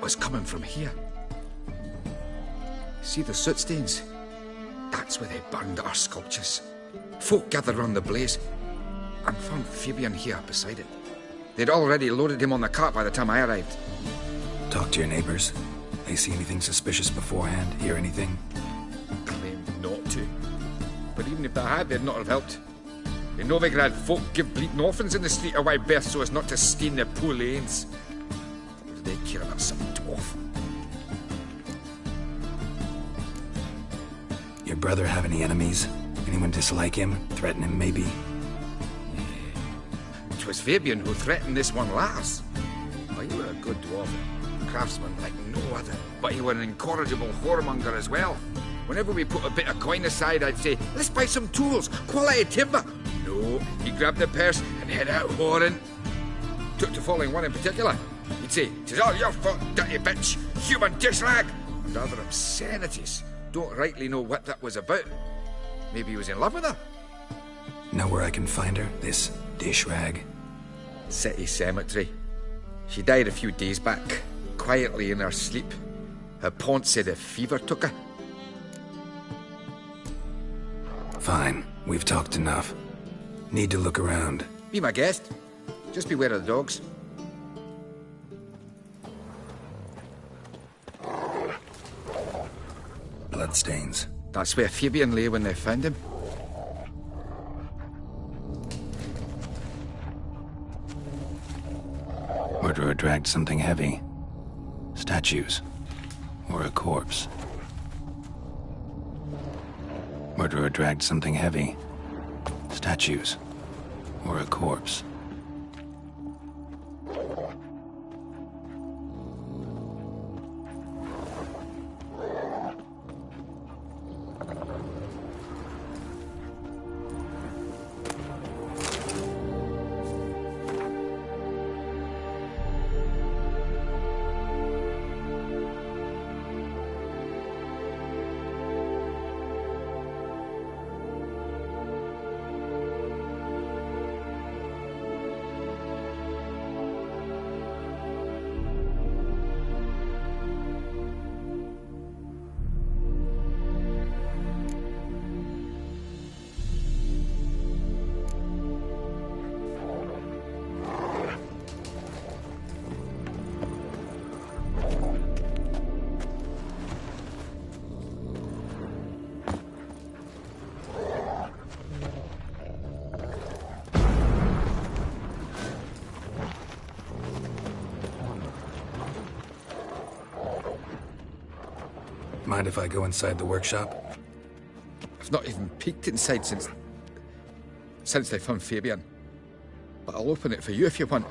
It was coming from here. See the soot stains? That's where they burned our sculptures. Folk gathered round the blaze and found Fabian here beside it. They'd already loaded him on the cart by the time I arrived. Talk to your neighbors. They see anything suspicious beforehand? Hear anything? Claimed not to. But even if they had, they'd not have helped. In Novigrad, folk give bleating orphans in the street a wide berth so as not to stain their poor lanes. Or do they care about some dwarf? Your brother have any enemies? Anyone dislike him? Threaten him, maybe? It was Fabian who threatened this one last. Oh, you were a good dwarf. Craftsman like no other. But you were an incorrigible whoremonger as well. Whenever we put a bit of coin aside, I'd say, let's buy some tools, quality timber. No, he grabbed the purse and head out whoring. Took to following one in particular. He'd say, "'Tis all your fault, dirty bitch, human dish rag." And other obscenities. Don't rightly know what that was about. Maybe he was in love with her. Know where I can find her, this dish rag? City cemetery. She died a few days back, quietly in her sleep. Her pont said a fever took her. Fine, we've talked enough. Need to look around. Be my guest. Just beware of the dogs. Bloodstains. That's where Fabian lay when they found him. Murderer dragged something heavy. Statues. Or a corpse. Murderer dragged something heavy. Statues. Or a corpse. Mind if I go inside the workshop? I've not even peeked inside since they found Fabian. But I'll open it for you if you want.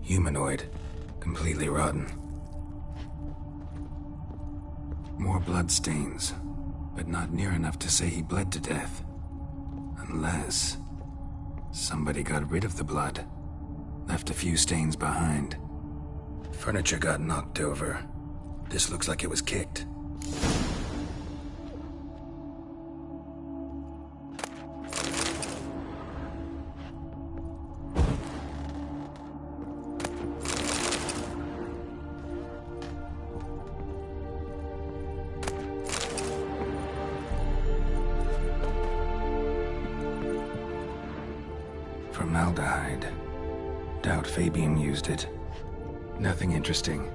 Humanoid. Completely rotten. More blood stains, but not near enough to say he bled to death. Unless somebody got rid of the blood. Left a few stains behind. Furniture got knocked over. This looks like it was kicked. Formaldehyde. Doubt Fabian used it. Nothing interesting.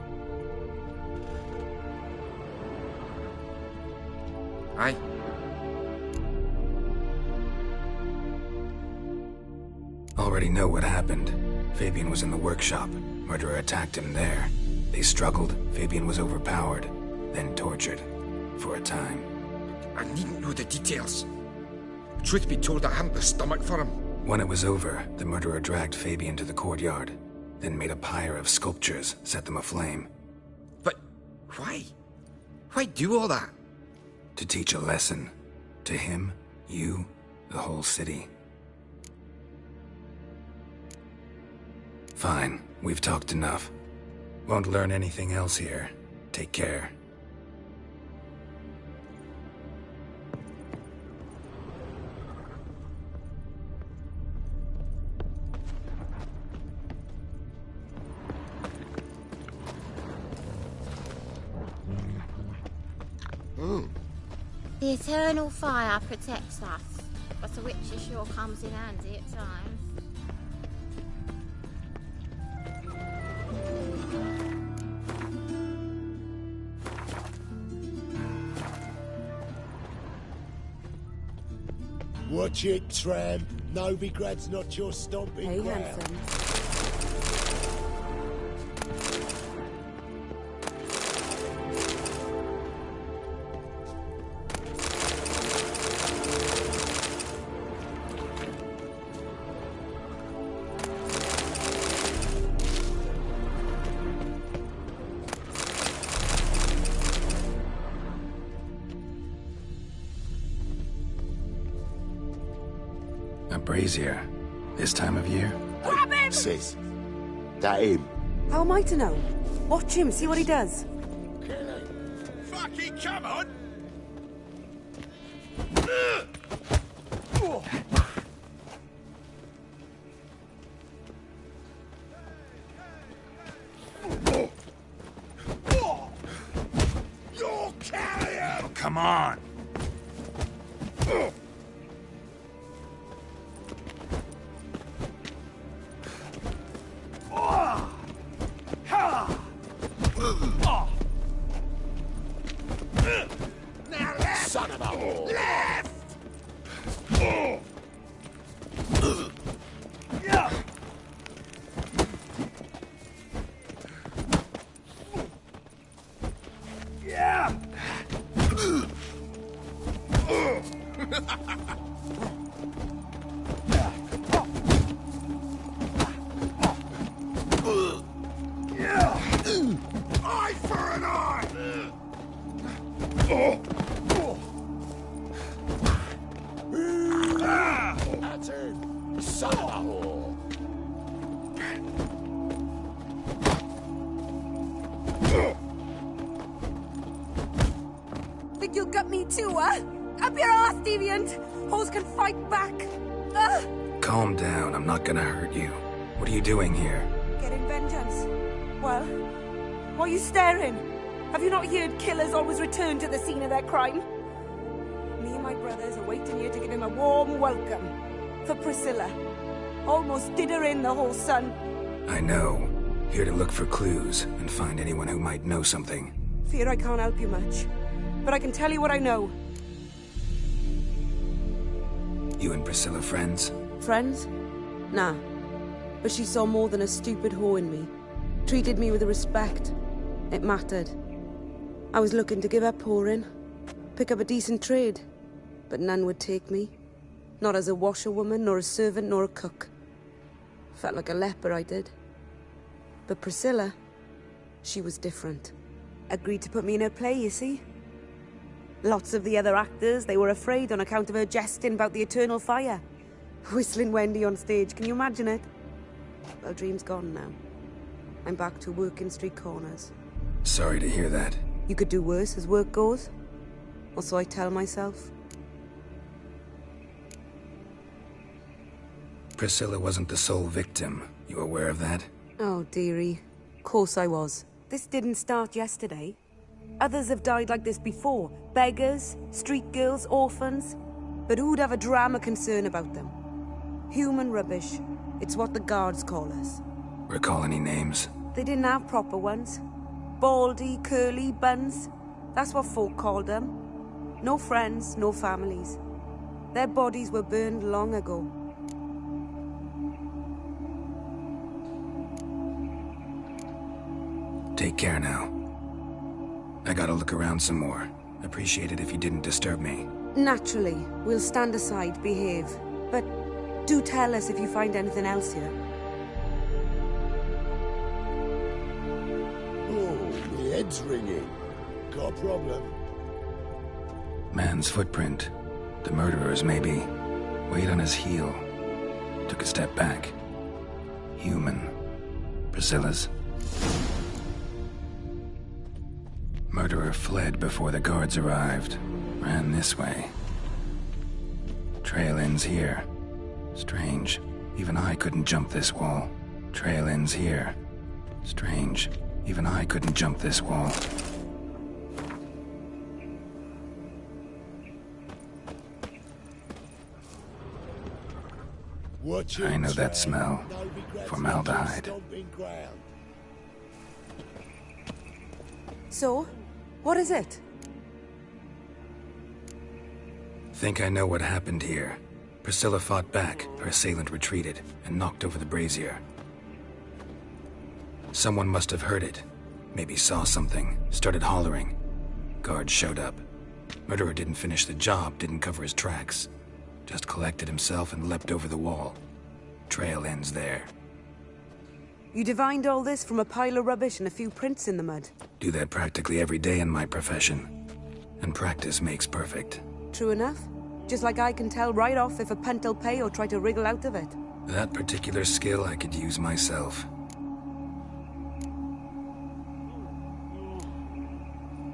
Aye. Already know what happened. Fabian was in the workshop. Murderer attacked him there. They struggled. Fabian was overpowered, then tortured. For a time. I needn't know the details. Truth be told, I hadn't the stomach for him. When it was over, the murderer dragged Fabian to the courtyard, then made a pyre of sculptures, set them aflame. But why? Why do all that? To teach a lesson. To him, you, The whole city. Fine, we've talked enough. Won't learn anything else here. Take care. The eternal fire protects us, but the witcher sure comes in handy at times. Watch it, tramp. Novigrad's not your stomping ground. Handsome. A brazier. This time of year? Grab him! Sis, that him? How am I to know? Watch him, see what he does. Fucking come on! You're carrier! Oh, come on! Son of a whore! Left! Eye for an eye! That's him! Son of a whore! Think you'll gut me too, huh? Up your ass, deviant! Hoes can fight back! Calm down, I'm not gonna hurt you. What are you doing here? Getting vengeance. Well, why are you staring? Have you not heard killers always return to the scene of their crime? Me and my brothers are waiting here to give him a warm welcome. For Priscilla. Almost did her in, the whole son. I know. Here to look for clues and find anyone who might know something. Fear I can't help you much. But I can tell you what I know. You and Priscilla friends? Friends? Nah. But she saw more than a stupid whore in me. Treated me with respect. It mattered. I was looking to give up whoring. Pick up a decent trade. But none would take me. Not as a washerwoman, nor a servant, nor a cook. Felt like a leper, I did. But Priscilla, she was different. Agreed to put me in her play, you see? Lots of the other actors, they were afraid on account of her jesting about the eternal fire. Whistling Wendy on stage, can you imagine it? Well, dream's gone now. I'm back to working street corners. Sorry to hear that. You could do worse as work goes. Or so I tell myself. Priscilla wasn't the sole victim. You aware of that? Oh, dearie. Course I was. This didn't start yesterday. Others have died like this before. Beggars, street girls, orphans. But who'd have a drama concern about them? Human rubbish. It's what the guards call us. Recall any names? They didn't have proper ones. Baldy, curly, buns. That's what folk called them. No friends, no families. Their bodies were burned long ago. Take care now. I gotta look around some more. Appreciate it if you didn't disturb me. Naturally, we'll stand aside, behave. But do tell us if you find anything else here. Oh, my head's ringing. Got a problem? Man's footprint. The murderer's, maybe. weight on his heel. Took a step back. Human. Priscilla's. Murderer fled before the guards arrived. Ran this way. Trail ends here. Strange. Even I couldn't jump this wall. Trail ends here. Strange. Even I couldn't jump this wall. I know that smell. Formaldehyde. So, what is it? Think I know what happened here. Priscilla fought back, her assailant retreated, and knocked over the brazier. Someone must have heard it. Maybe saw something, started hollering. Guards showed up. Murderer didn't finish the job, didn't cover his tracks. Just collected himself and leapt over the wall. Trail ends there. You divined all this from a pile of rubbish and a few prints in the mud. Do that practically every day in my profession. And practice makes perfect. True enough. Just like I can tell right off if a punt will pay or try to wriggle out of it. That particular skill I could use myself.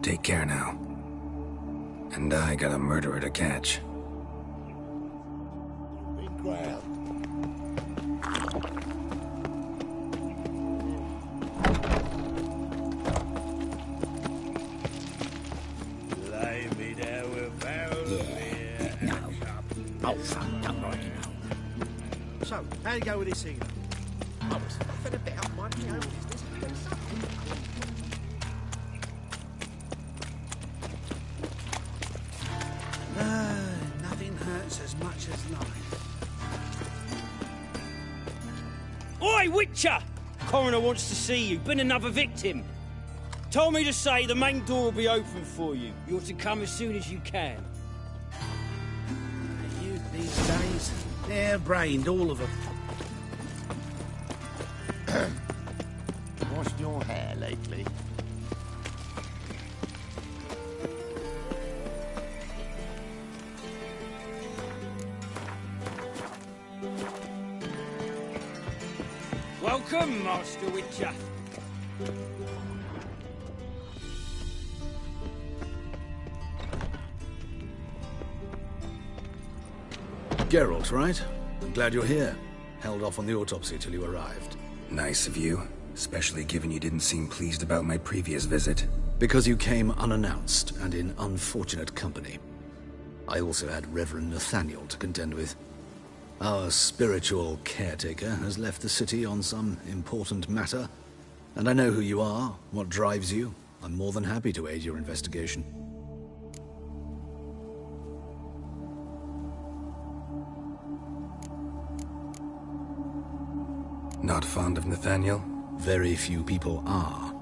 Take care now. And I got a murderer to catch. Big ground. Lay me there with barrels of beer. No. Oh, fuck, don't write it now. So, how'd it go with this thing? I was nothing about my own business. Nothing hurts as much as life. Oi, Witcher! Coroner wants to see you. Been another victim. Told me to say the main door will be open for you. You're to come as soon as you can. Youth these days, hair-brained, all of them. Washed your hair lately? Welcome, Master Witcher. Geralt, right? I'm glad you're here. Held off on the autopsy till you arrived. Nice of you, especially given you didn't seem pleased about my previous visit. Because you came unannounced and in unfortunate company. I also had Reverend Nathaniel to contend with. Our spiritual caretaker has left the city on some important matter, and I know who you are, what drives you. I'm more than happy to aid your investigation. Not fond of Nathaniel? Very few people are.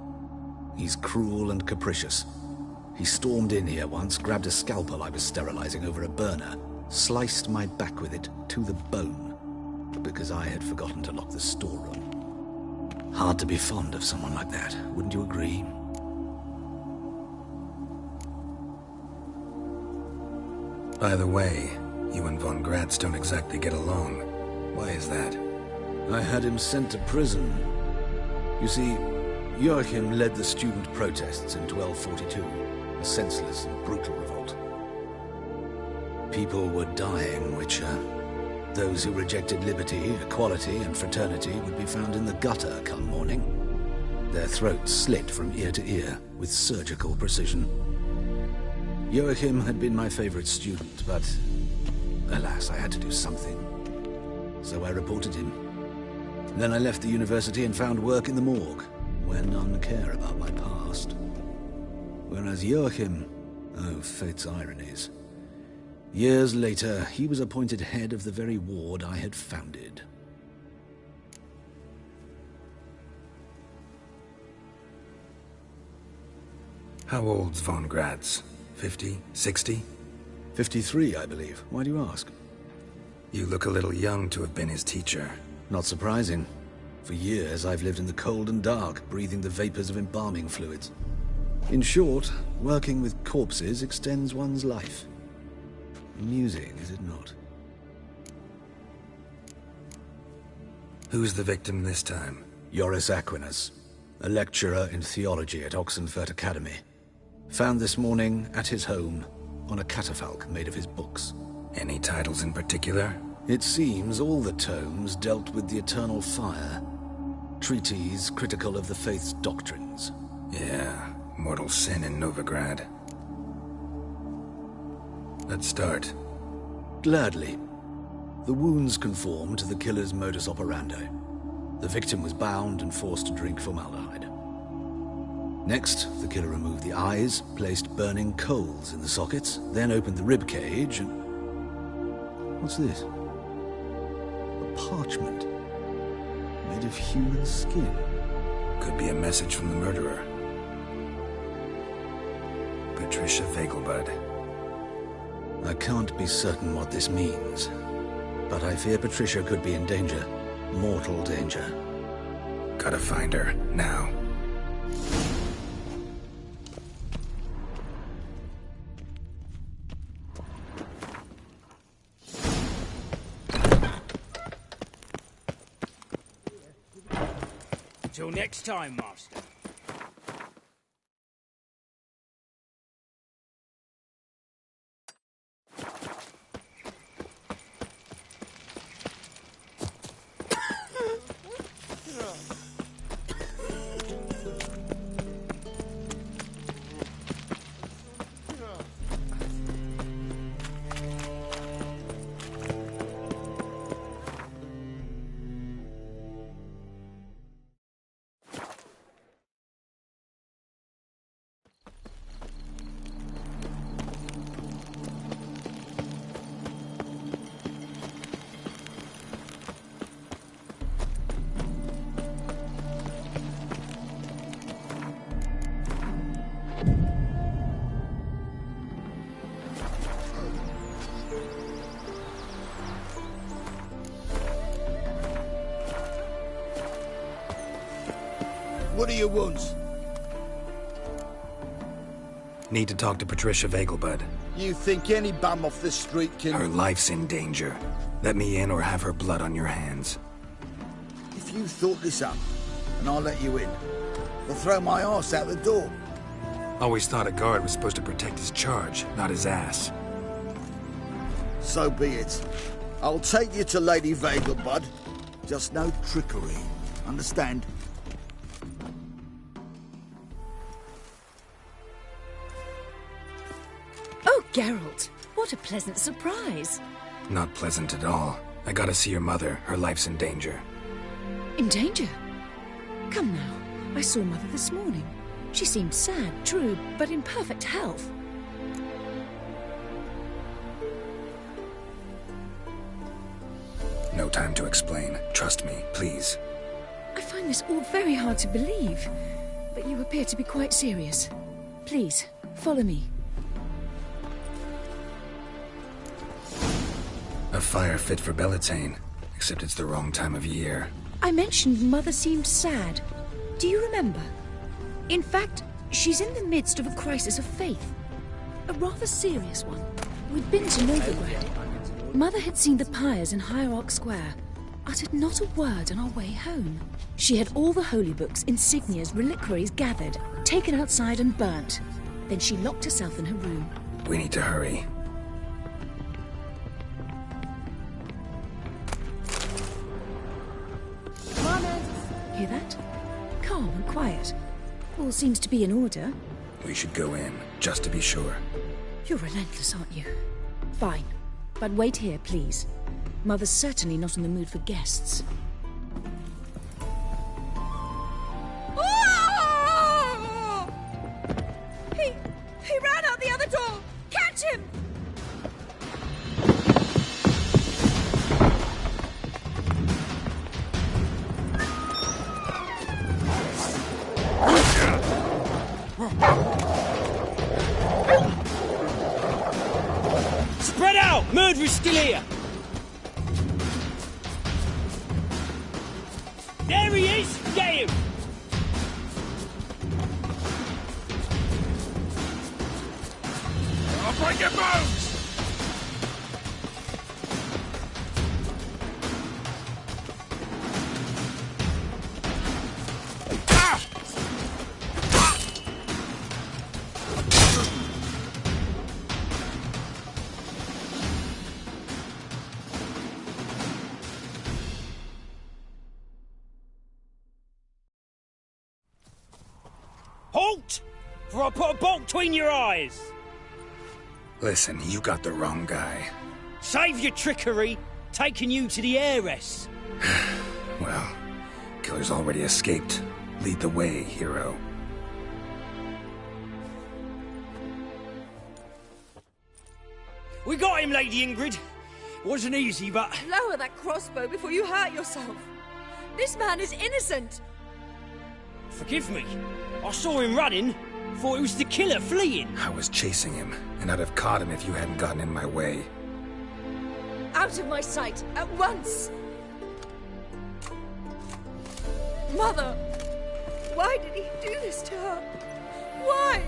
He's cruel and capricious. He stormed in here once, grabbed a scalpel I was sterilizing over a burner, sliced my back with it to the bone, because I had forgotten to lock the storeroom. Hard to be fond of someone like that, wouldn't you agree? By the way, you and Von Gratz don't exactly get along. Why is that? I had him sent to prison. You see, Joachim led the student protests in 1242, a senseless and brutal revolt. People were dying, Witcher. Those who rejected liberty, equality, and fraternity would be found in the gutter come morning. Their throats slit from ear to ear with surgical precision. Joachim had been my favorite student, but alas, I had to do something. So I reported him. Then I left the university and found work in the morgue, where none care about my past. Whereas Joachim, oh, fate's ironies. Years later, he was appointed head of the very ward I had founded. How old's Von Gratz? 50? 60? 53, I believe. Why do you ask? You look a little young to have been his teacher. Not surprising. For years, I've lived in the cold and dark, breathing the vapors of embalming fluids. In short, working with corpses extends one's life. Amusing, is it not? Who's the victim this time? Joris Aquinas, a lecturer in theology at Oxenfurt Academy. Found this morning at his home on a catafalque made of his books. Any titles in particular? It seems all the tomes dealt with the eternal fire. Treatises critical of the faith's doctrines. Yeah, mortal sin in Novigrad. Let's start. Gladly. The wounds conform to the killer's modus operandi. The victim was bound and forced to drink formaldehyde. Next, the killer removed the eyes, placed burning coals in the sockets, then opened the rib cage and... What's this? A parchment made of human skin. Could be a message from the murderer. Patricia Vegelbud. I can't be certain what this means, but I fear Patricia could be in danger. Mortal danger. Gotta find her, now. Till next time, Master. What do you want? Need to talk to Patricia Vegelbud. You think any bum off the street can... Her life's in danger. Let me in or have her blood on your hands. If you thought this up, and I'll let you in, I'll throw my arse out the door. Always thought a guard was supposed to protect his charge, not his ass. So be it. I'll take you to Lady Vegelbud. Just no trickery. Understand? Oh, Geralt, what a pleasant surprise. Not pleasant at all. I gotta see your mother. Her life's in danger. In danger? Come now, I saw Mother this morning. She seemed sad, true, but in perfect health. No time to explain. Trust me, please. I find this all very hard to believe, but you appear to be quite serious. Please, follow me. A fire fit for Bellatane, except it's the wrong time of year. I mentioned Mother seemed sad. Do you remember? In fact, she's in the midst of a crisis of faith. A rather serious one. We'd been to Novigrad. Mother had seen the pyres in Hierarch Square, uttered not a word on our way home. She had all the holy books, insignias, reliquaries gathered, taken outside and burnt. Then she locked herself in her room. We need to hurry. Hear that? Calm and quiet. All seems to be in order. We should go in, just to be sure. You're relentless, aren't you? Fine. But wait here, please. Mother's certainly not in the mood for guests. He ran out the other door! Catch him! Spread out! Murderer's still here! There he is! Get him! I'll break your bones! before I put a bolt between your eyes. Listen, you got the wrong guy. Save your trickery, taking you to the heiress. Well, killer's already escaped. Lead the way, hero. We got him, Lady Ingrid. Wasn't easy, but... Lower that crossbow before you hurt yourself. This man is innocent. Forgive me. I saw him running. Thought it was the killer fleeing. I was chasing him, and I'd have caught him if you hadn't gotten in my way. Out of my sight, at once! Mother! Why did he do this to her? Why?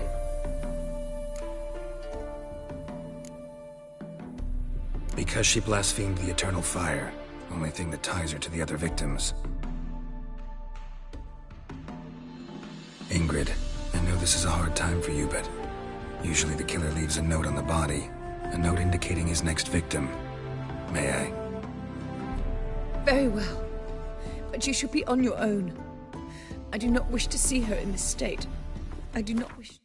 Because she blasphemed the eternal fire. Only thing that ties her to the other victims. Ingrid, I know this is a hard time for you, but usually the killer leaves a note on the body. A note indicating his next victim. May I? Very well. But you should be on your own. I do not wish to see her in this state. I do not wish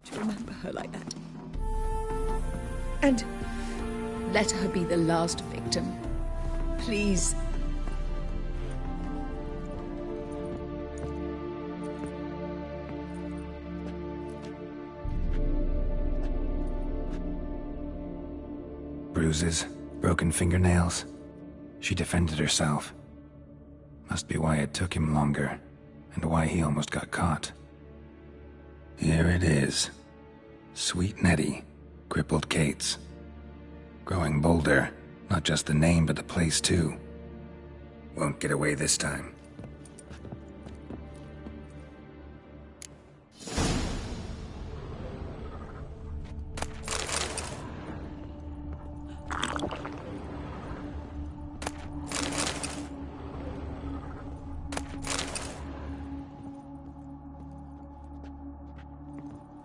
to remember her like that. And let her be the last victim. Please. Bruises, broken fingernails. She defended herself. Must be why it took him longer, and why he almost got caught. Here it is. Sweet Nettie, crippled Kate's. Growing bolder, not just the name but the place too. Won't get away this time.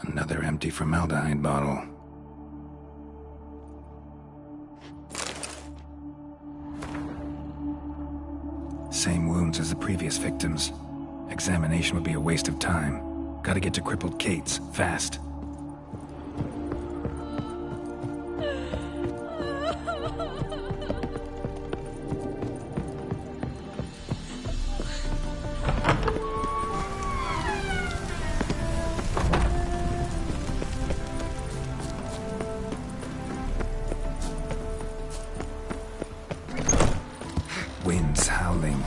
Another empty formaldehyde bottle. Same wounds as the previous victims. Examination would be a waste of time. Gotta get to crippled Kate's, fast. Winds howling.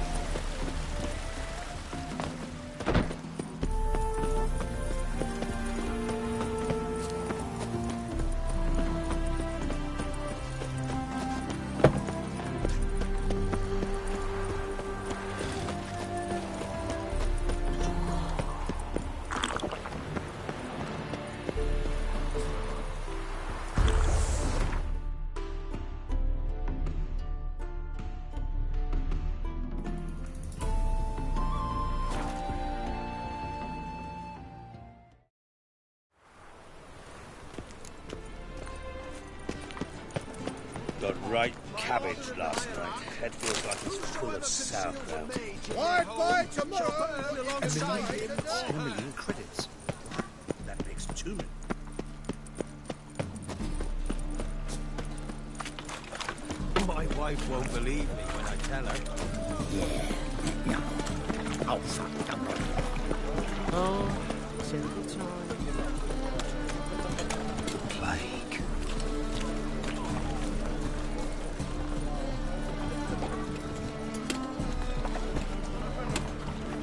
Got right cabbage last night. Head feels like it's full of sauerkraut. Bye tomorrow. $1 million credits. That makes 2 million. My wife won't believe me when I tell her. Yeah. No. Oh, fuck. I'm not. Oh, simple time. The plague.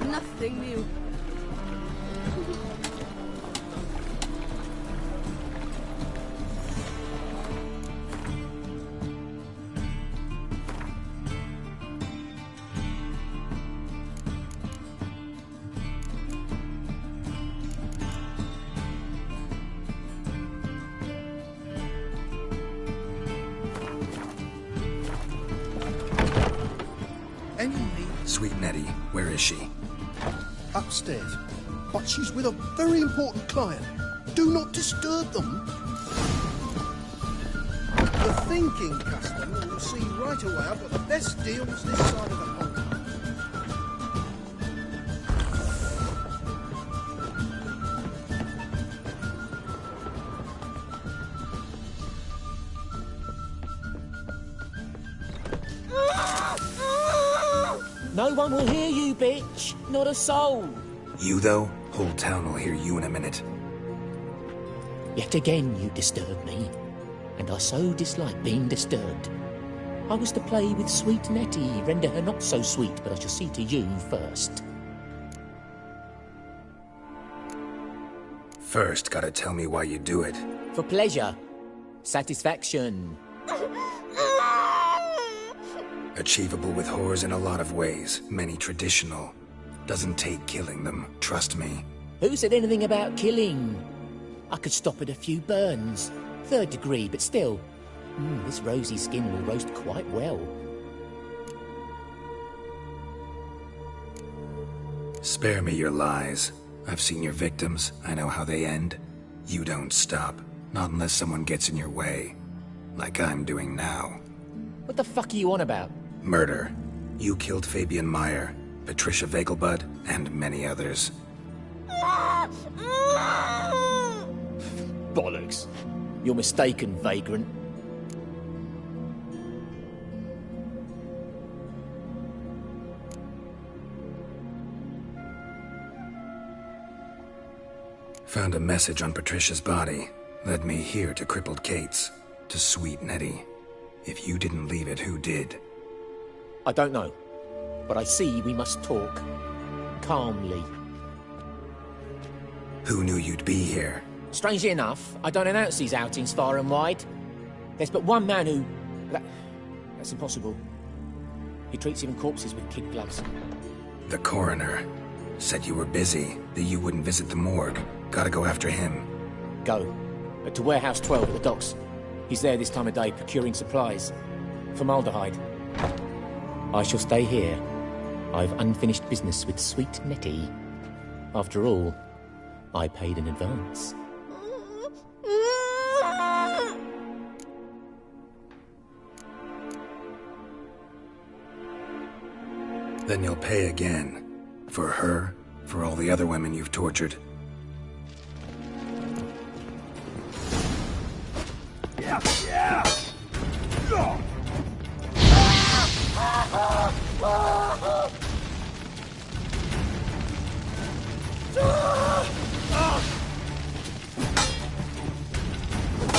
Nothing new. Sweet Nettie, where is she? Upstairs. But she's with a very important client. Do not disturb them. The thinking customer will see right away I've got the best deals this side of the pond. No one will hear you, bitch. Not a soul. You, though? Whole town will hear you in a minute. Yet again you disturb me, and I so dislike being disturbed. I was to play with sweet Nettie, render her not so sweet, but I shall see to you first. First, gotta tell me why you do it. For pleasure. Satisfaction. Achievable with whores in a lot of ways, many traditional. Doesn't take killing them, trust me. Who said anything about killing? I could stop at a few burns. 3rd degree, but still. This rosy skin will roast quite well. Spare me your lies. I've seen your victims. I know how they end. You don't stop. Not unless someone gets in your way. Like I'm doing now. What the fuck are you on about? Murder. You killed Fabian Meyer, Patricia Vegelbud, and many others. Bollocks. You're mistaken, vagrant. Found a message on Patricia's body. Led me here to crippled Kate's. To sweet Nettie. If you didn't leave it, who did? I don't know. But I see we must talk. Calmly. Who knew you'd be here? Strangely enough, I don't announce these outings far and wide. There's but one man who... That's impossible. He treats even corpses with kid gloves. The coroner. Said you were busy, that you wouldn't visit the morgue. Gotta go after him. Go. To Warehouse 12 at the docks. He's there this time of day procuring supplies. Formaldehyde. I shall stay here. I've unfinished business with sweet Nettie. After all, I paid in advance. Then you'll pay again. For her, for all the other women you've tortured.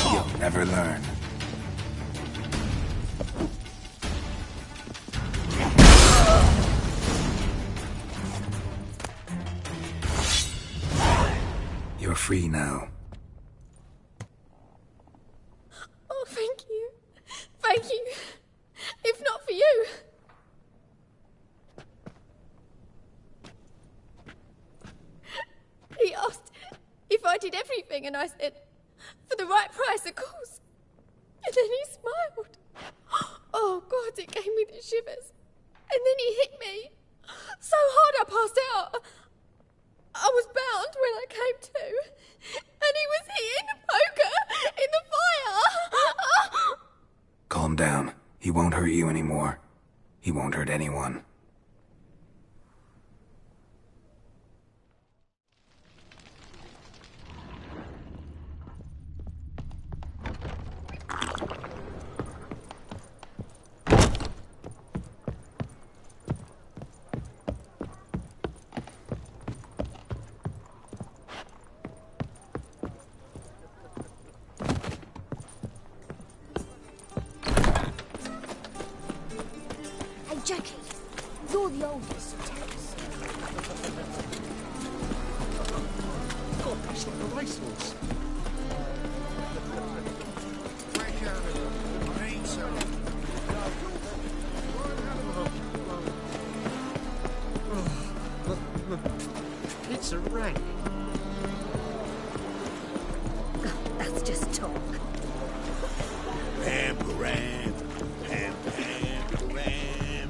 You'll never learn. You're free now. Oh, thank you. Thank you. If not for you. He asked if I did everything, and I said, for the right price, of course. And then he smiled. Oh, God, it gave me the shivers. And then he hit me. So hard I passed out. I was bound when I came to. And he was hitting the poker in the fire. Calm down. He won't hurt you anymore. He won't hurt anyone. Jackie, you're the oldest, so tell us. God, that's like a racehorse. It's a rank. That's just talk. Pam, Ram, Pam, Ram.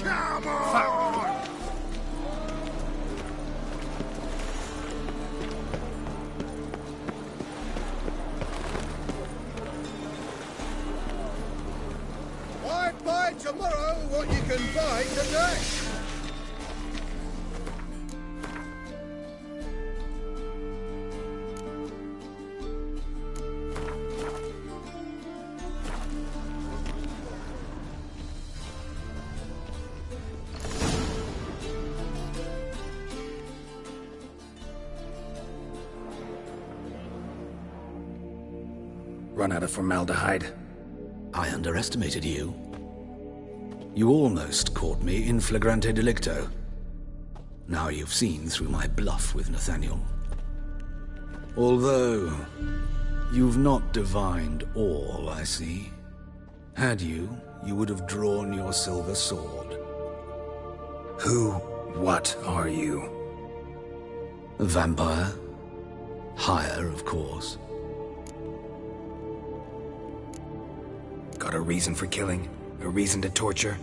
Come on! Why buy tomorrow what you can buy today? Run out of formaldehyde. I underestimated you. You almost caught me in flagrante delicto. Now you've seen through my bluff with Nathaniel. Although, you've not divined all, I see. Had you, you would have drawn your silver sword. What are you? A vampire. Higher, of course. Got a reason for killing? A reason to torture?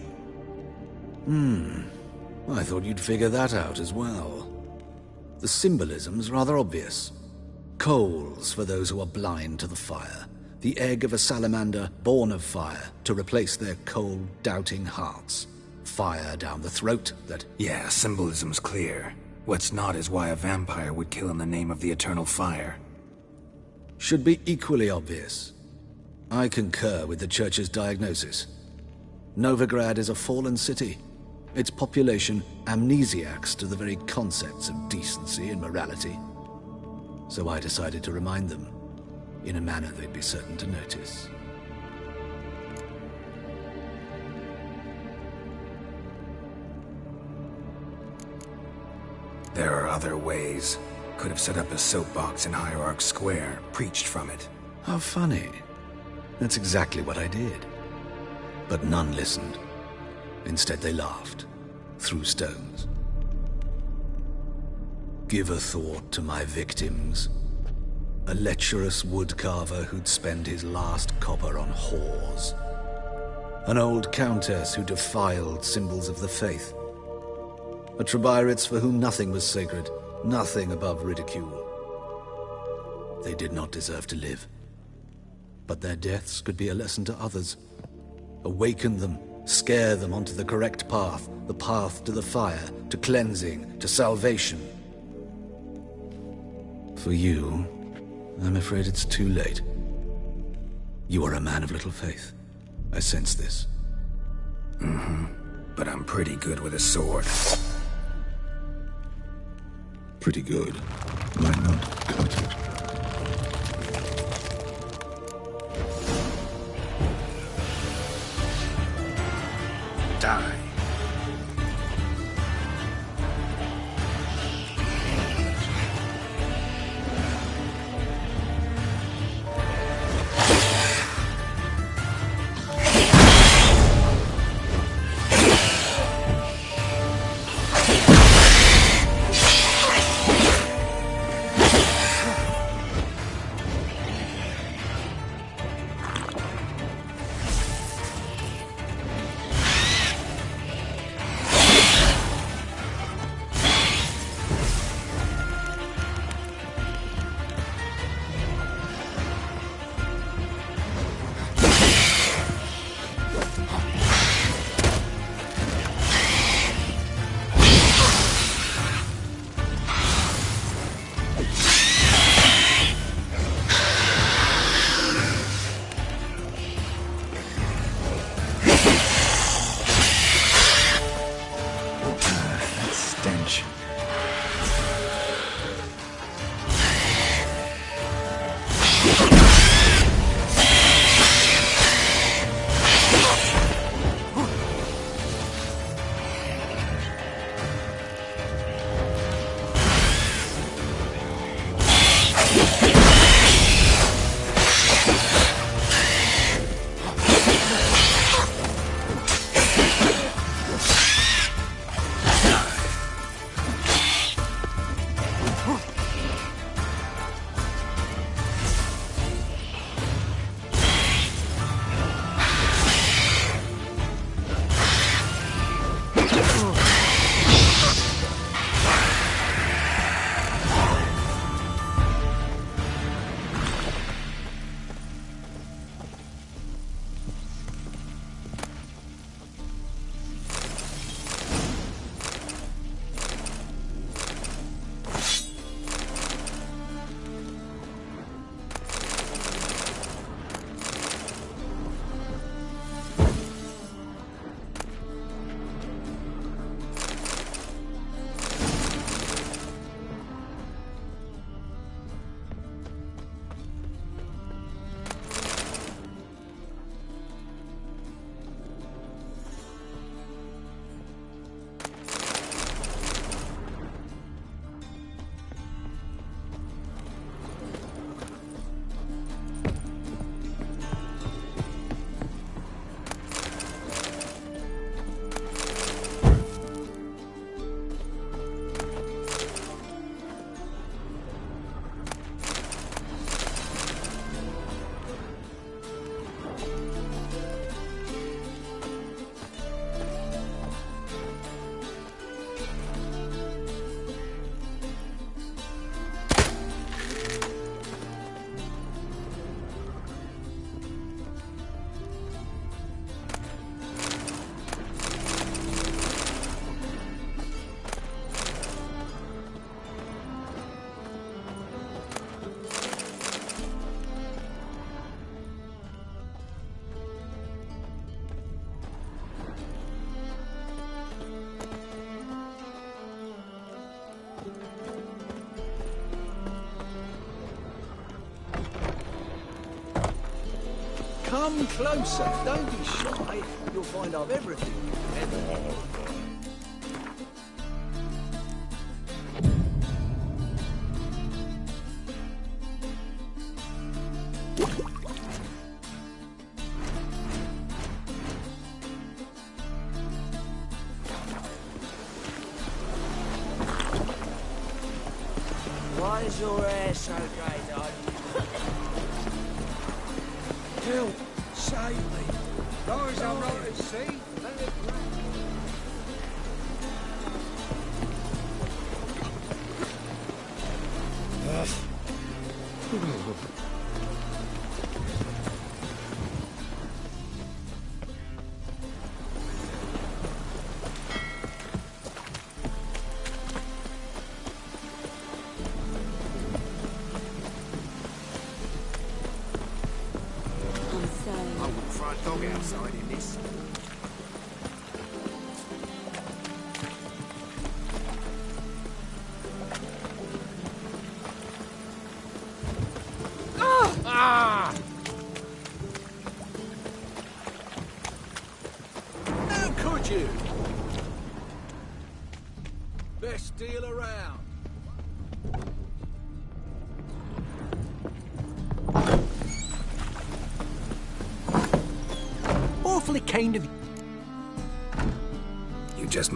I thought you'd figure that out as well. The symbolism's rather obvious. Coals for those who are blind to the fire. The egg of a salamander born of fire to replace their cold, doubting hearts. Fire down the throat that... Yeah, symbolism's clear. What's not is why a vampire would kill in the name of the eternal fire. Should be equally obvious. I concur with the Church's diagnosis. Novigrad is a fallen city. Its population amnesiacs to the very concepts of decency and morality. So I decided to remind them, in a manner they'd be certain to notice. There are other ways. Could have set up a soapbox in Hierarch Square, preached from it. How funny. That's exactly what I did. But none listened. Instead they laughed, threw stones. Give a thought to my victims. A lecherous woodcarver who'd spend his last copper on whores. An old countess who defiled symbols of the faith. A Trebirates for whom nothing was sacred, nothing above ridicule. They did not deserve to live. But their deaths could be a lesson to others. Awaken them, scare them onto the correct path, the path to the fire, to cleansing, to salvation. For you, I'm afraid it's too late. You are a man of little faith. I sense this. But I'm pretty good with a sword. Pretty good. Might not cut it. Die. Come closer. Don't be shy. You'll find I've everything. Why is your hair so grey, darling? Help! Save me! Guys, I'm right at sea. Let it I'm I wouldn't throw a dog outside in this. Ah! How could you? Best deal around. Awfully kind of you. You just...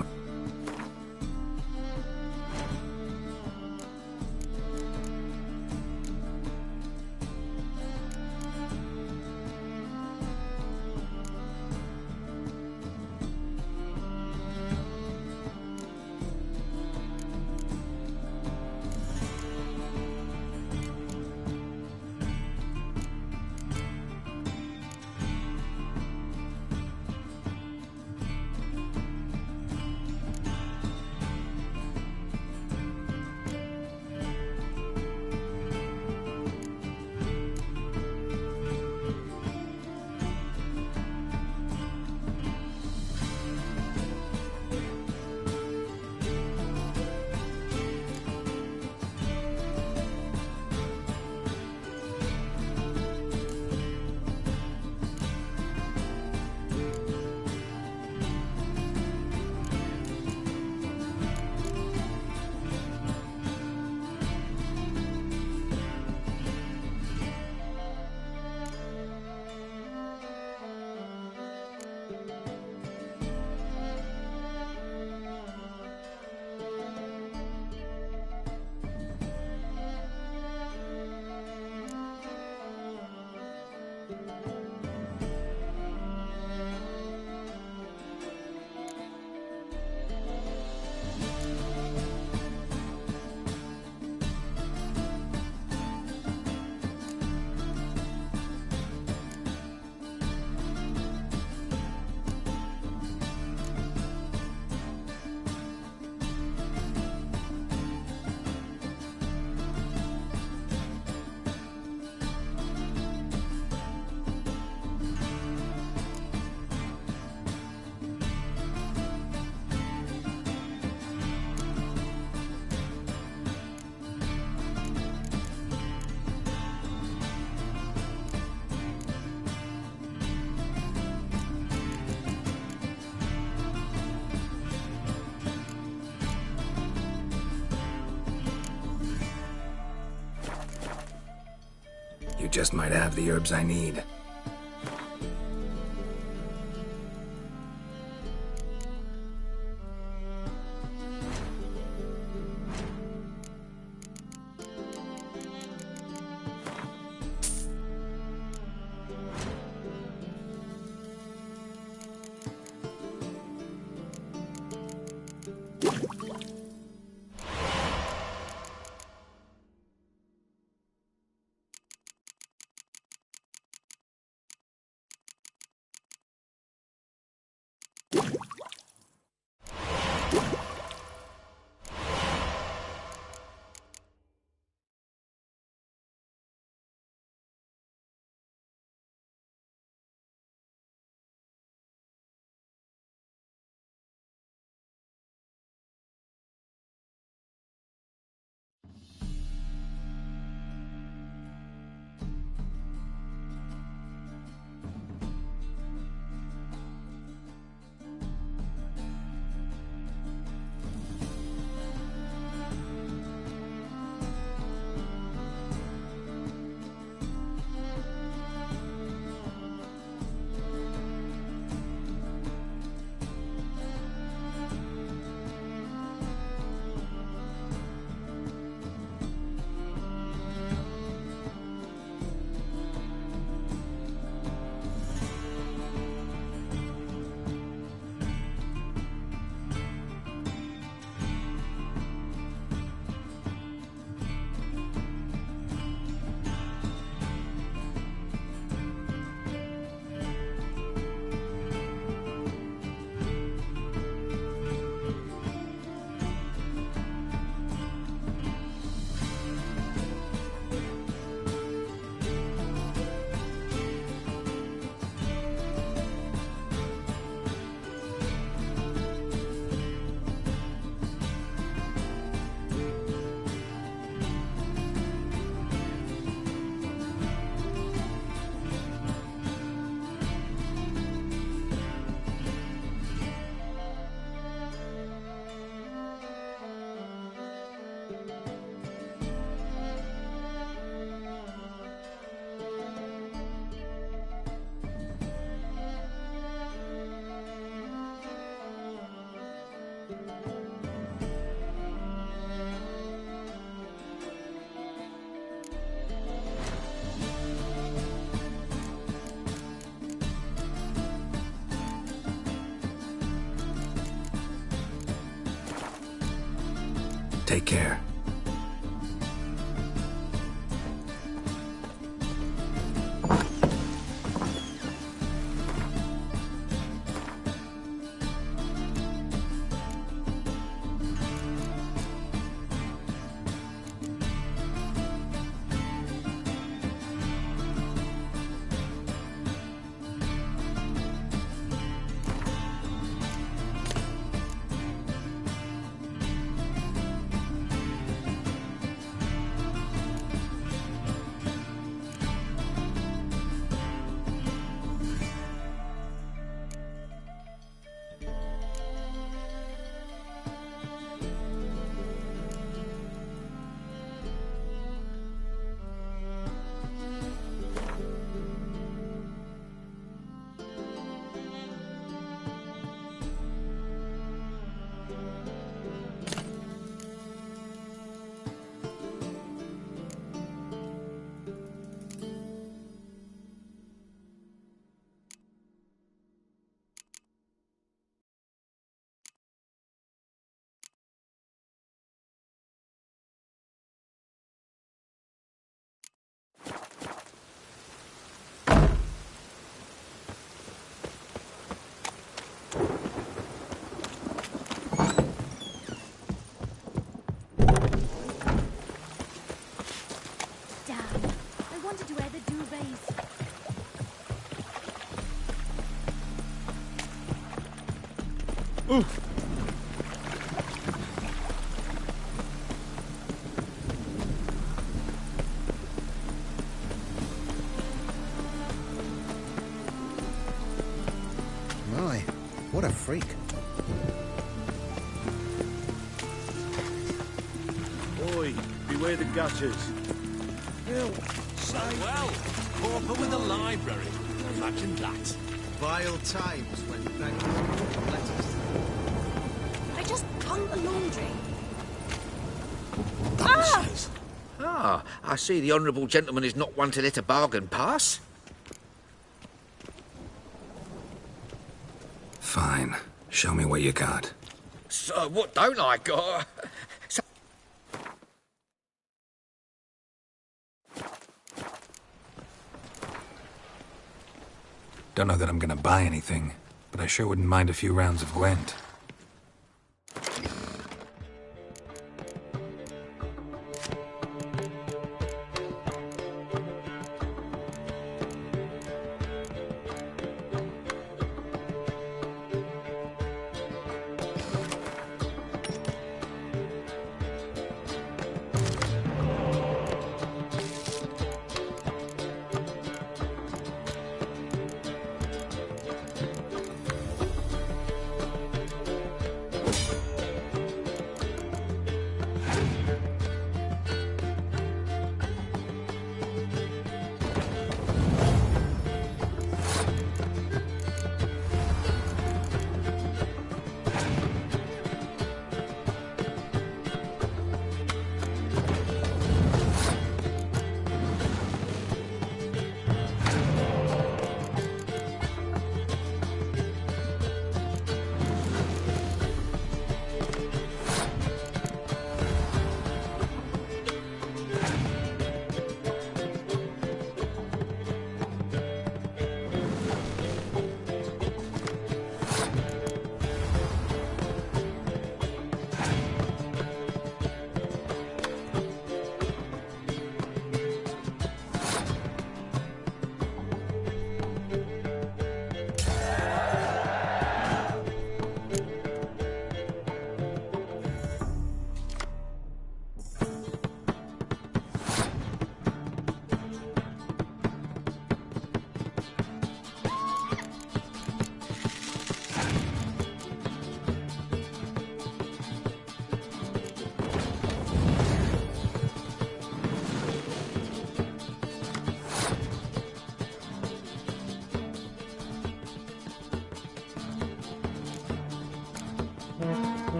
You just might have the herbs I need. Take care. My, what a freak. Oi, beware the gutters. Well, pauper with a library. Imagine that. Vile times when bankers letters. I just hung the laundry. Ah, I see the honourable gentleman is not one to let a bargain pass. Fine. Show me what you got. So, what don't I got? Don't know that I'm gonna buy anything, but I sure wouldn't mind a few rounds of Gwent.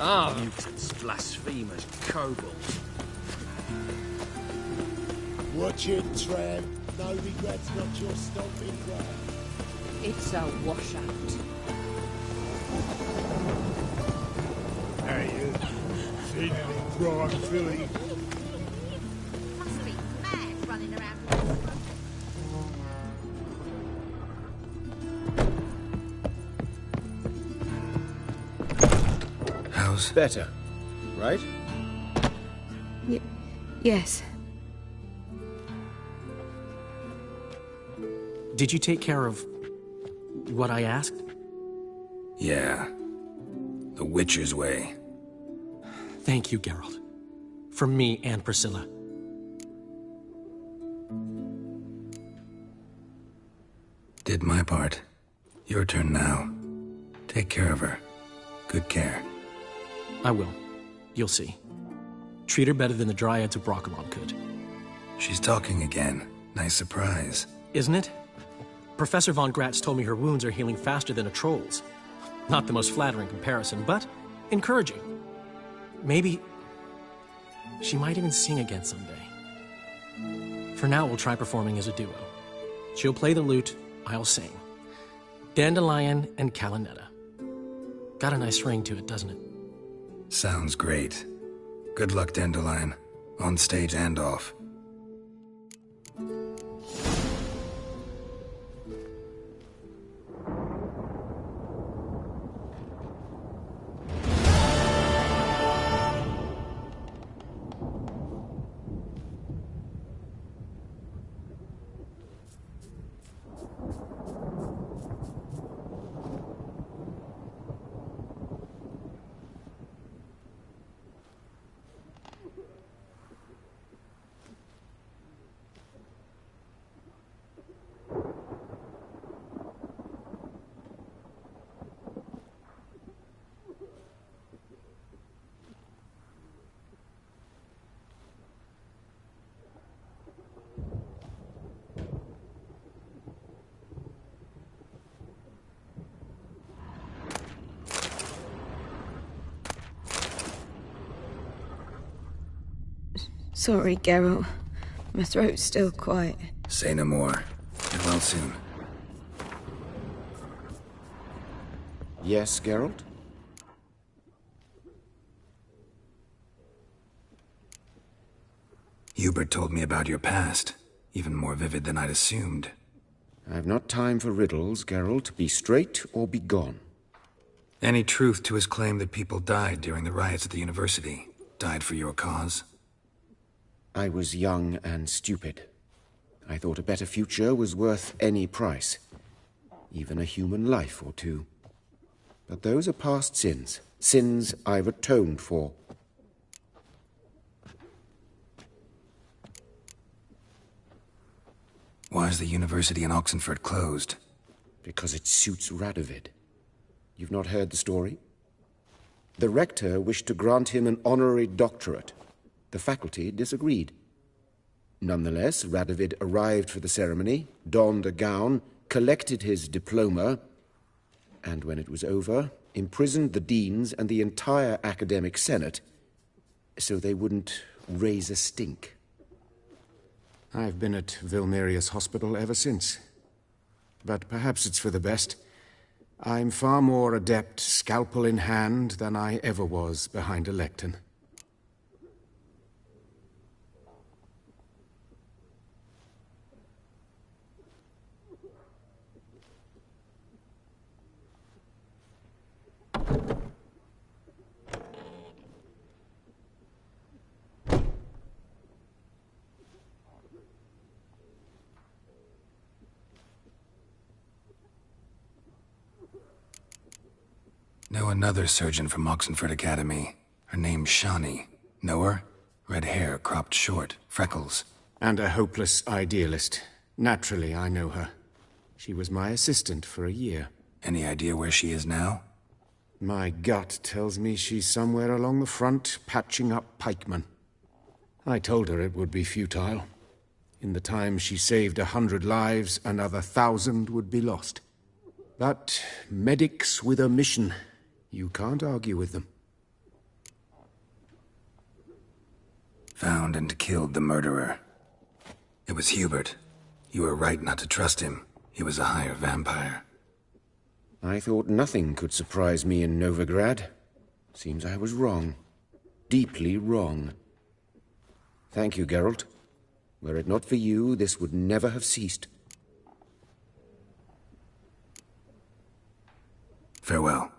Ah. Mutants, blasphemers, kobolds. Watch it, Trev. No regrets, not your stomping ground. It's a washout. Hey, you. Seen any prime filly? Must be mad running around. How's... Better, right? Yes. Did you take care of what I asked? Yeah. The Witcher's way. Thank you, Geralt. From me and Priscilla. Did my part. Your turn now. Take care of her. Good care. I will. You'll see. Treat her better than the Dryads of Brokilon could. She's talking again. Nice surprise. Isn't it? Professor Von Gratz told me her wounds are healing faster than a troll's. Not the most flattering comparison, but encouraging. Maybe she might even sing again someday. For now, we'll try performing as a duo. She'll play the lute, I'll sing. Dandelion and Calinetta. Got a nice ring to it, doesn't it? Sounds great. Good luck, Dandelion. On stage and off. Sorry, Geralt. My throat's still quiet. Say no more. Get well soon. Yes, Geralt? Hubert told me about your past. Even more vivid than I'd assumed. I've not time for riddles, Geralt. Be straight or be gone. Any truth to his claim that people died during the riots at the university? Died for your cause? I was young and stupid. I thought a better future was worth any price. Even a human life or two. But those are past sins. Sins I've atoned for. Why is the university in Oxenford closed? Because it suits Radovid. You've not heard the story? The rector wished to grant him an honorary doctorate. The faculty disagreed. Nonetheless, Radovid arrived for the ceremony, donned a gown, collected his diploma, and when it was over, imprisoned the deans and the entire academic senate so they wouldn't raise a stink. I've been at Vilmerius Hospital ever since. But perhaps it's for the best. I'm far more adept, scalpel in hand, than I ever was behind a lectern. Know another surgeon from Oxenford Academy. Her name's Shani. Know her? Red hair, cropped short, freckles. And a hopeless idealist. Naturally, I know her. She was my assistant for a year. Any idea where she is now? My gut tells me she's somewhere along the front, patching up pikemen. I told her it would be futile. In the time she saved 100 lives, another 1,000 would be lost. But medics with a mission. You can't argue with them. Found and killed the murderer. It was Hubert. You were right not to trust him. He was a higher vampire. I thought nothing could surprise me in Novigrad. Seems I was wrong. Deeply wrong. Thank you, Geralt. Were it not for you, this would never have ceased. Farewell.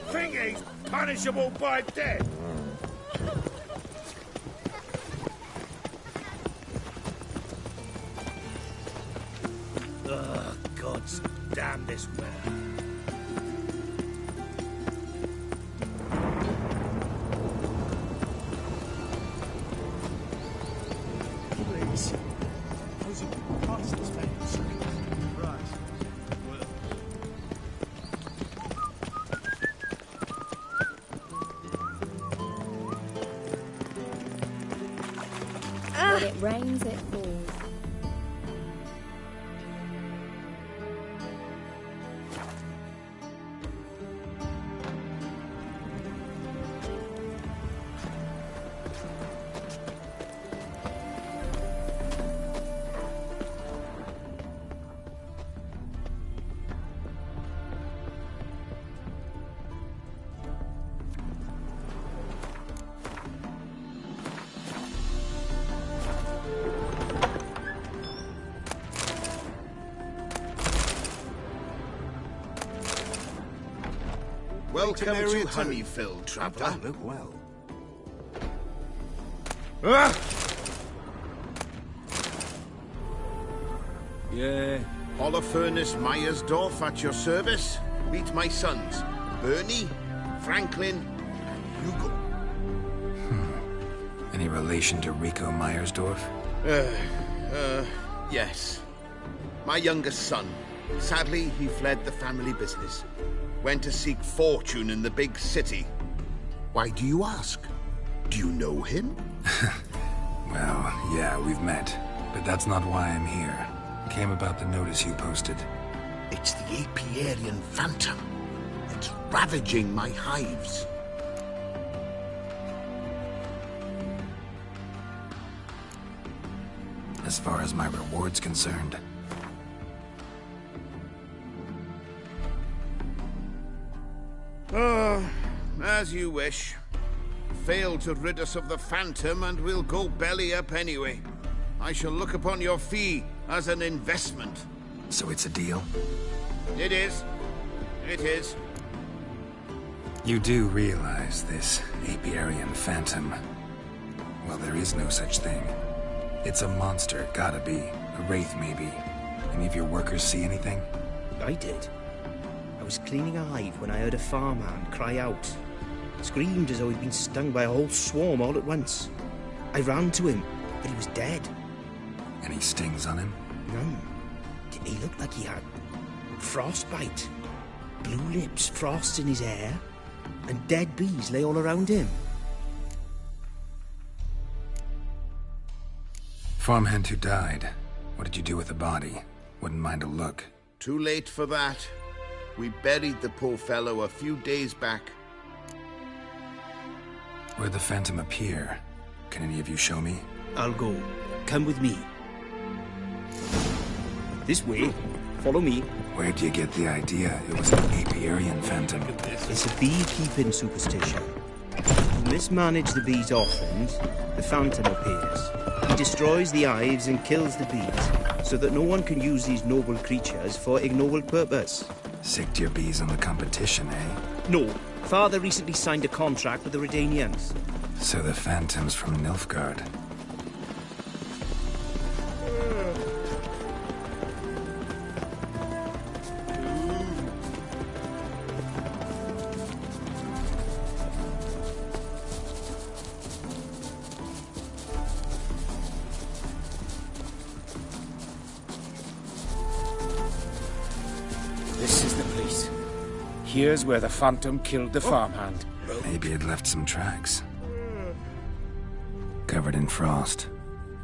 Think he's punishable by death? Ugh, God's damn this weather. Please. Those are bastards' face. Right. When it rains, it falls. Welcome to Honeyfield, traveller. Don't look well. Yeah. Holofernes Myersdorf at your service. Meet my sons, Bernie, Franklin, and Hugo. Any relation to Rico Myersdorf? Yes. My youngest son. Sadly, he fled the family business. Went to seek fortune in the big city. Why do you ask? Do you know him? Well, yeah, we've met. But that's not why I'm here. Came about the notice you posted. It's the Apiarian Phantom. It's ravaging my hives. As far as my reward's concerned. As you wish. Fail to rid us of the Phantom and we'll go belly up anyway. I shall look upon your fee as an investment. So it's a deal? It is. It is. You do realize this Apiarian Phantom? Well, there is no such thing. It's a monster, gotta be. A wraith, maybe. Any of your workers see anything? I did. I was cleaning a hive when I heard a farmhand cry out. Screamed as though he'd been stung by a whole swarm all at once. I ran to him, but he was dead. Any stings on him? None. He looked like he had Frostbite. Blue lips, frosts in his hair, and dead bees lay all around him. Farmhand who died. What did you do with the body? Wouldn't mind a look. Too late for that. We buried the poor fellow a few days back. Where'd the Phantom appear? Can any of you show me? I'll go. Come with me. This way. Follow me. Where'd you get the idea it was an apiarian phantom? It's a beekeeping superstition. To mismanage the bees' offerings, the Phantom appears. He destroys the hives and kills the bees, so that no one can use these noble creatures for ignoble purpose. Sicked your bees on the competition, eh? No. Father recently signed a contract with the Redanians. So the Phantom's from Nilfgaard. This is the place. Here's where the Phantom killed the farmhand. Maybe it left some tracks. Covered in frost.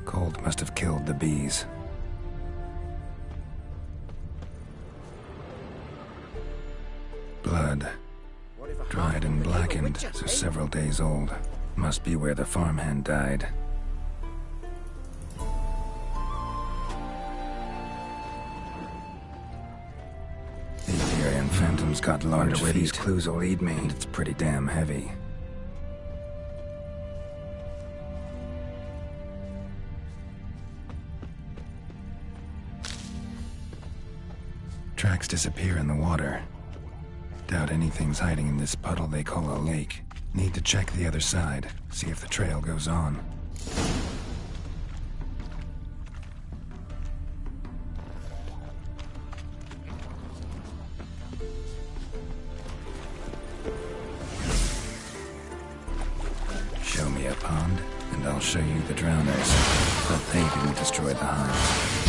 Cold must have killed the bees. Blood. Dried and blackened, so several days old. Must be where the farmhand died. The Apiarian Phantom's got large feet. These clues will lead me, and it's pretty damn heavy. Tracks disappear in the water. Doubt anything's hiding in this puddle they call a lake. Need to check the other side, see if the trail goes on. Show me a pond, and I'll show you the drowners. But they didn't destroy the hives.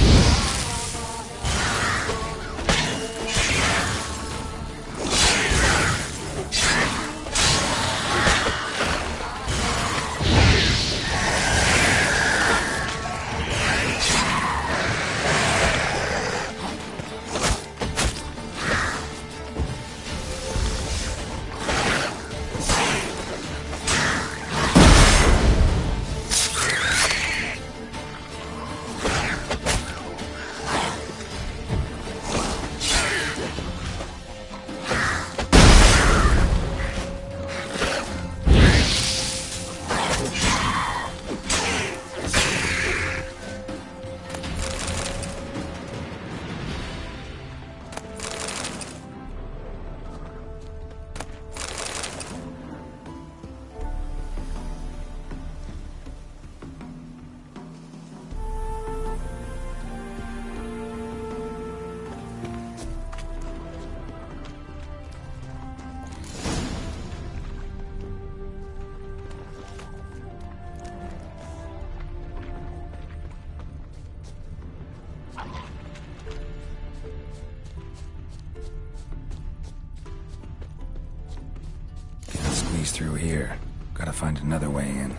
Through here. Gotta find another way in.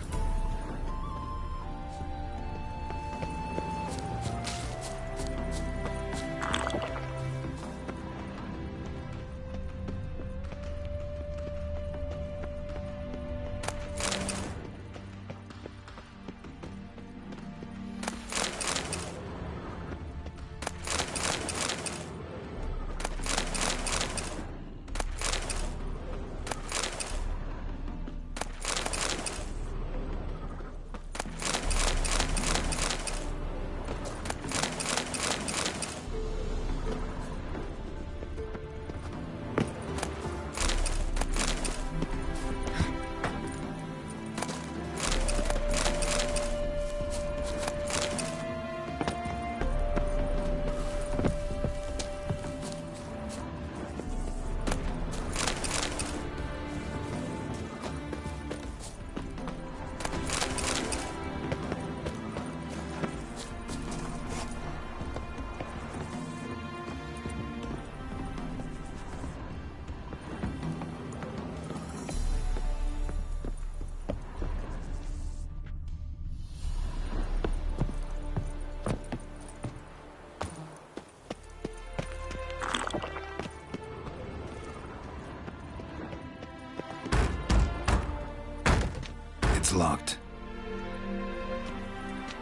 locked.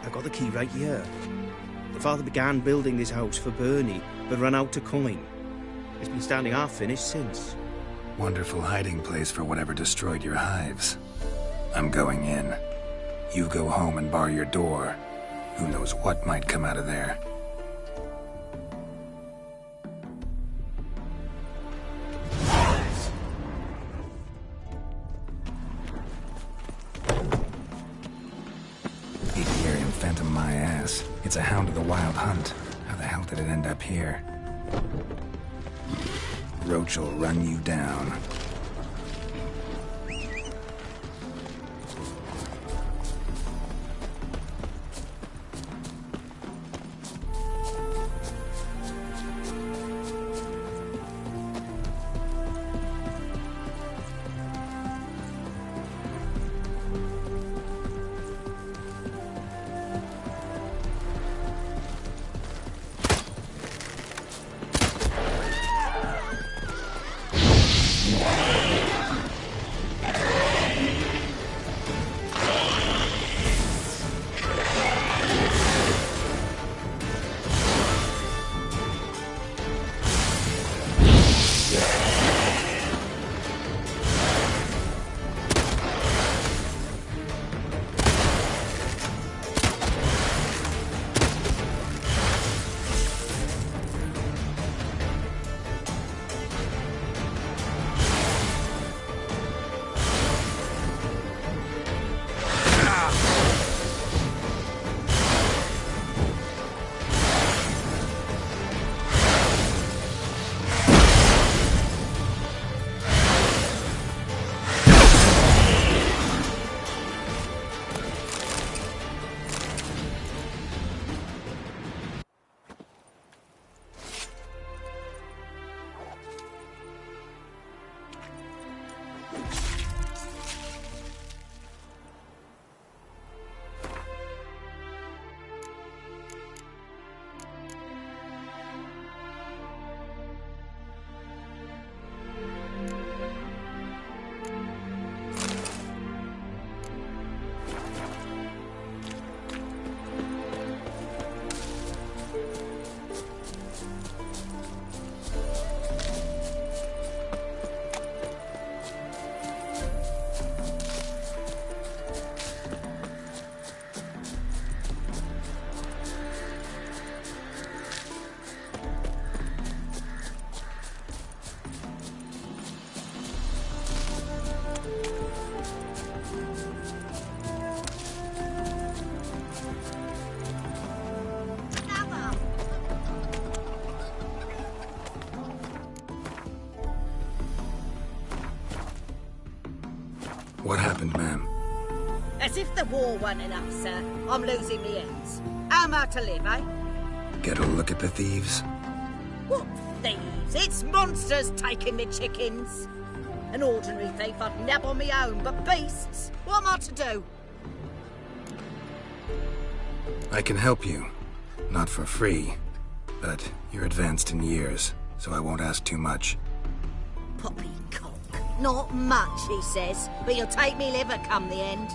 I got the key right here. The father began building this house for Bernie, but ran out of coin. It's been standing half finished since. Wonderful hiding place for whatever destroyed your hives. I'm going in. You go home and bar your door. Who knows what might come out of there. Apiarian phantom my ass. It's a hound of the wild hunt. How the hell did it end up here? Roach will run you down. What happened, ma'am? As if the war weren't enough, sir. I'm losing me ends. How am I to live, eh? Get a look at the thieves? What thieves? It's monsters taking me chickens. An ordinary thief I'd nab on me own, but beasts? What am I to do? I can help you. Not for free. But you're advanced in years, so I won't ask too much. Poppycock. Not much, he says, but you'll take me liver come the end.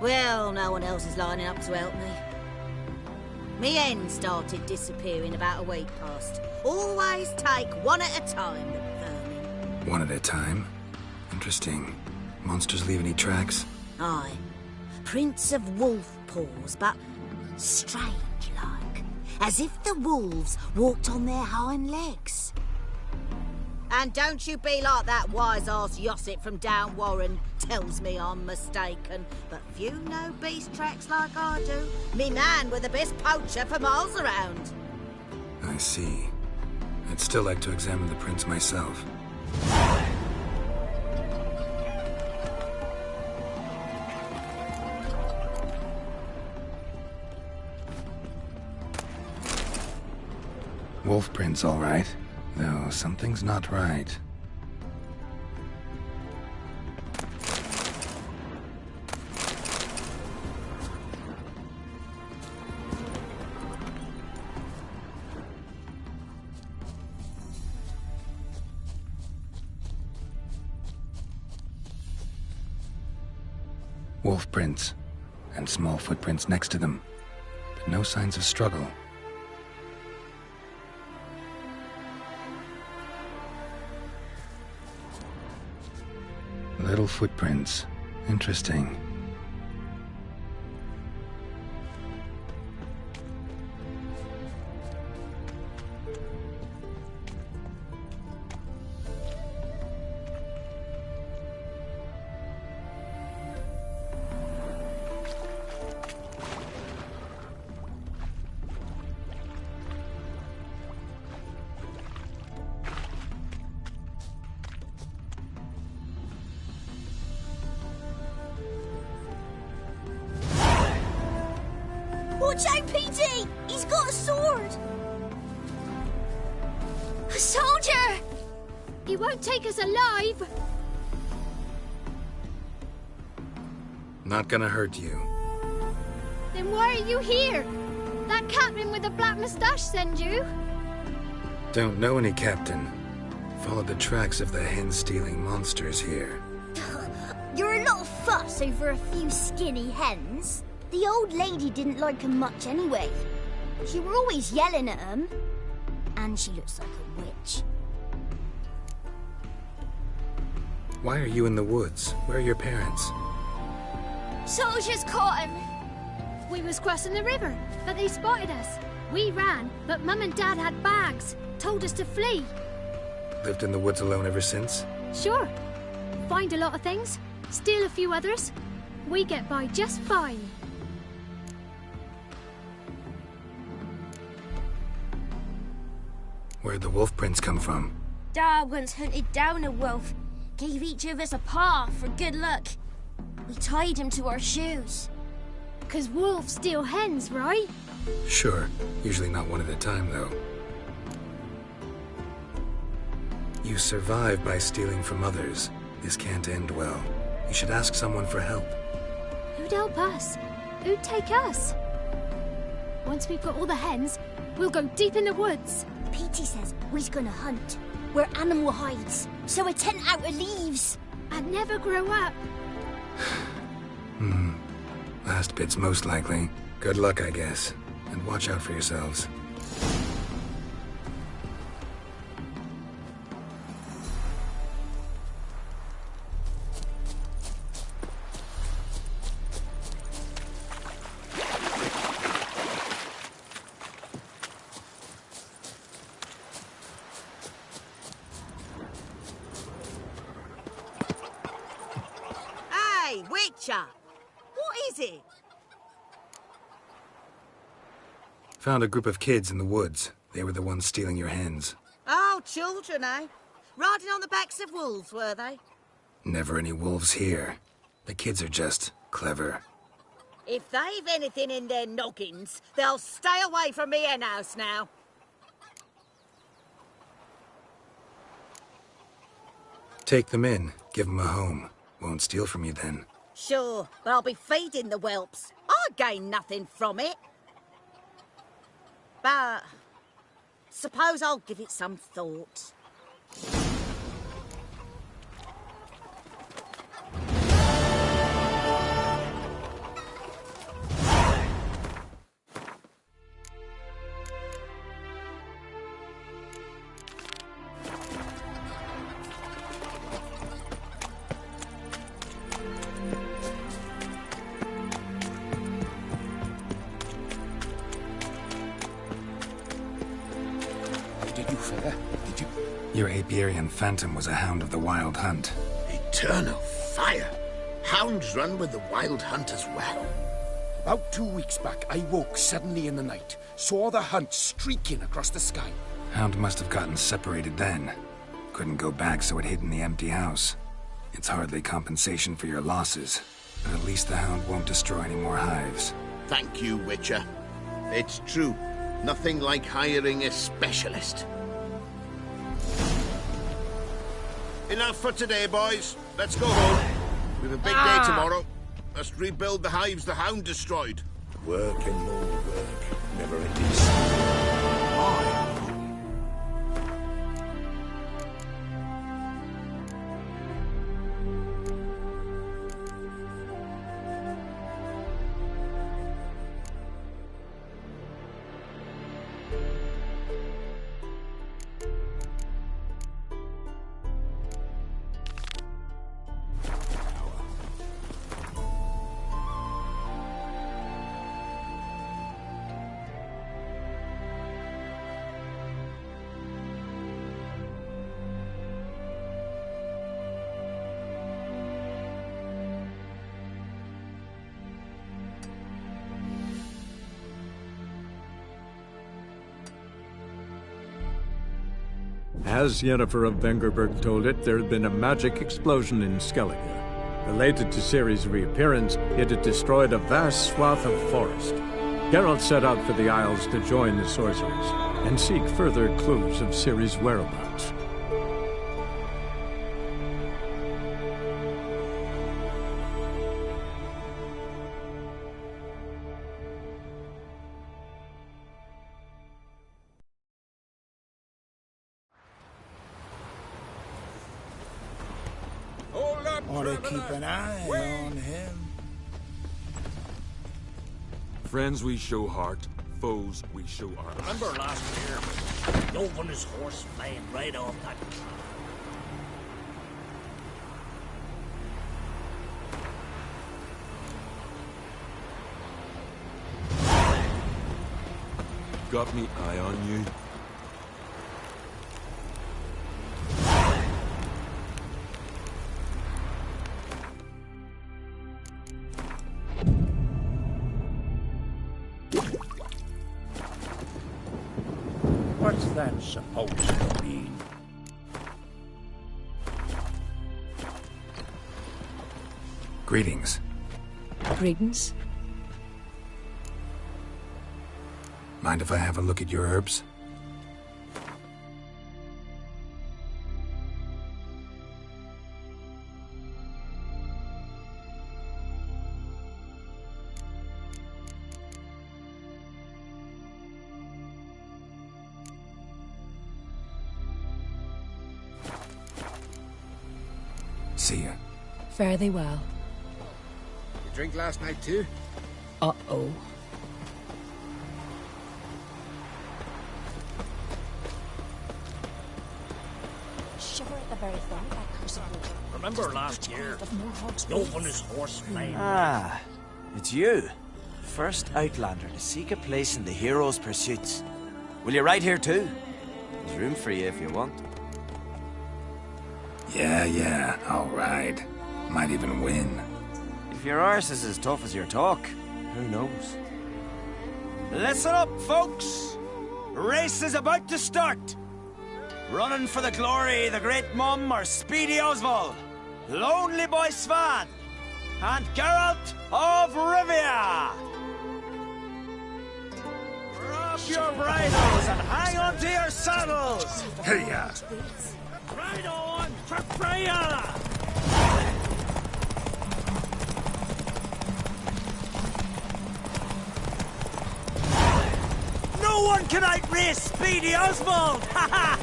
Well, no one else is lining up to help me. Me hen started disappearing about a week past. Always take one at a time, the vermin. One at a time? Interesting. Monsters leave any tracks? Aye. Prints of wolf paws, but strange-like. As if the wolves walked on their hind legs. And don't you be like that wise-ass Yossip from down Warren. Tells me I'm mistaken. But few know beast tracks like I do. Me man were the best poacher for miles around. I see. I'd still like to examine the prints myself. Wolf prints, all right. Though something's not right. Wolf prints, and small footprints next to them, but no signs of struggle. Little footprints. Interesting. Watch out, Petey! He's got a sword! A soldier! He won't take us alive! Not gonna hurt you. Then why are you here? That captain with the black moustache send you? Don't know any captain. Followed the tracks of the hen-stealing monsters here. You're a lot of fuss over a few skinny hens. The old lady didn't like 'em much anyway. She were always yelling at 'em. And she looks like a witch. Why are you in the woods? Where are your parents? Soldiers caught him! We was crossing the river, but they spotted us. We ran, but Mum and Dad had bags. Told us to flee. Lived in the woods alone ever since? Sure. Find a lot of things, steal a few others. We get by just fine. Where'd the wolf prints come from? Dad once hunted down a wolf. Gave each of us a paw for good luck. We tied him to our shoes. 'Cause wolves steal hens, right? Sure. Usually not one at a time, though. You survive by stealing from others. This can't end well. You should ask someone for help. Who'd help us? Who'd take us? Once we've got all the hens, we'll go deep in the woods. Petey says we's gonna hunt. Where animal hides, so a tent out of leaves. And never grow up. Last bit's most likely. Good luck, I guess. And watch out for yourselves. Hey, Witcher! What is it? Found a group of kids in the woods. They were the ones stealing your hens. Oh, children, eh? Riding on the backs of wolves, were they? Never any wolves here. The kids are just clever. If they've anything in their noggins, they'll stay away from me hen house now. Take them in. Give them a home. Won't steal from you then. Sure, but I'll be feeding the whelps. I gain nothing from it. But suppose I'll give it some thought. Did you? Your Apiarian Phantom was a hound of the Wild Hunt. Eternal fire! Hounds run with the Wild Hunt as well. About 2 weeks back, I woke suddenly in the night, saw the hunt streaking across the sky. Hound must have gotten separated then. Couldn't go back, so it hid in the empty house. It's hardly compensation for your losses, but at least the hound won't destroy any more hives. Thank you, Witcher. It's true. Nothing like hiring a specialist. Enough for today, boys. Let's go home. We've a big day tomorrow. Must rebuild the hives the hound destroyed. Work and more work. Never ending. As Yennefer of Vengerberg told it, there had been a magic explosion in Skellige. Related to Ciri's reappearance, it had destroyed a vast swath of forest. Geralt set out for the Isles to join the sorcerers and seek further clues of Ciri's whereabouts. Ought to keep an eye on him. Friends we show heart, foes we show arms. Remember last year, Yov on his horse flying right off that Got me eye on you. What's that supposed to mean? Greetings. Greetings. Mind if I have a look at your herbs? See ya. Fare thee well. You drink last night too? Uh-oh. Shiver at the very thought, that cursed water. Remember last year, Yov on his horse flying Ah, it's you. First Outlander to seek a place in the hero's pursuits. Will you ride here too? There's room for you if you want. Yeah, all right. Might even win. If your arse is as tough as your talk, who knows? Listen up, folks! Race is about to start! Running for the glory, the Great Mum, or Speedy Oswald, Lonely Boy Svan, and Geralt of Rivia! Drop your bridles and hang on to your saddles! Hey-ya! Ride on for Freya! No one can outrace Speedy Oswald! Ha ha!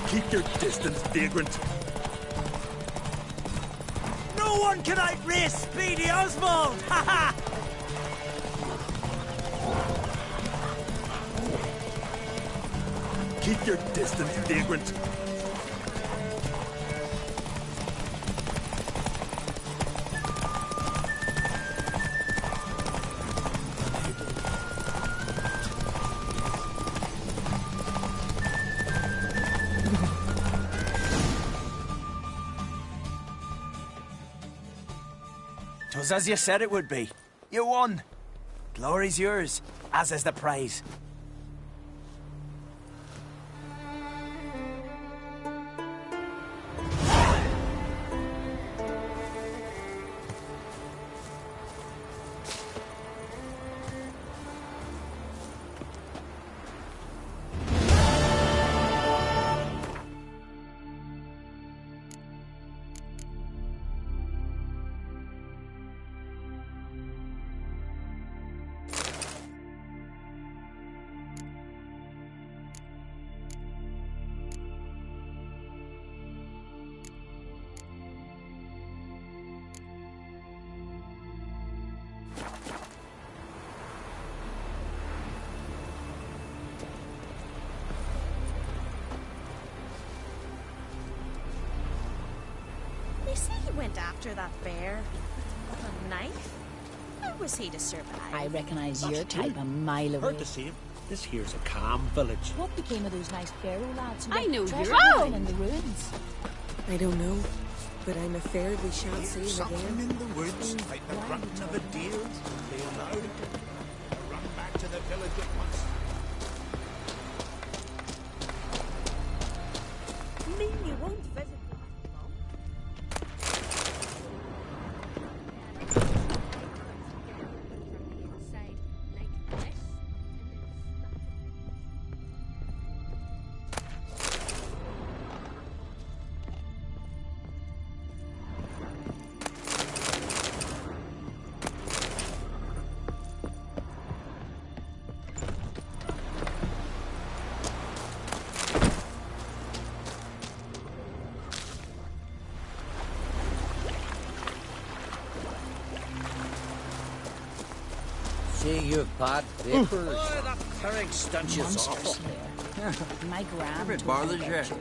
Keep your distance, vagrant. No one can outrace Speedy Oswald! Ha ha! Keep your distance, vagrant. Twas as you said it would be. You won. Glory's yours, as is the prize. They say he went after that bear with a knife. How was he to survive? I recognize your type a mile away. Heard the same. This here's a calm village. What became of those nice Barrow lads who I know treasure you're hunting in the ruins? I don't know. But I'm afraid we shan't see him Something again. in the woods, like the grunting of a deer. They allowed it. Run back to the village at once. You mean you won't visit? See you bad vapors. Oh, that herring stench is awful. My gran. If it bothers you.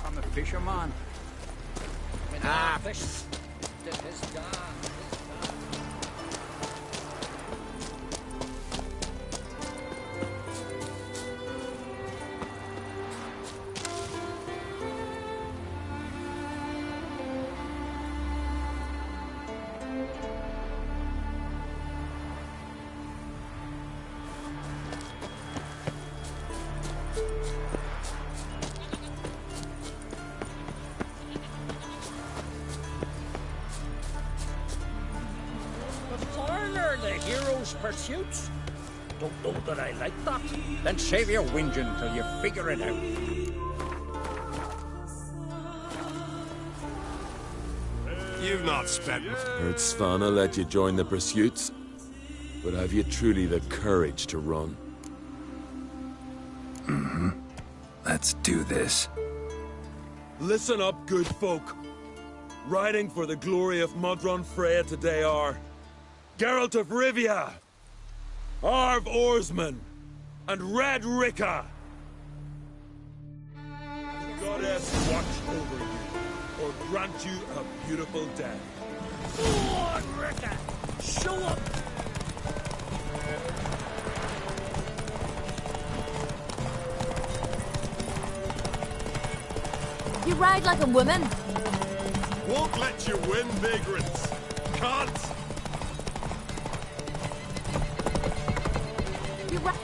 I'm a fisherman. Ah, fish. Did his dad. The hero's pursuits? Don't know that I like that. Then save your whinging till you figure it out. You've not spent... Heard Svanna let you join the pursuits, but have you truly the courage to run? Mm-hmm. Let's do this. Listen up, good folk. Riding for the glory of Modron Freya today are Geralt of Rivia, Arv Oarsman, and Red Ricka. The goddess watch over you, or grant you a beautiful death. Go on, Ricka! Show up! You ride like a woman. Won't let you win, vagrants. Can't.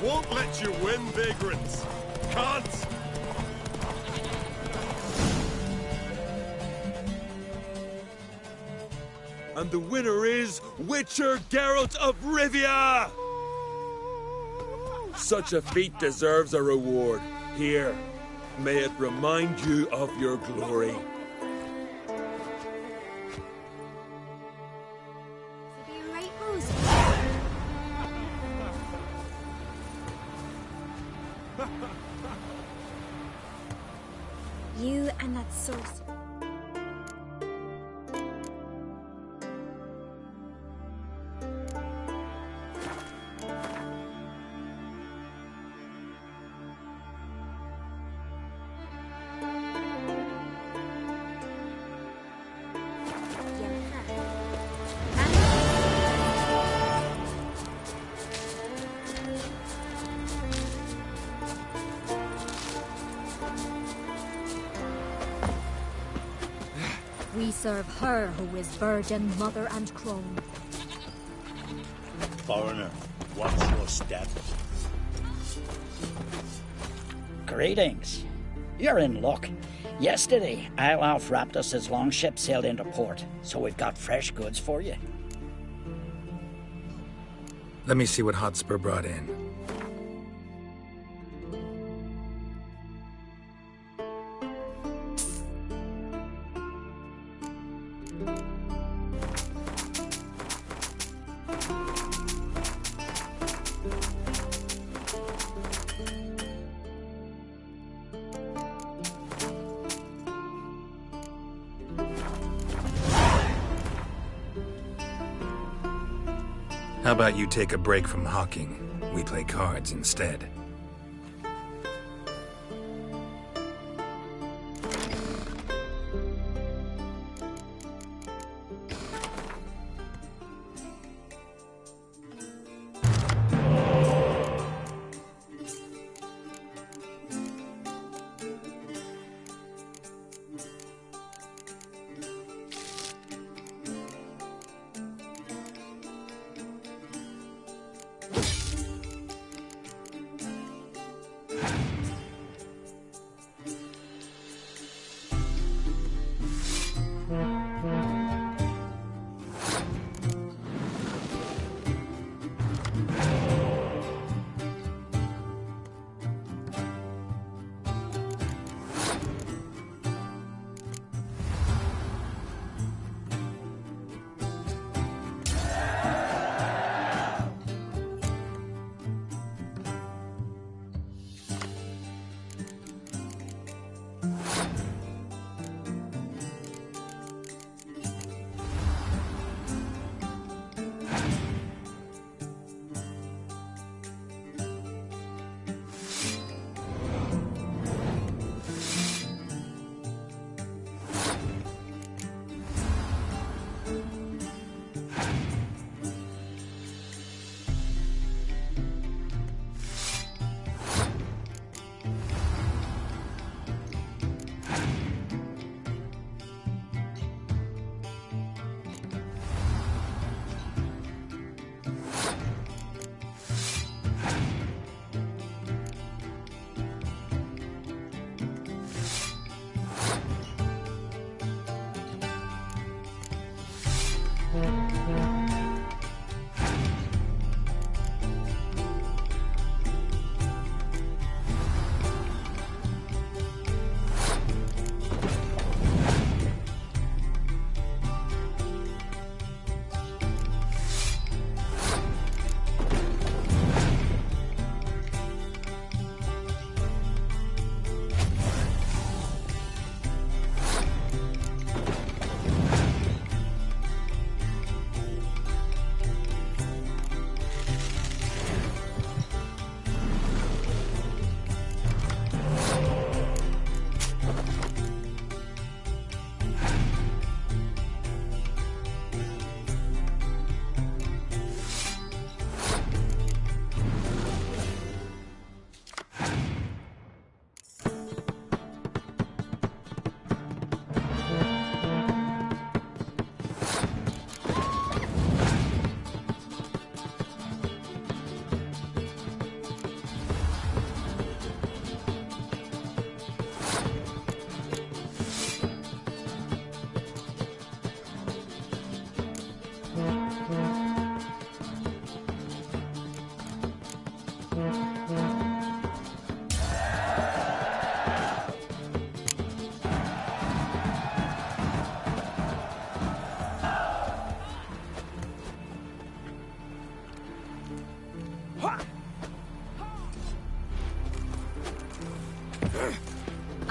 Won't let you win, vagrants. Can't. And the winner is Witcher Geralt of Rivia! Such a feat deserves a reward. Here, may it remind you of your glory. You and that sorcerer. We serve her who is virgin, mother, and crone. Foreigner, what's your status? Greetings. You're in luck. Yesterday, Eilaf Raptus' longship sailed into port, so we've got fresh goods for you. Let me see what Hotspur brought in. How about you take a break from hawking? We play cards instead.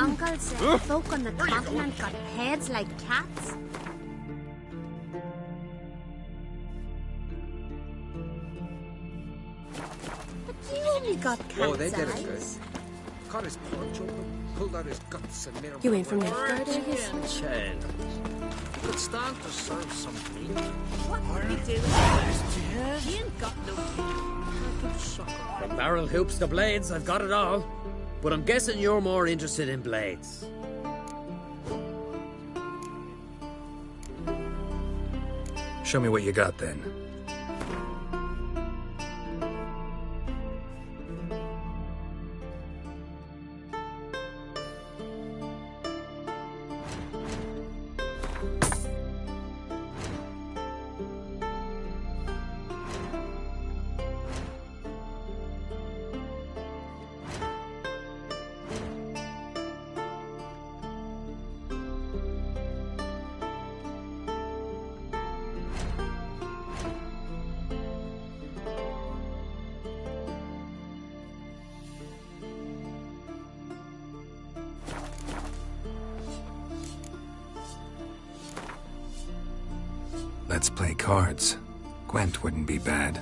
Uncle said folk on the continent got heads like cats. But you only got cat's Oh, they did it eyes. good. Cut his paunch open, pulled out his guts and made him... You ain't from Nilfgaard, are you? Child. You could stand to serve some meat. What are you doing? She ain't got no From barrel hoops to blades, I've got it all. But I'm guessing you're more interested in blades. Show me what you got then. Let's play cards. Gwent wouldn't be bad.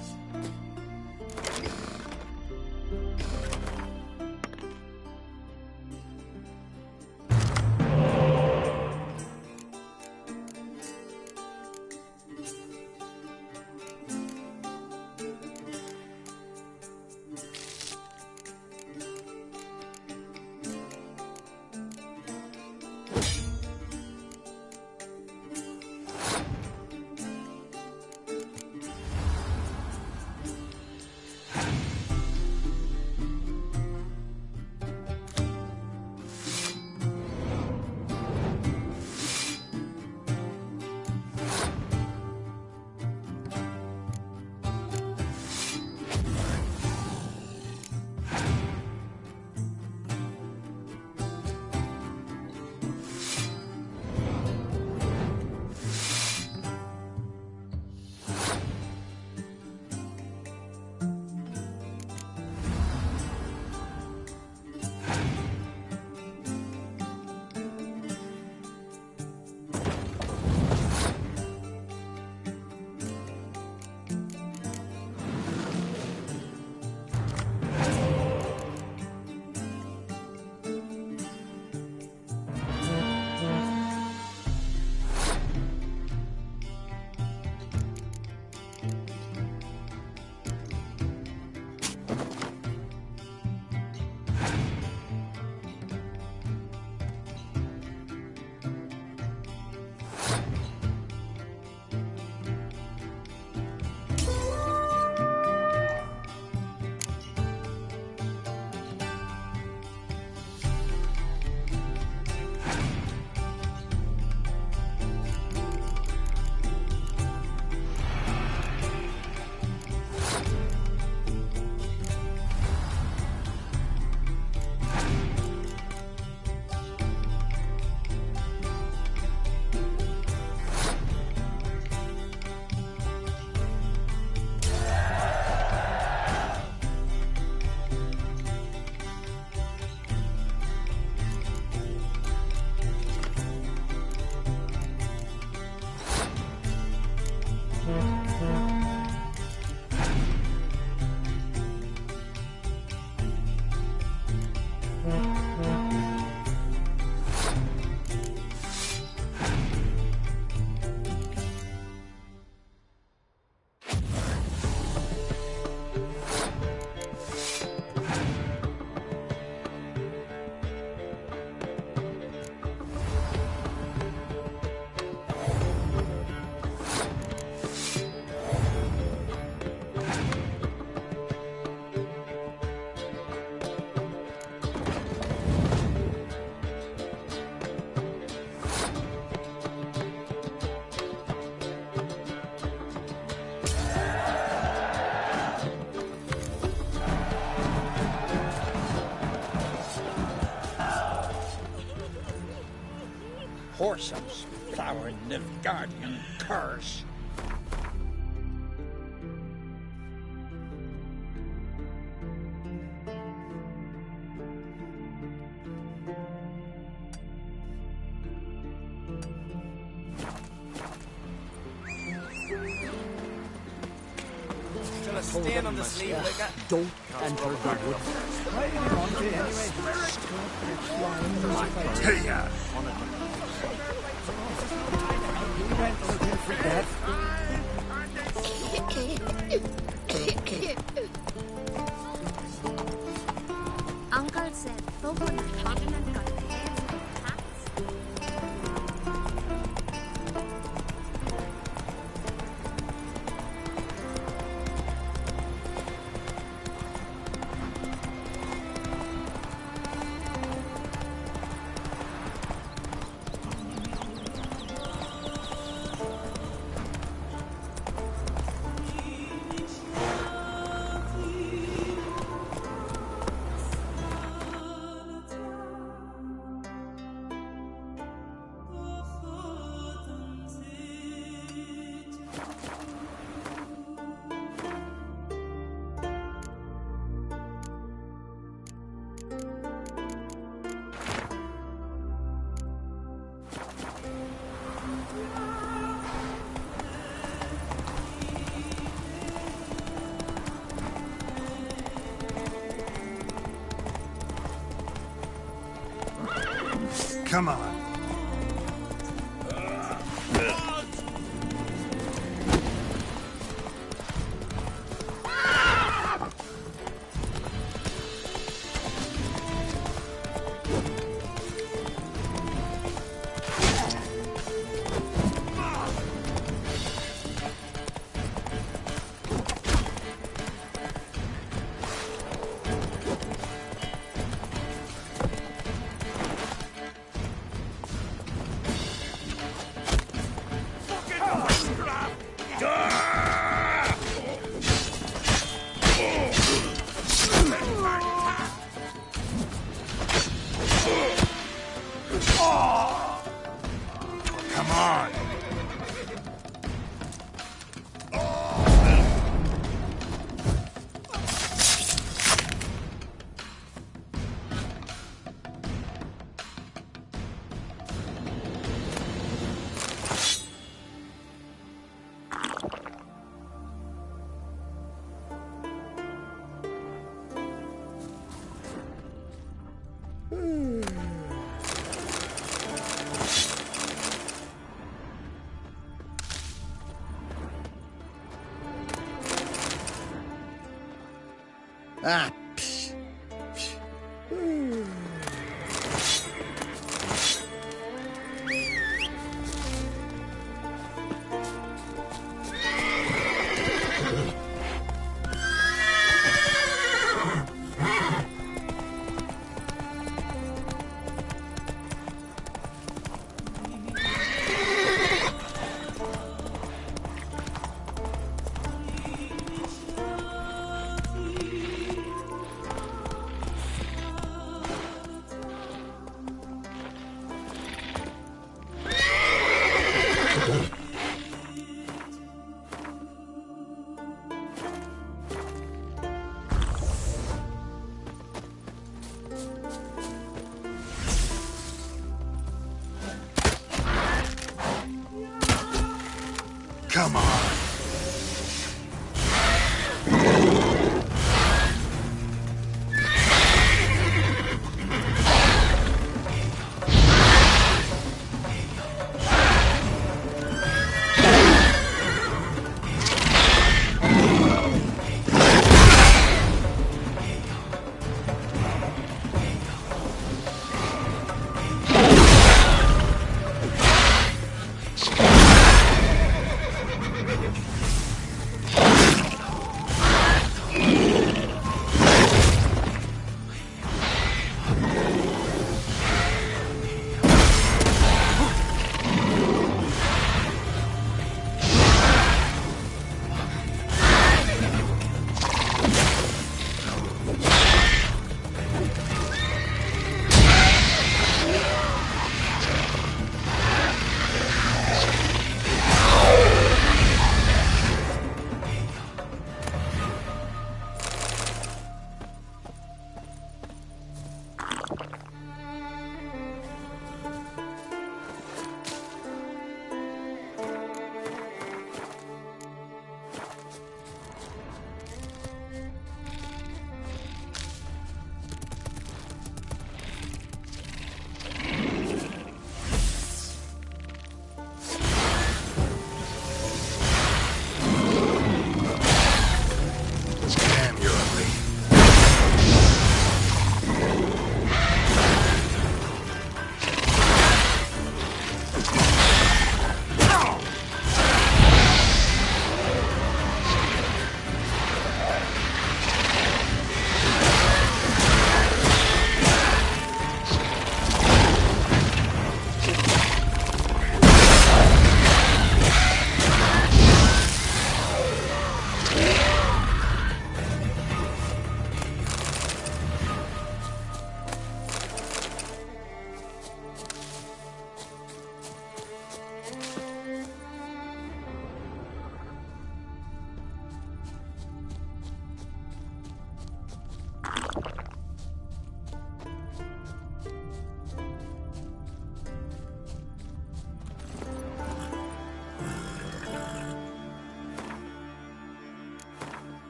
Whoresomes, flowering Nilfgaardian curse. Shall I stand on the sleeve like that? Don't enter the wood. Why do you want it anyway? Hey, ya! You went looking for death. Uncle said folk on the continent got heads like cats. Come on. Come on! Ah, Come on.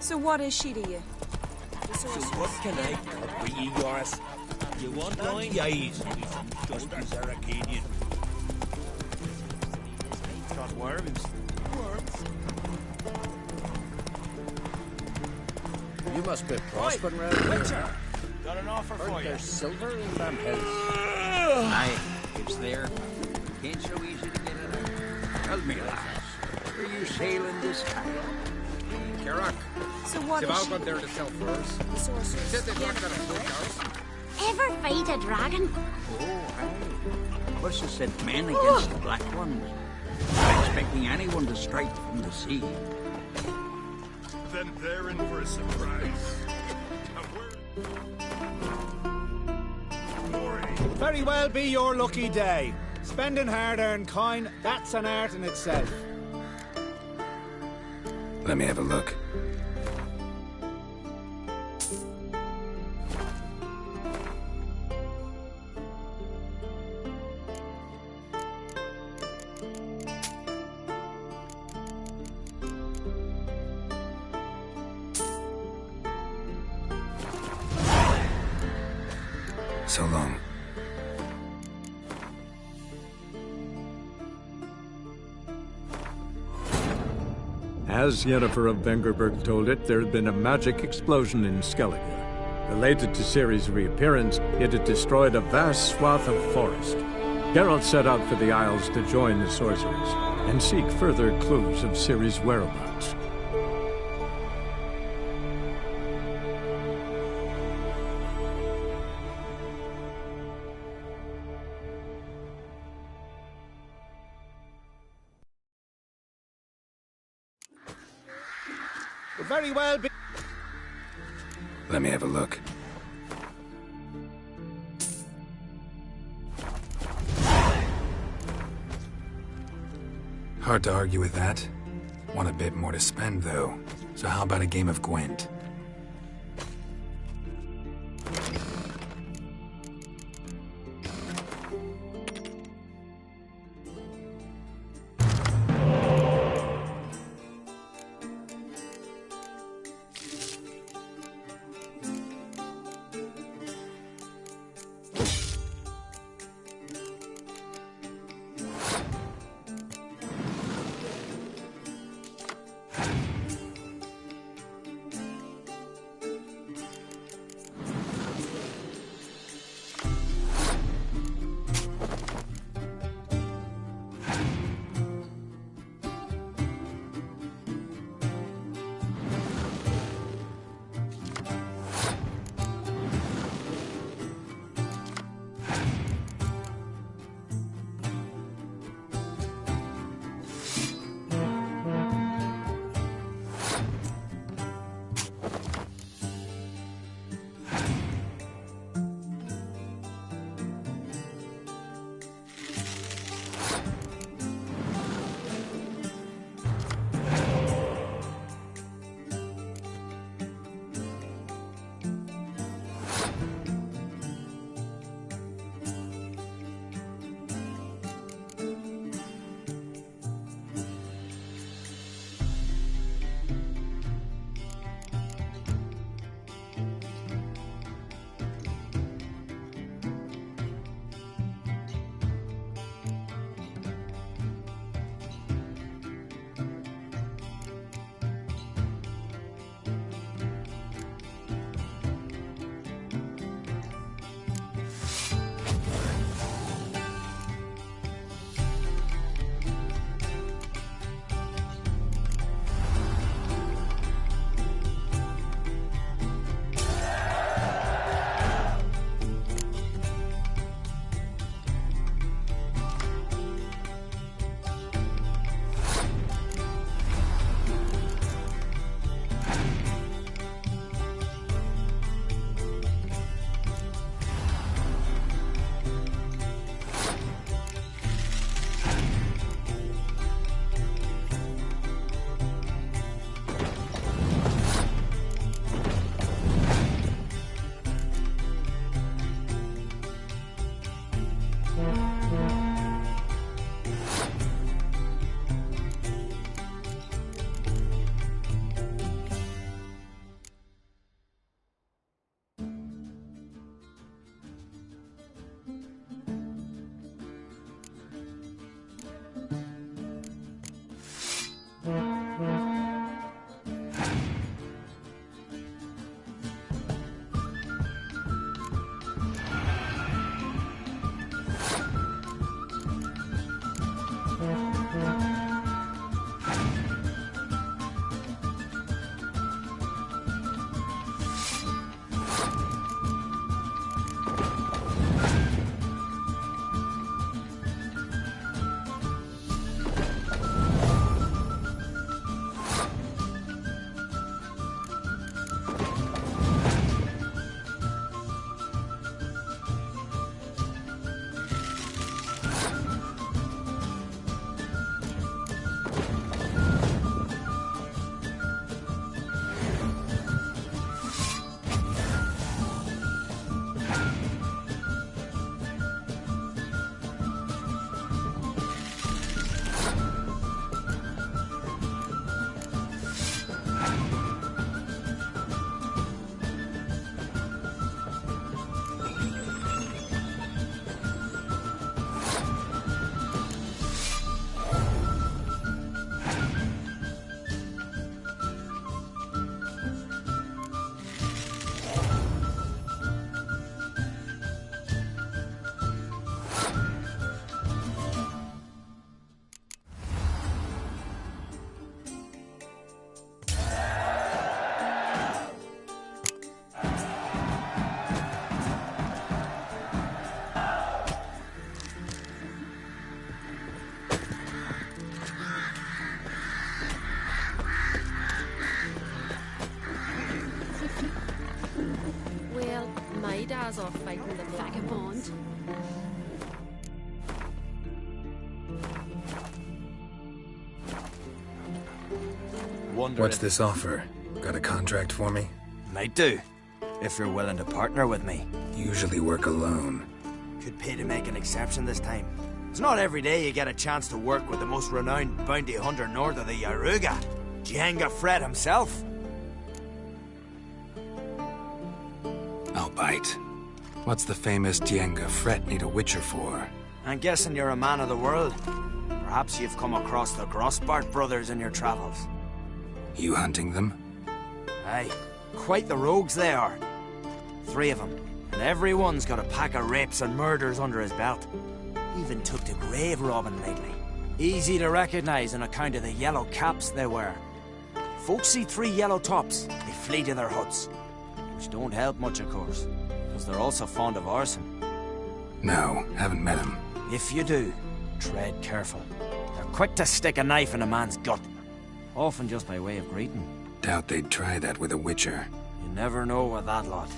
So what is she to you? So what can I help with you, Yoris? You want line? The eyes and be some shoulders are Arcadian. Got worms. You must be prospering round here. Got an offer for you. There's silver in them hills. Aye, it's there. Ain't so easy to get it out. Tell me, lass, are you sailing this time? Carrack. So what They've is all she? gone there to sell furs. The sorceress. Said they'd not got a full house. Ever fight a dragon? Oh, aye. Mercer sent men against the Black Ones. Not expecting anyone to strike from the sea. Then they're in for a surprise. Very well be your lucky day. Spending hard-earned coin, that's an art in itself. Let me have a look. So long. As Yennefer of Vengerberg told it, there had been a magic explosion in Skellige. Related to Ciri's reappearance, it had destroyed a vast swath of forest. Geralt set out for the Isles to join the sorcerers and seek further clues of Ciri's whereabouts. Very well be... Let me have a look. Hard to argue with that. Want a bit more to spend, though. So how about a game of Gwent? paws off fighting the vagabond. What's this offer? Got a contract for me? Might do, if you're willing to partner with me. Usually work alone. Could pay to make an exception this time. It's not every day you get a chance to work with the most renowned bounty hunter north of the Yaruga, Jenga Fred himself. I'll bite. What's the famous Jenga Fred need a witcher for? I'm guessing you're a man of the world. Perhaps you've come across the Grossbart brothers in your travels. You hunting them? Aye, quite the rogues they are. 3 of them, and every one's got a pack of rapes and murders under his belt. Even took to grave robbing lately. Easy to recognize on account of the yellow caps they wear. Folks see 3 yellow tops, they flee to their huts. Which don't help much, of course, because they're also fond of arson. No, haven't met him. If you do, tread careful. They're quick to stick a knife in a man's gut. Often just by way of greeting. Doubt they'd try that with a witcher. You never know with that lot.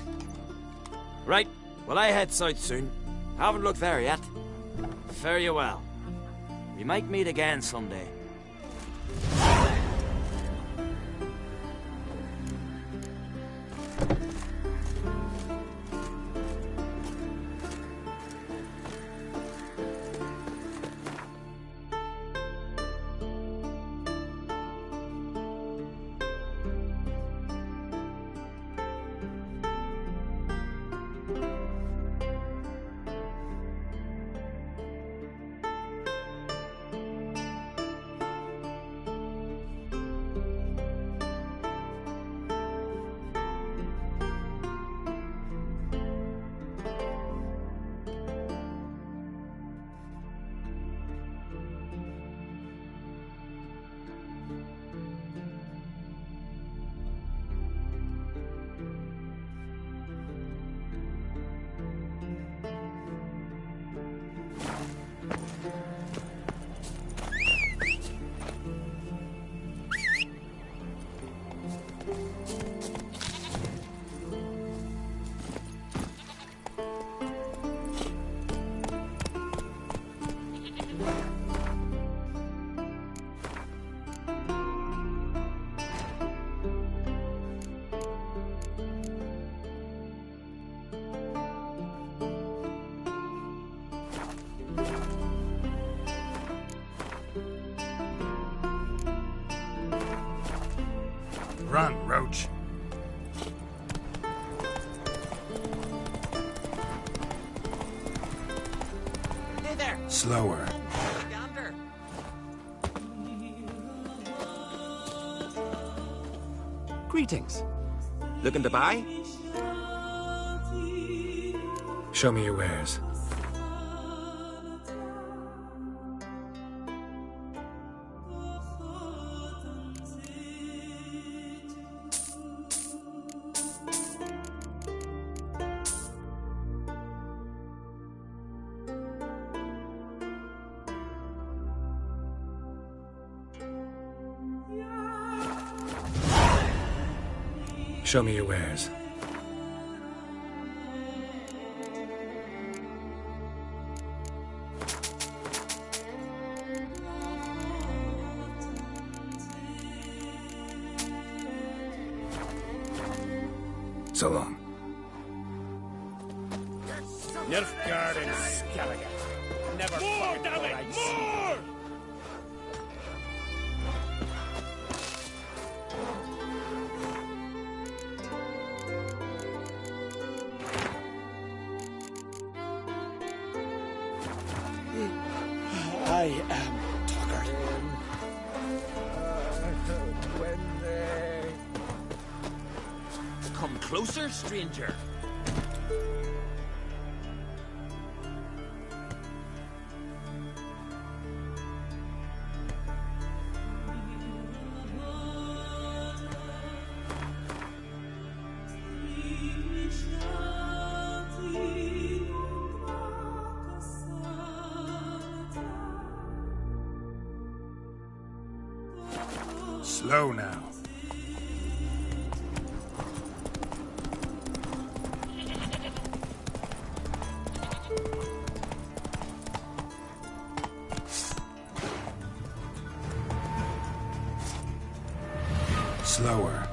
Right, well I head south soon. Haven't looked there yet. Fare you well. We might meet again someday. Run, Roach. Hey there. Slower. Yonder. Greetings. Looking to buy? Show me your wares. Show me your wares. So long. Nilfgaard and Skellige. Never more, damn it! More! I am Tucker. Come closer, stranger. Slow now. Slower.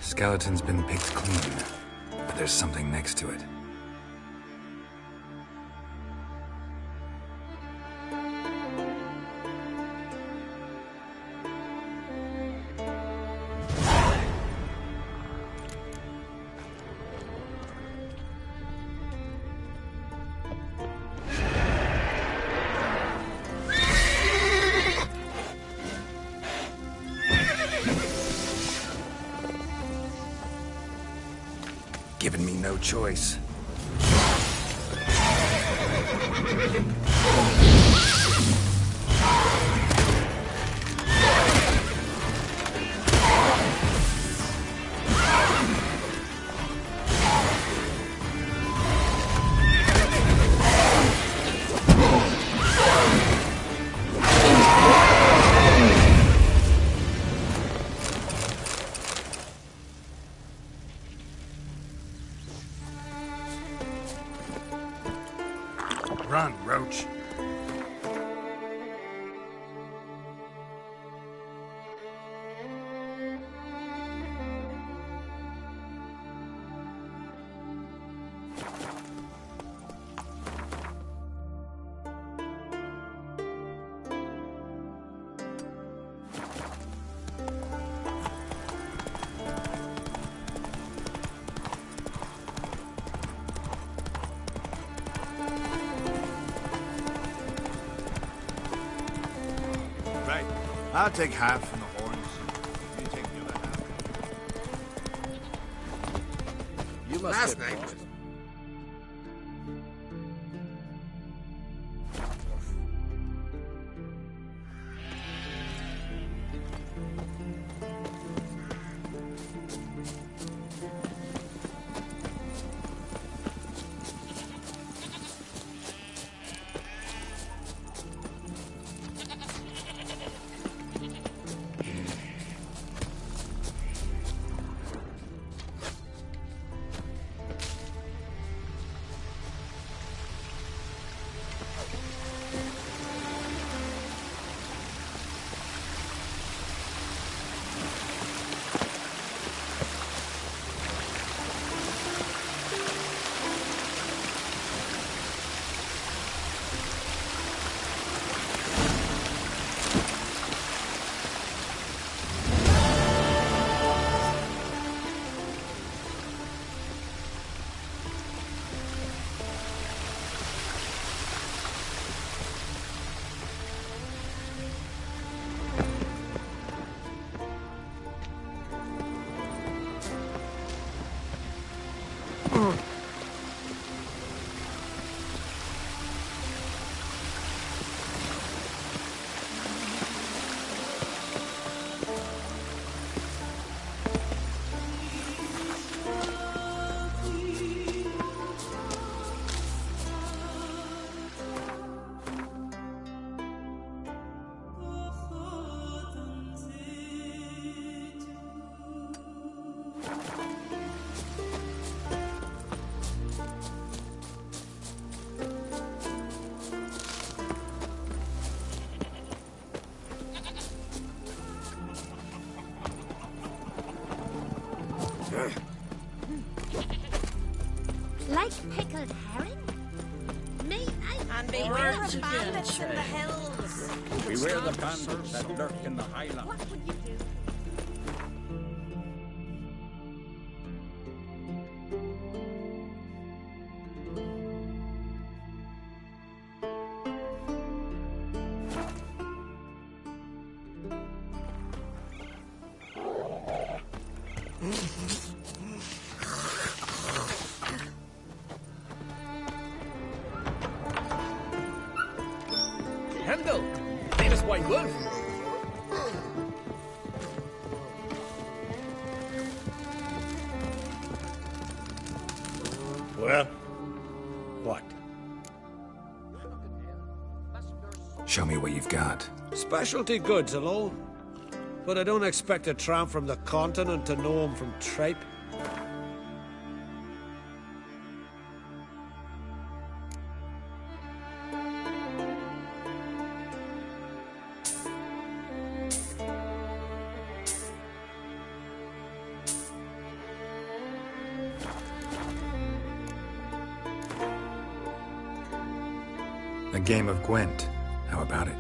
Skeleton's been picked clean, but there's something next to it. Given me no choice. Run, Roach. I'll take half from the horns. You take the other half. You must Last get night. lost. Once again, bandits in the say, hills. beware the bandits that lurk in the highlands. What would you do? Hendel, famous white wolf. Well, what? Show me what you've got. Specialty goods alone. But I don't expect a tramp from the continent to know 'em from tripe. A game of Gwent. How about it?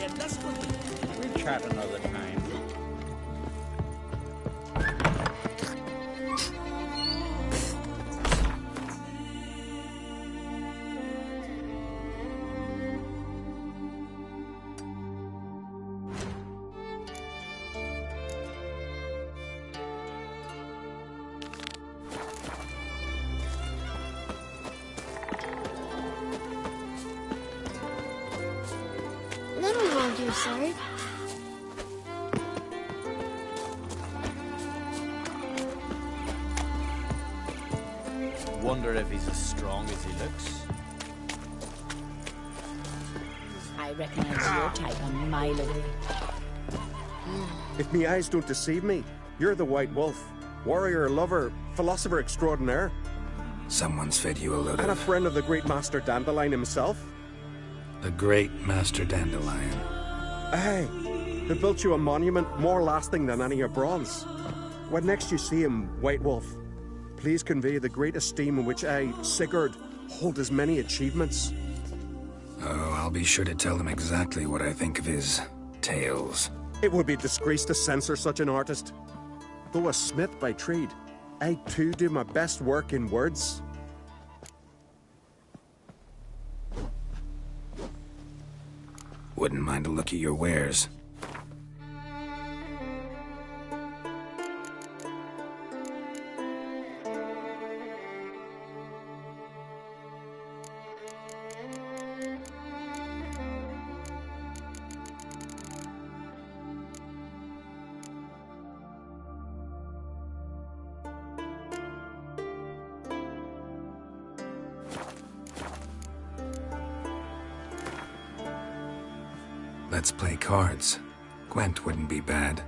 you desperately. We'll chat another time. That'll hold you, sir. Wonder if he's as strong as he looks. I recognize your type a mile away. If me eyes don't deceive me, you're the White Wolf. Warrior, lover, philosopher extraordinaire. Someone's fed you a load And a of... friend of the great Master Dandelion himself. The great Master Dandelion. Aye, who built you a monument more lasting than any of bronze. When next you see him, White Wolf, please convey the great esteem in which I, Sigurd, hold his many achievements. Oh, I'll be sure to tell him exactly what I think of his tales. It would be disgrace to censor such an artist. Though a smith by trade, I too do my best work in words. Wouldn't mind a look at your wares. Let's play cards. Gwent wouldn't be bad.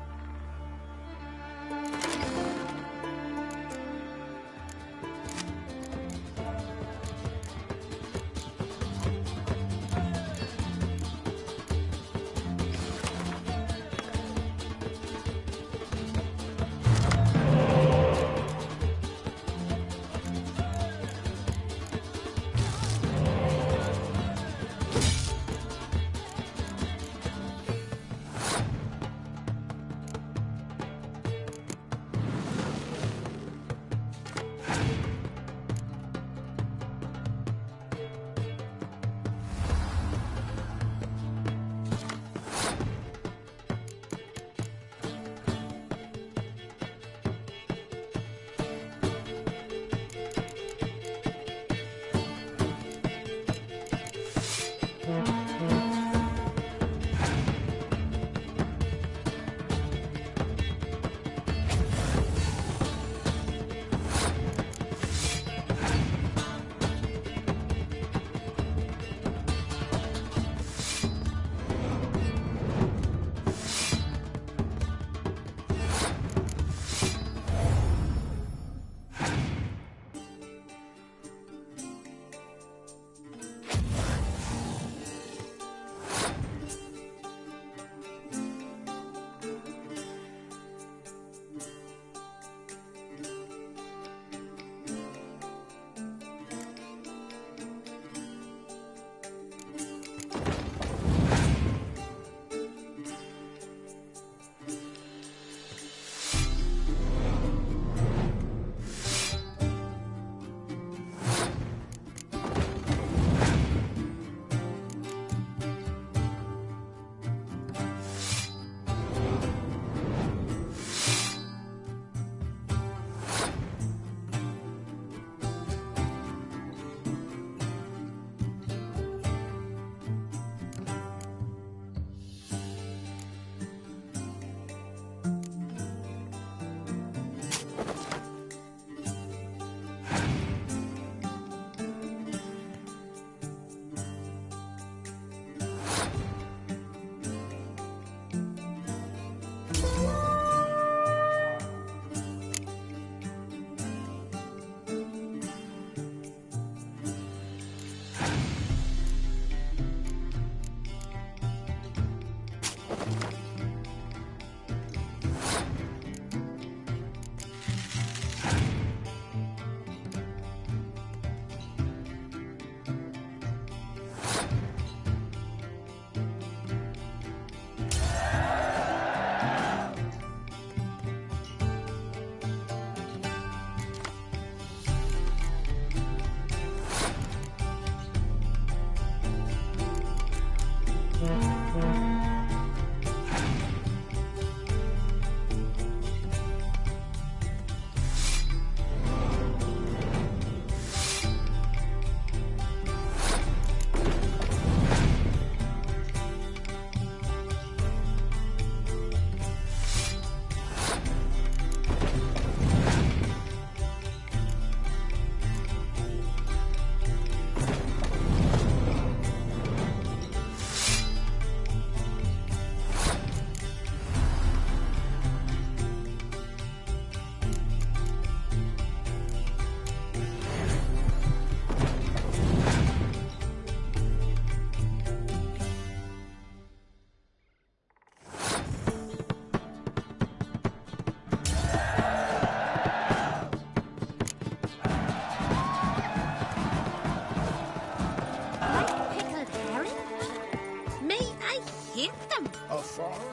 A foreigner,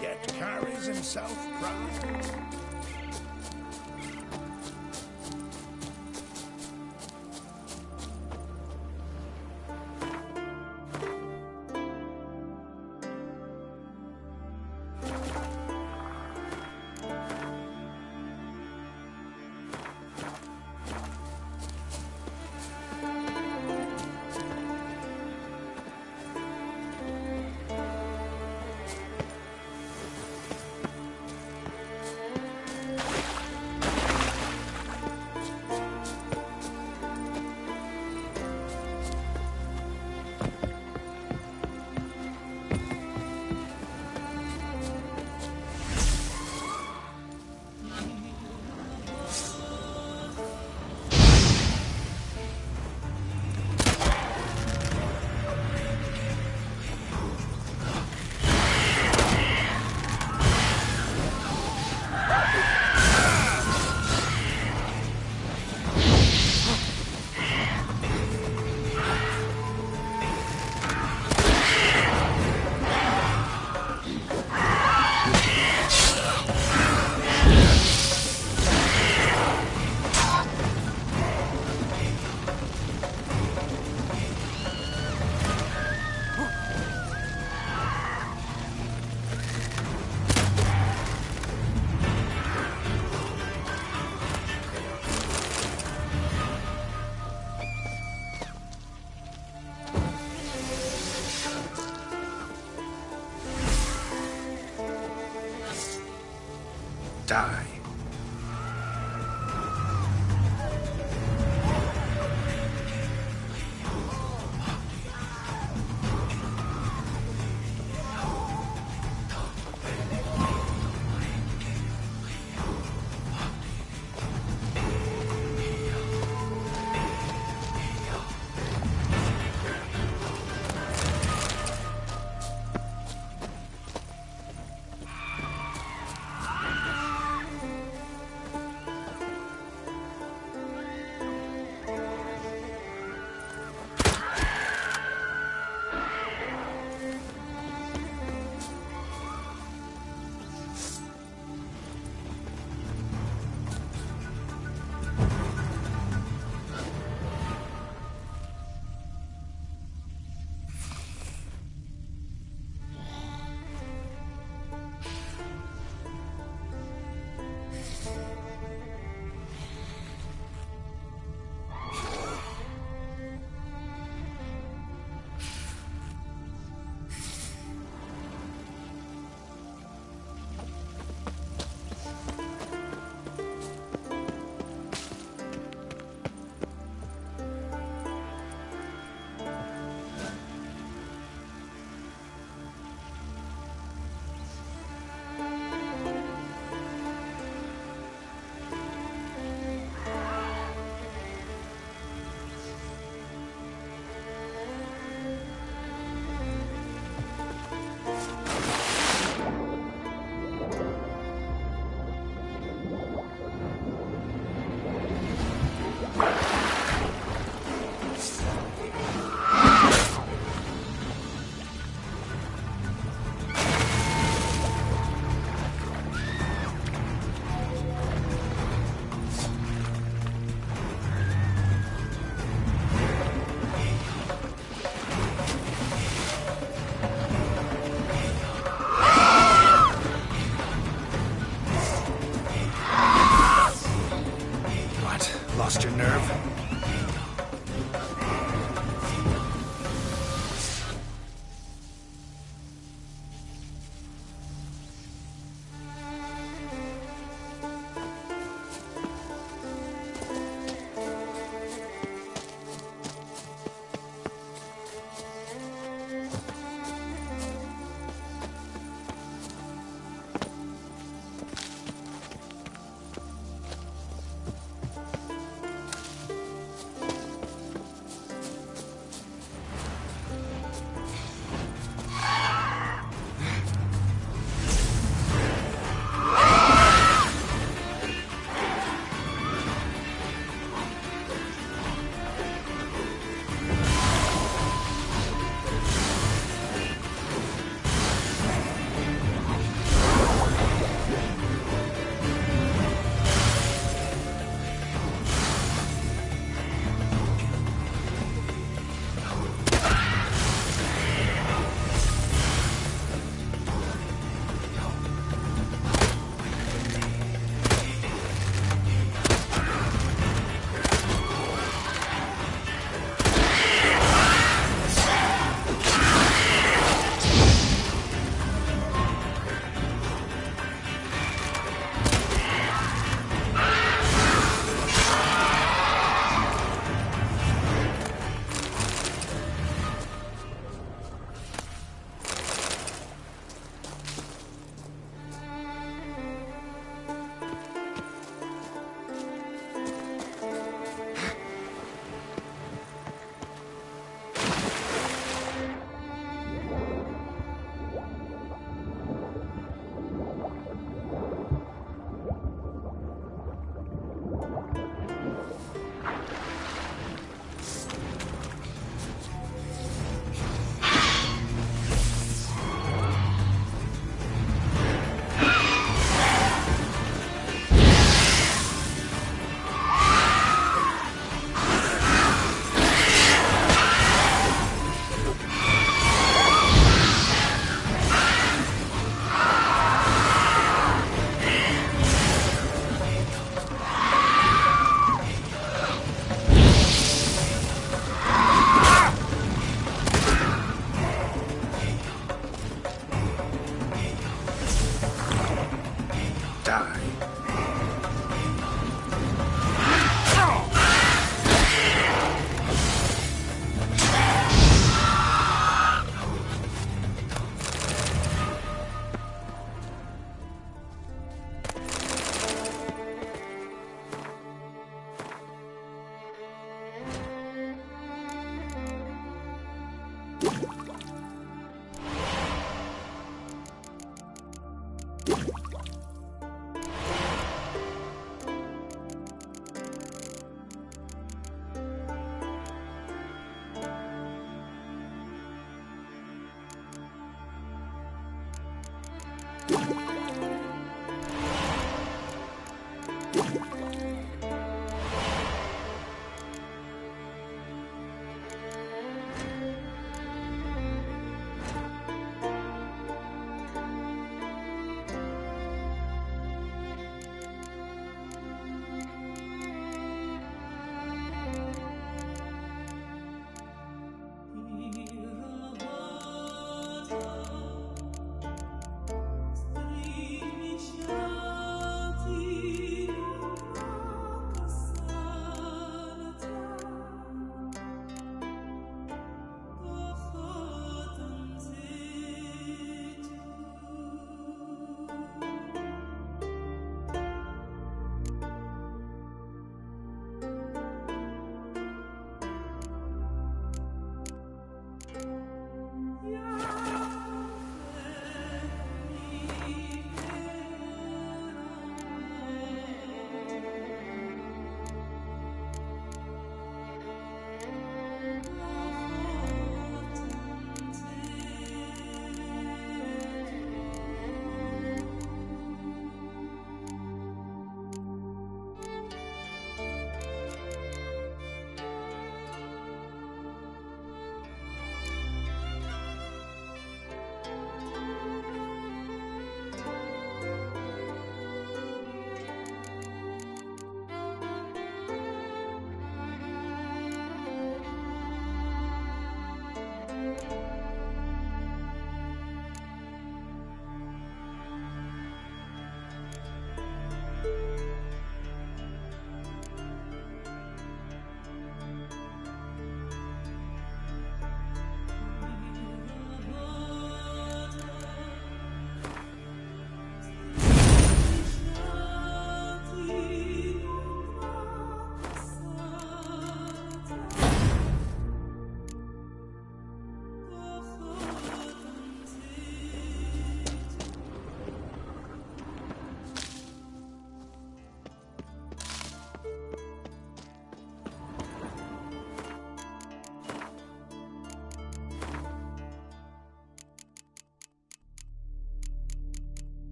yet carries himself proud. Die. die.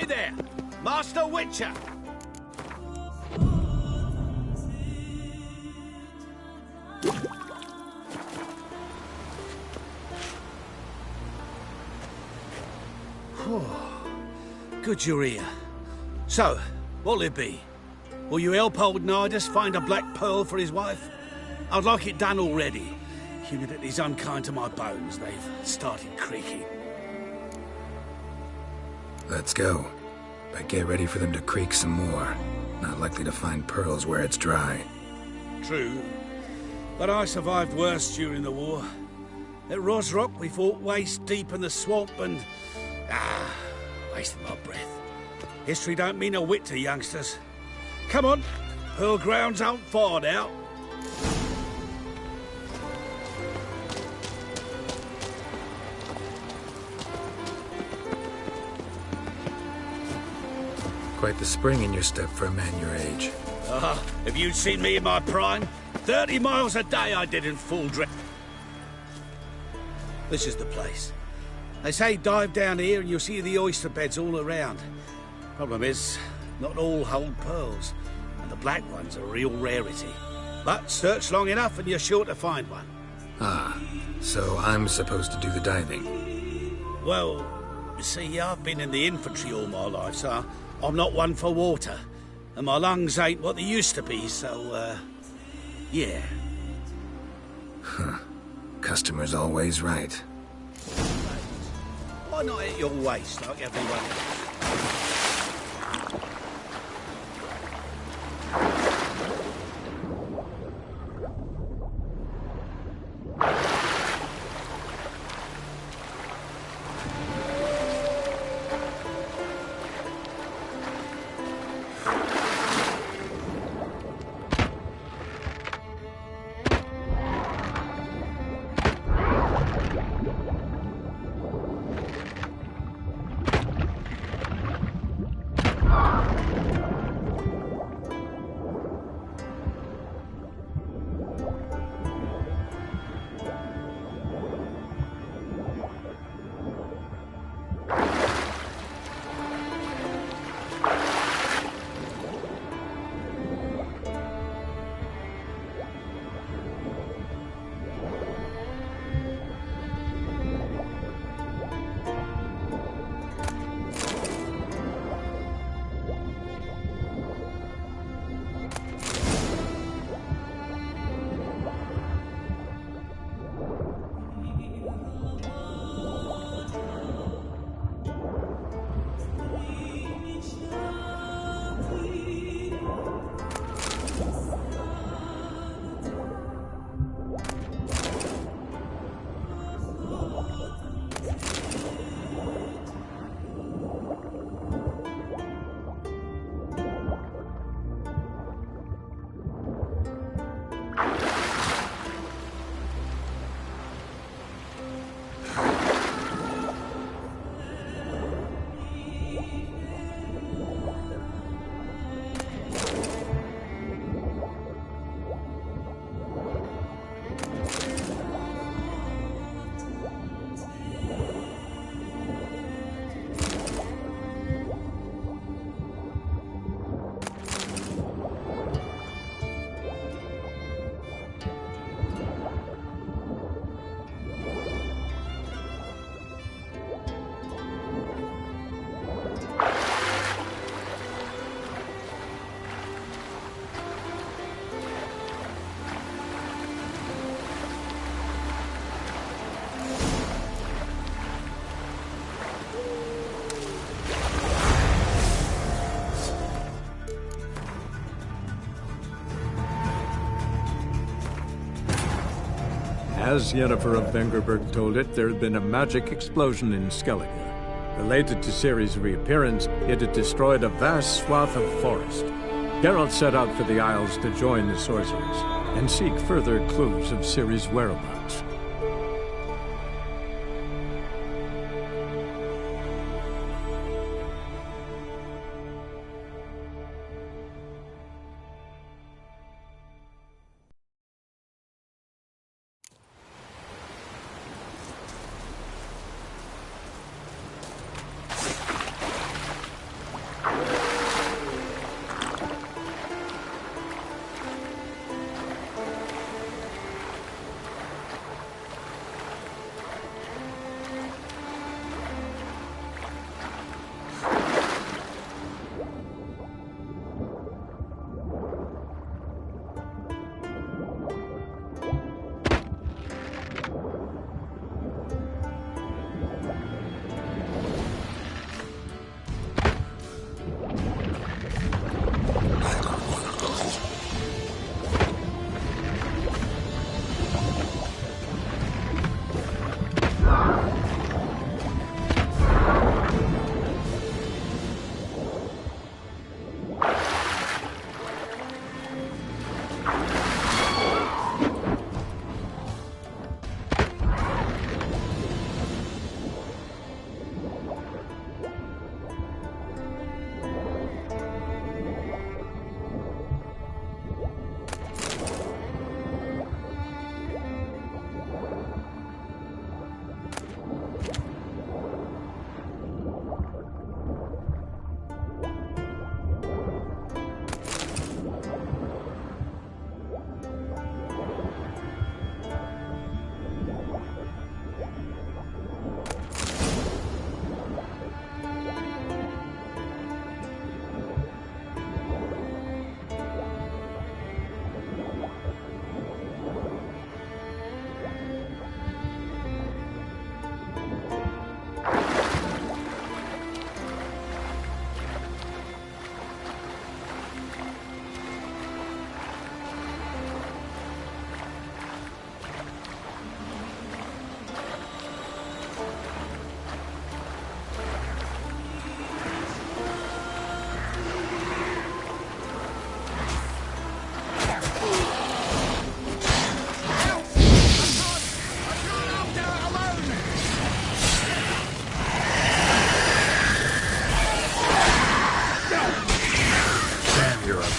Hey there, Master Witcher! Good you're here. So, what'll it be? Will you help old Nidus find a black pearl for his wife? I'd like it done already. Humidity's unkind to my bones. They've started creaking. Let's go. but get ready for them to creak some more. Not likely to find pearls where it's dry. True. But I survived worse during the war. At Rosrock, we fought waist deep in the swamp and... wasting my breath. History don't mean a whit to youngsters. Come on, Pearl Grounds aren't far now. Quite the spring in your step for a man your age. If you'd seen me in my prime, 30 miles a day I did in full dress. This is the place. They say dive down here and you'll see the oyster beds all around. Problem is, not all hold pearls, and the black one's a real rarity. But search long enough and you're sure to find one. So I'm supposed to do the diving? Well, you see, I've been in the infantry all my life, so I'm not one for water. And my lungs ain't what they used to be, so, yeah. Customer's always right. Why not at your waist like everyone else? As Yennefer of Vengerberg told it, there had been a magic explosion in Skellige. Related to Ciri's reappearance, it had destroyed a vast swath of forest. Geralt set out for the Isles to join the sorcerers and seek further clues of Ciri's whereabouts.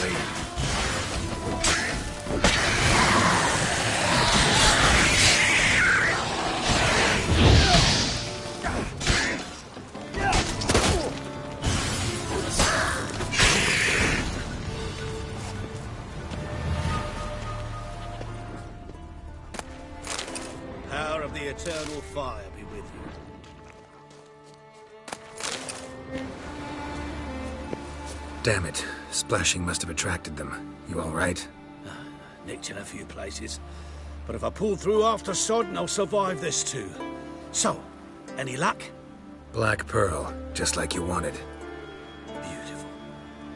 quickly. Power of the eternal fire be with you. Damn it. Splashing must have attracted them. You all right? Nicked in a few places. But if I pull through after Sodden, I'll survive this too. So, any luck? Black pearl, just like you wanted. Beautiful.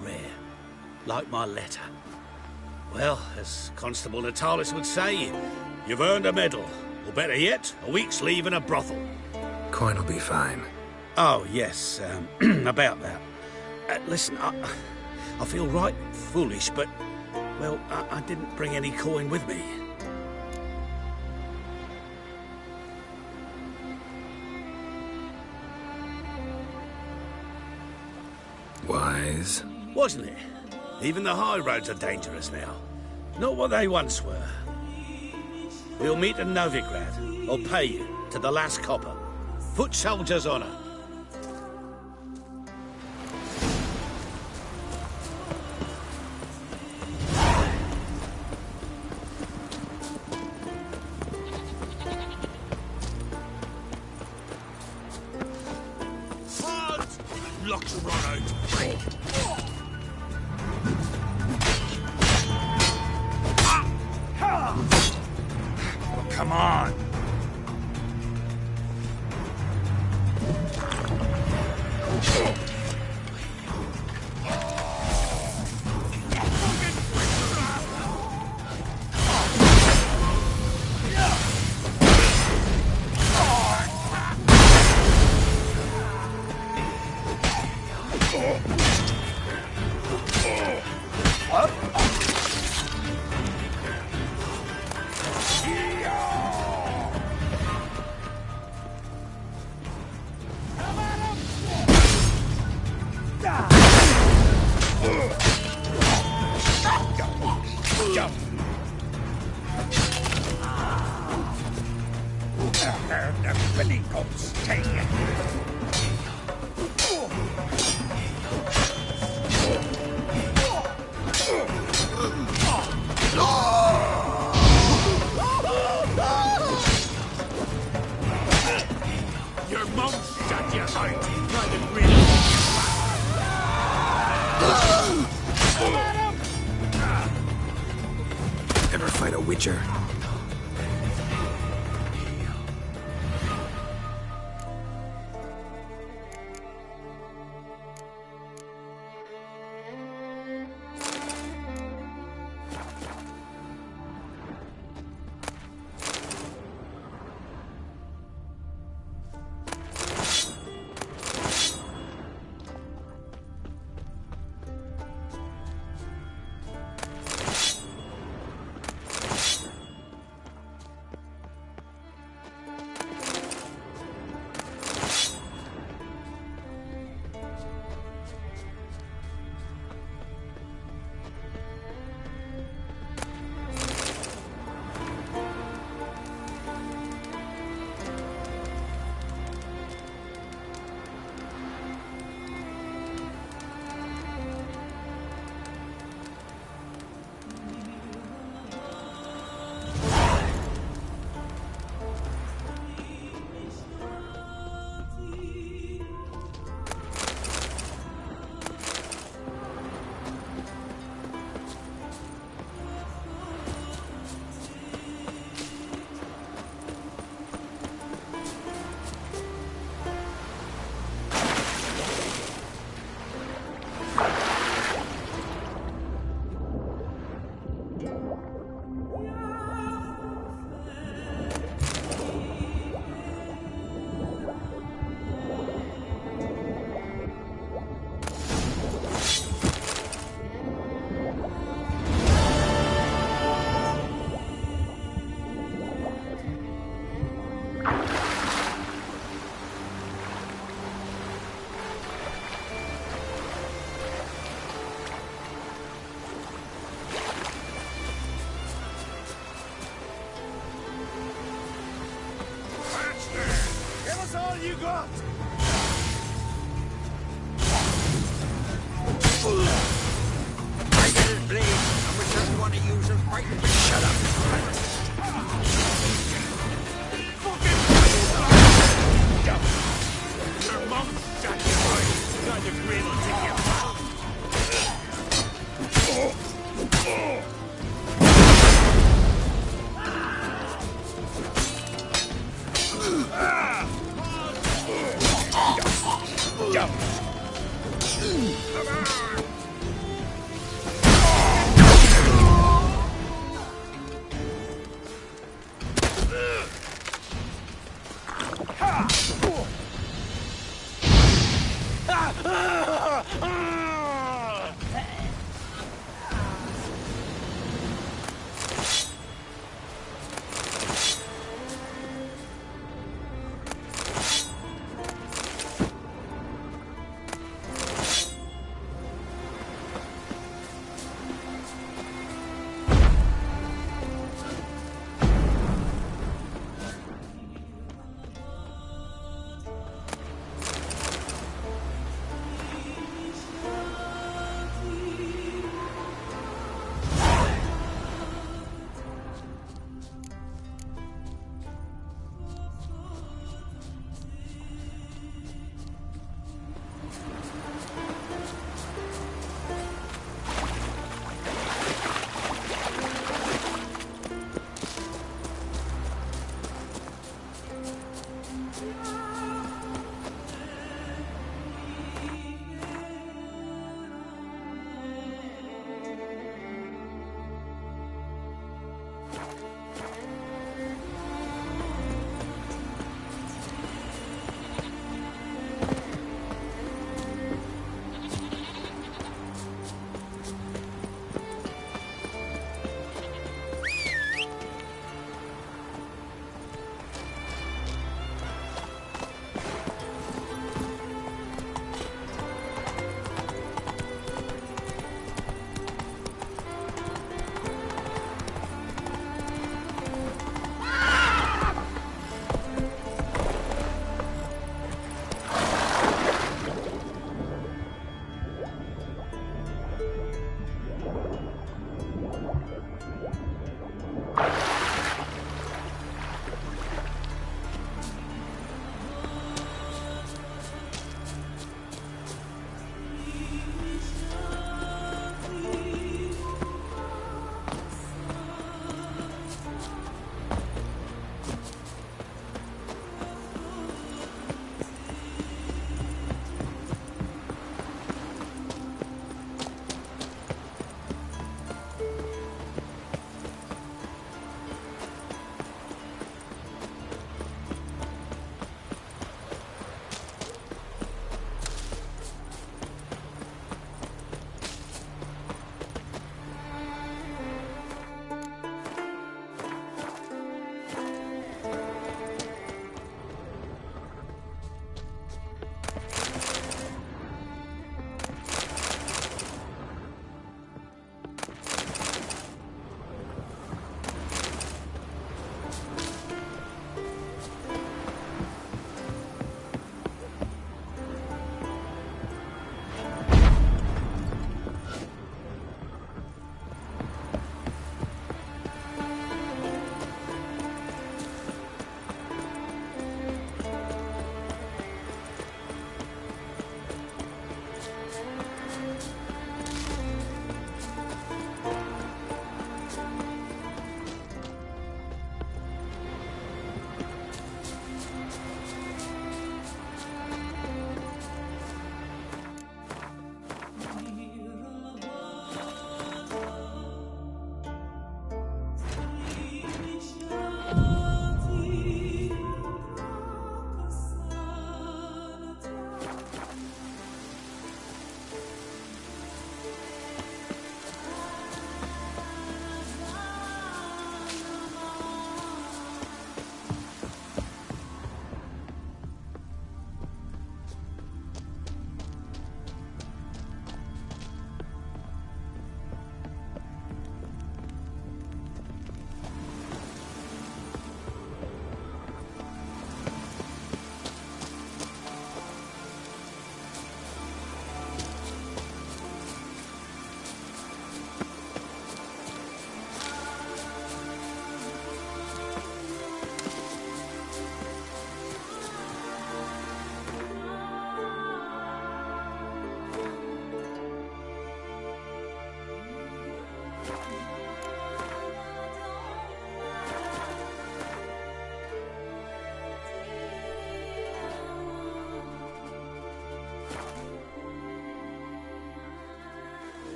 Rare. Like my letter. Well, as Constable Natalis would say, you've earned a medal. Or better yet, a week's leave in a brothel. Coin will be fine. Oh, yes, about that. Listen, I feel right foolish, but, well, I didn't bring any coin with me. Wise. Wasn't it? Even the high roads are dangerous now. Not what they once were. We'll meet in Novigrad. I'll pay you to the last copper. Foot soldier's honor. Luck's run out. Oh, come on. Your mouth shut, you heart. Ever fight a witcher? Shut up. Your mom's got you right. Got your green will take you.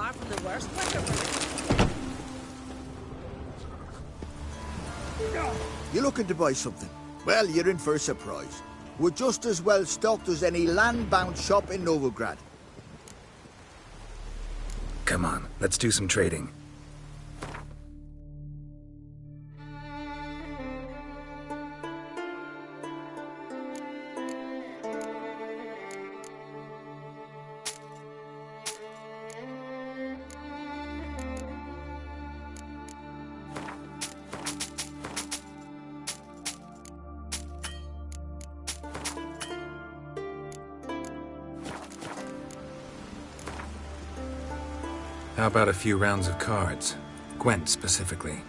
far from the worst winter. You looking to buy something? Well, you're in for a surprise. We're just as well stocked as any land-bound shop in Novigrad. Come on, let's do some trading. How about a few rounds of cards? Gwent specifically.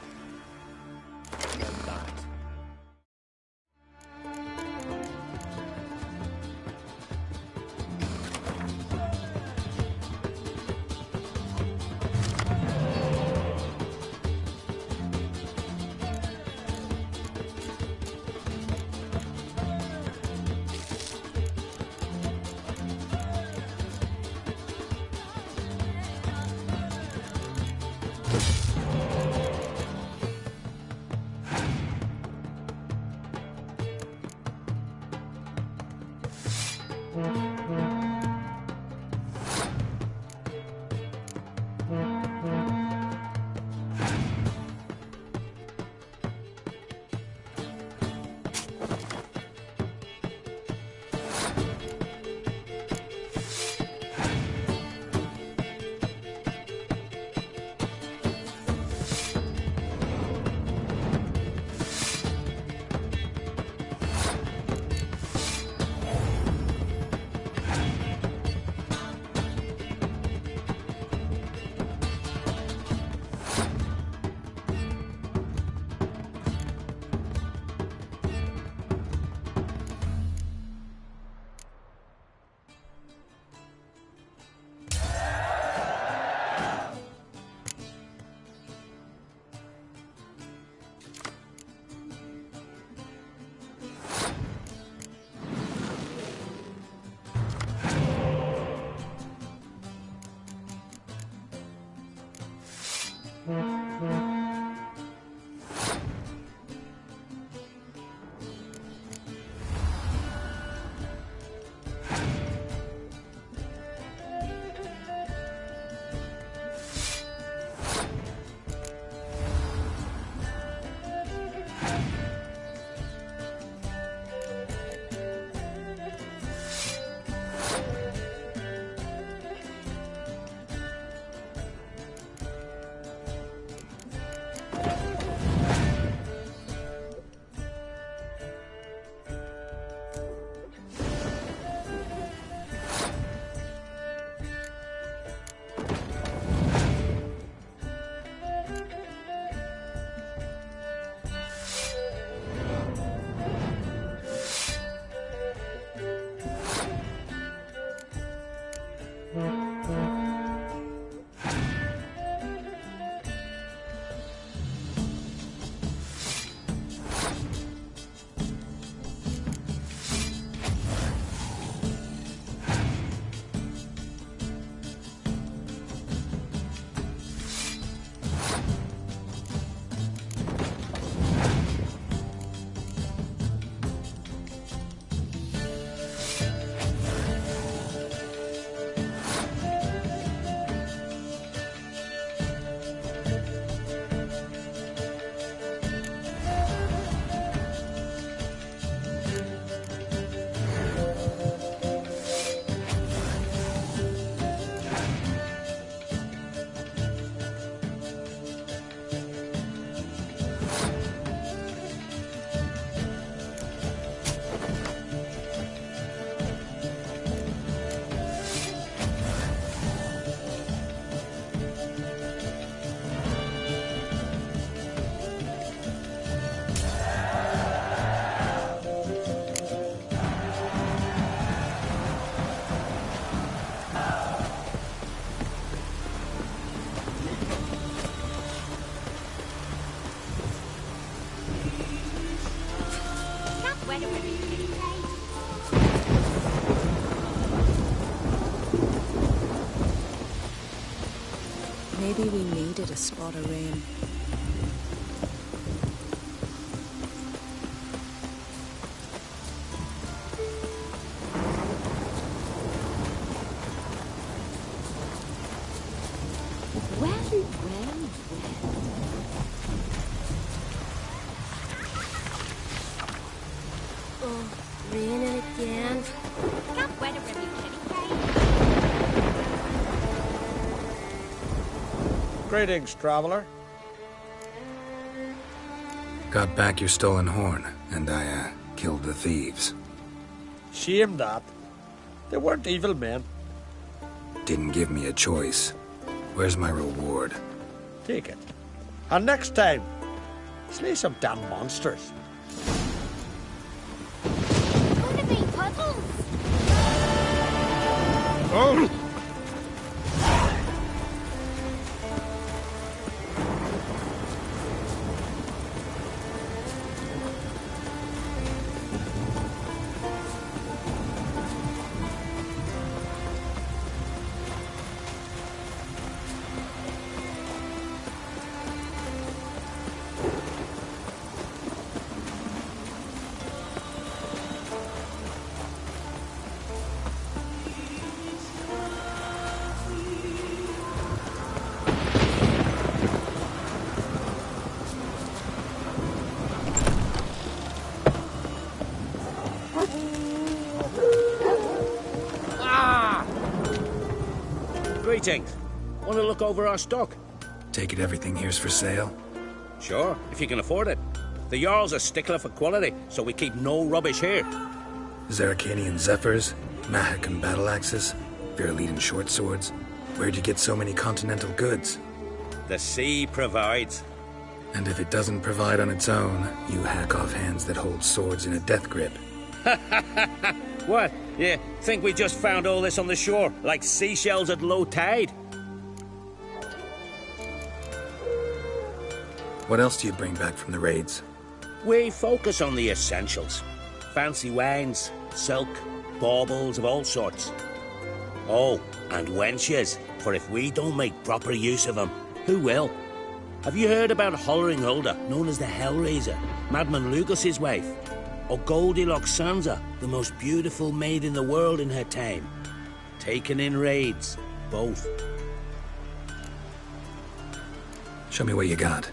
Maybe we needed a spot of rain. Oh, raining again. Can't weather every penny. Greetings, traveler. Got back your stolen horn, and I, killed the thieves. Shame that. They weren't evil men. Didn't give me a choice. Where's my reward? Take it. And next time, slay some damn monsters. Gonna be puddles. Oh! Greetings. Want to look over our stock? Take it everything here's for sale? Sure, if you can afford it. The Jarl's a stickler for quality, so we keep no rubbish here. Zeracanian Zephyrs, Mahakan battle axes, Viruleten short swords. Where'd you get so many continental goods? The sea provides. And if it doesn't provide on its own, you hack off hands that hold swords in a death grip. What? Yeah, think we just found all this on the shore, like seashells at low tide? What else do you bring back from the raids? We focus on the essentials. Fancy wines, silk, baubles of all sorts. Oh, and wenches, for if we don't make proper use of them, who will? Have you heard about Hollering-Hulda, known as the Hellraiser, Madman Lucas's wife? Or Goldilocks Sansa, the most beautiful maid in the world in her time? Taken in raids, both. Show me what you got.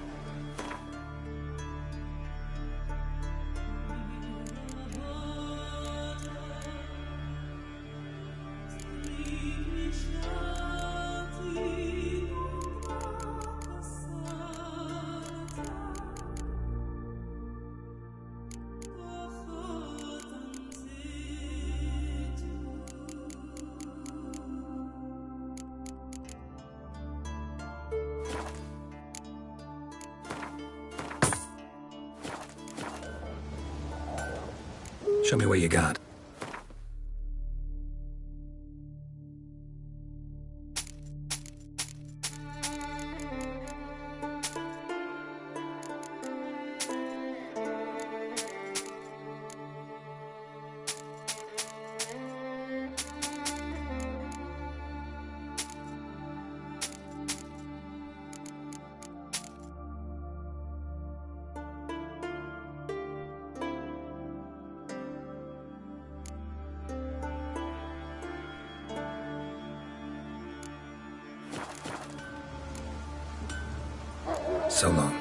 Show me what you got. So long.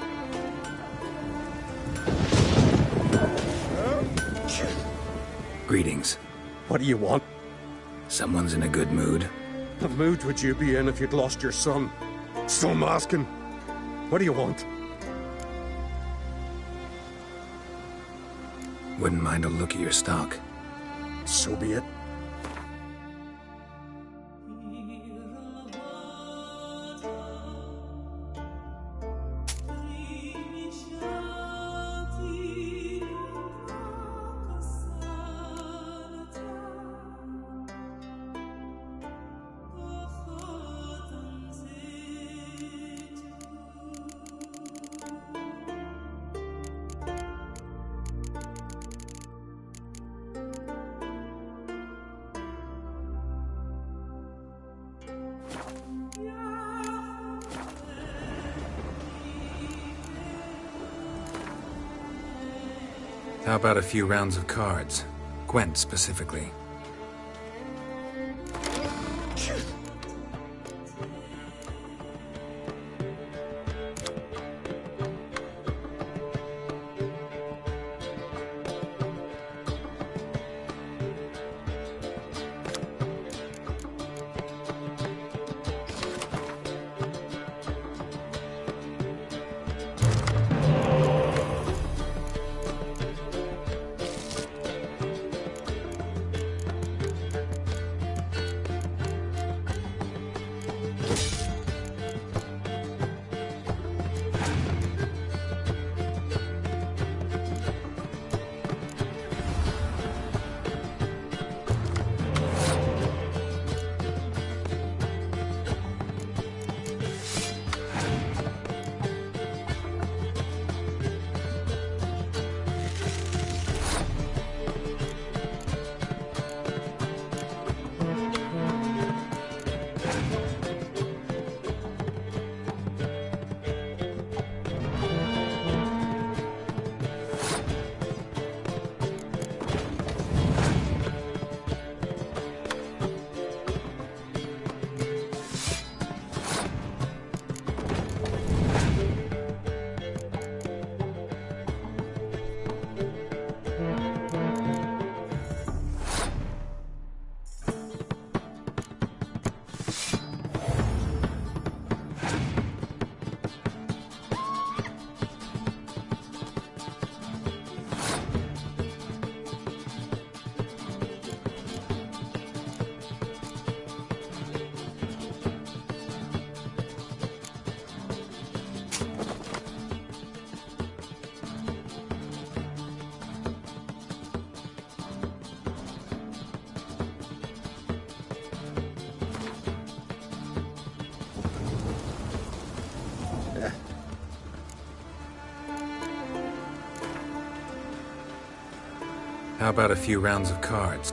Greetings. What do you want? Someone's in a good mood. What mood would you be in if you'd lost your son? So I'm asking. What do you want? Wouldn't mind a look at your stock. So be it. How about a few rounds of cards? Gwent specifically. How about a few rounds of cards?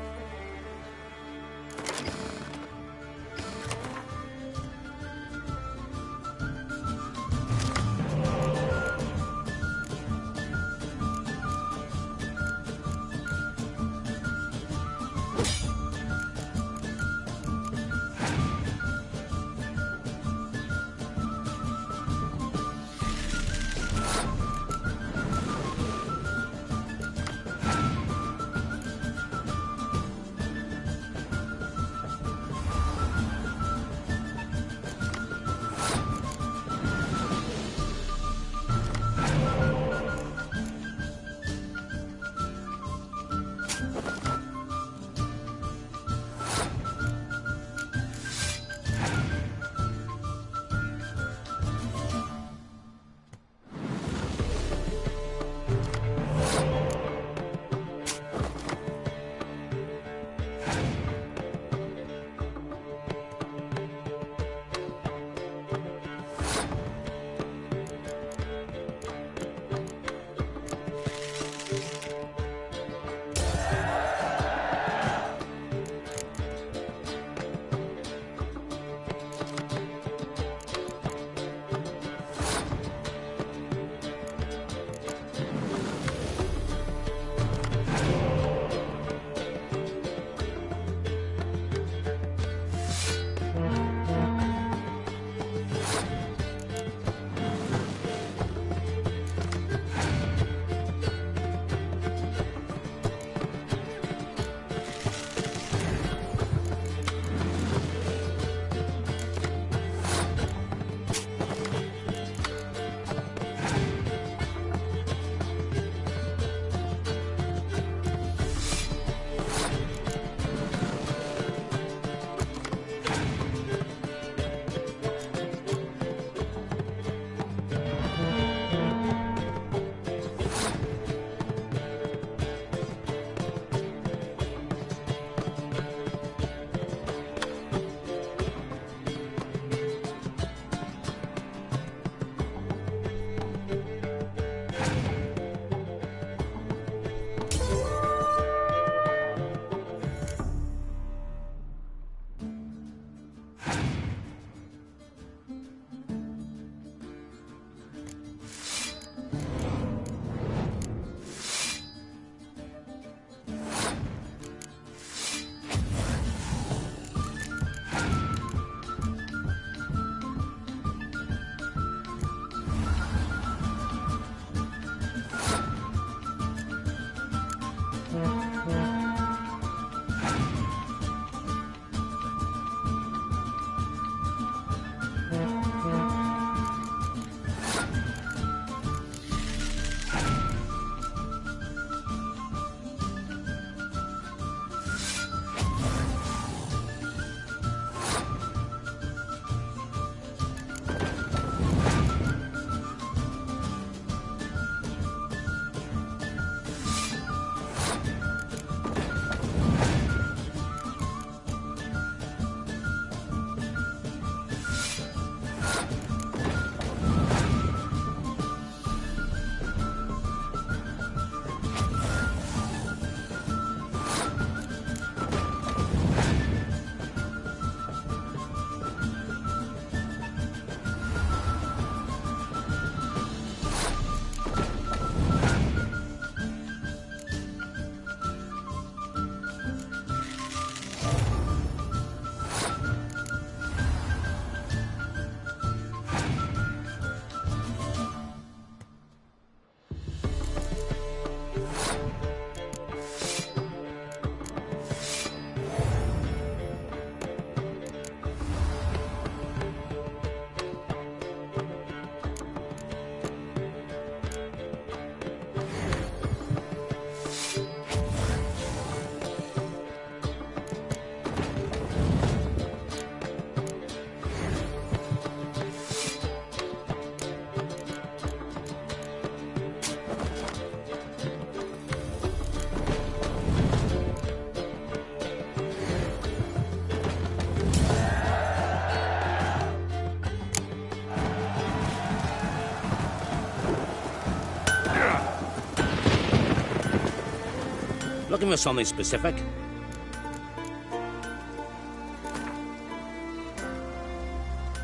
Looking for something specific?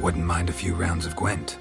Wouldn't mind a few rounds of Gwent.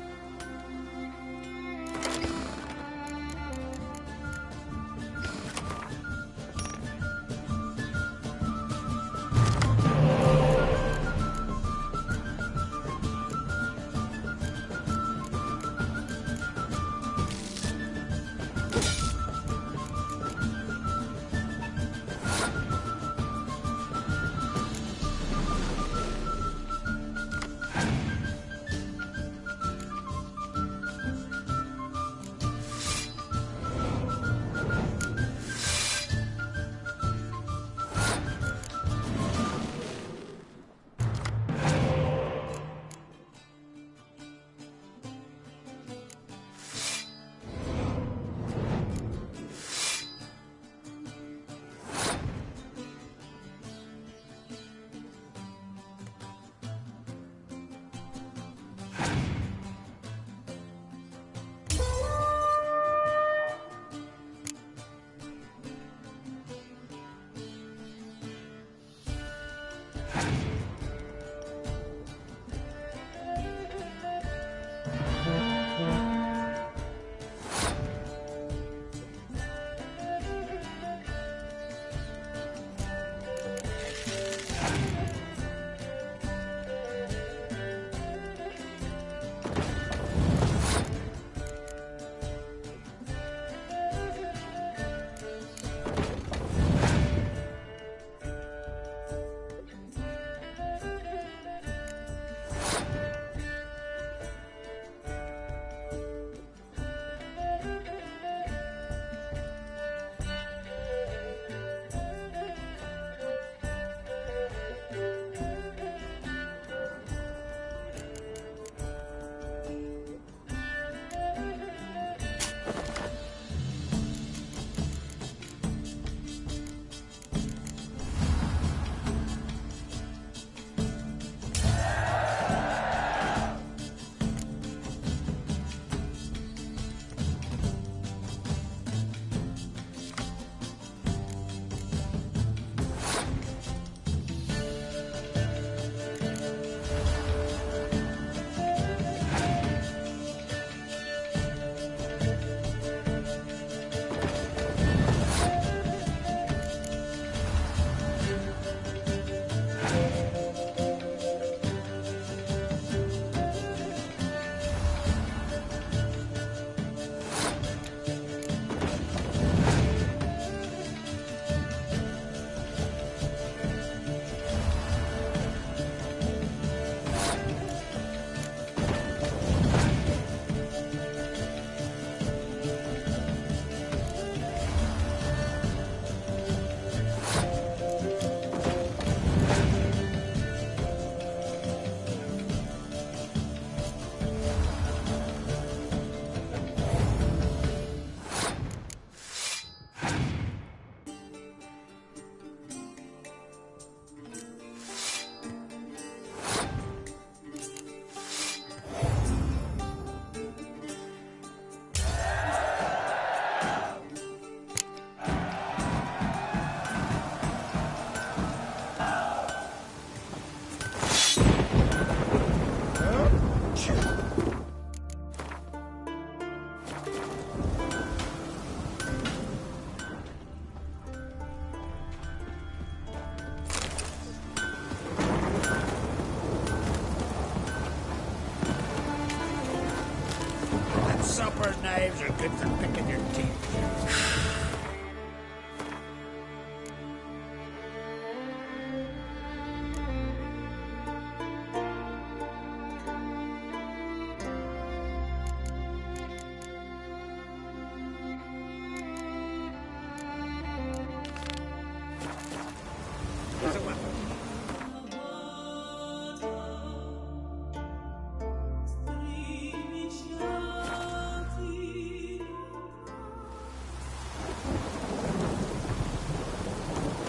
Supper knives are good for picking your teeth.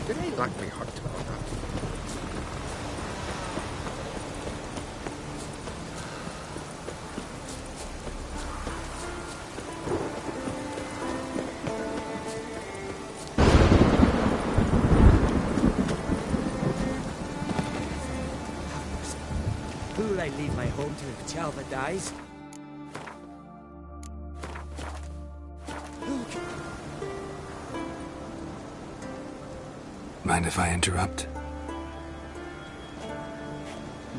Did I like me hurt about that? Who'll I leave my home to if Tialva dies? Mind if I interrupt?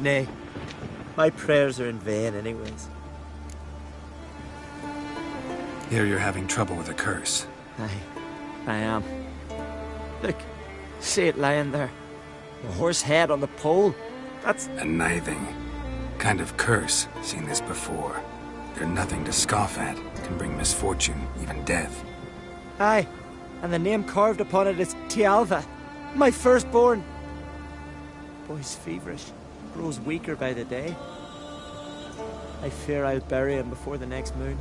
Nay. My prayers are in vain anyways. Here you're having trouble with a curse. I am. Look, see it lying there. A horse head on the pole. That's... A nithing. Kind of curse. Seen this before. They're nothing to scoff at. Can bring misfortune, even death. Aye, and the name carved upon it is Tialva, my firstborn. Boy's feverish, grows weaker by the day. I fear I'll bury him before the next moon.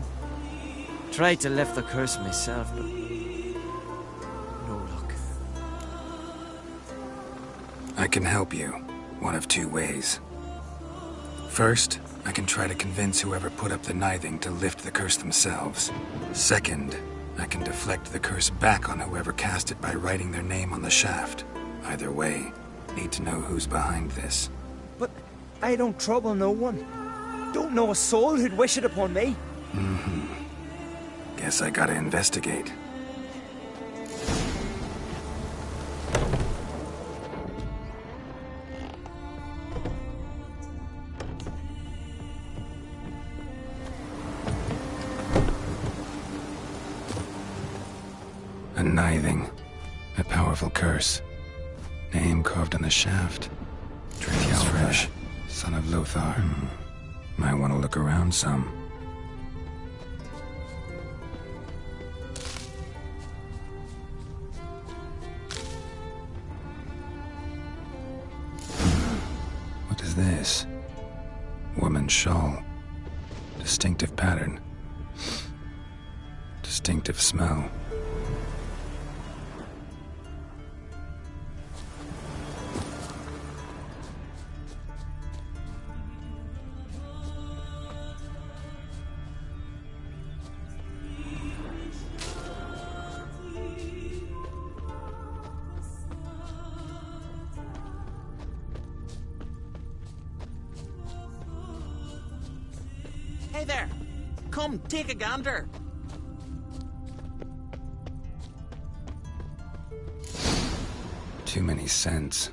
Tried to lift the curse myself, but no luck. I can help you, one of two ways. First, I can try to convince whoever put up the nithing to lift the curse themselves. Second, I can deflect the curse back on whoever cast it by writing their name on the shaft. Either way, need to know who's behind this. But I don't trouble no one. Don't know a soul who'd wish it upon me. Guess I gotta investigate. A nithing. A powerful curse. Name carved on the shaft. Fresh, son of Lothar. Might want to look around some. What is this? Woman's shawl. Distinctive pattern. Distinctive smell. Hey there! Come, take a gander! Too many scents.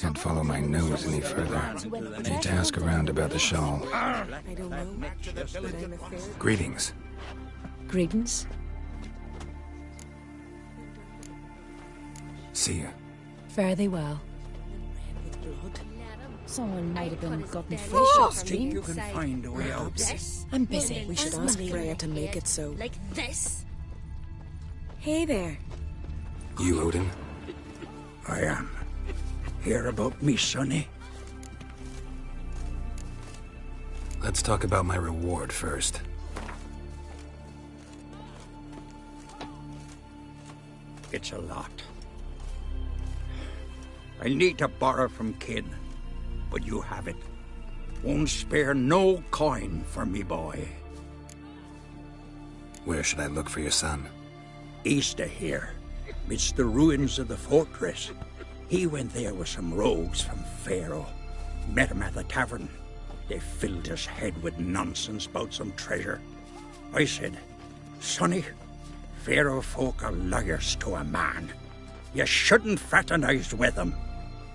Can't follow my nose any further. Need to ask around about the shawl. I don't know, but I'm afraid. Greetings. Greetings. See ya. Fare thee well. Someone might have been gotten fresh upstream. You can find a way out. I'm busy. We should ask Freya to make it so. Like this. Hey there. You, Odin? I am. Hear about me, sonny? Let's talk about my reward first. It's a lot. I need to borrow from Kid, but you have it. Won't spare no coin for me boy. Where should I look for your son? East of here, midst the ruins of the fortress. He went there with some rogues from Pharaoh. Met him at the tavern. They filled his head with nonsense about some treasure. I said, Sonny, Pharaoh folk are liars to a man. You shouldn't fraternize with them.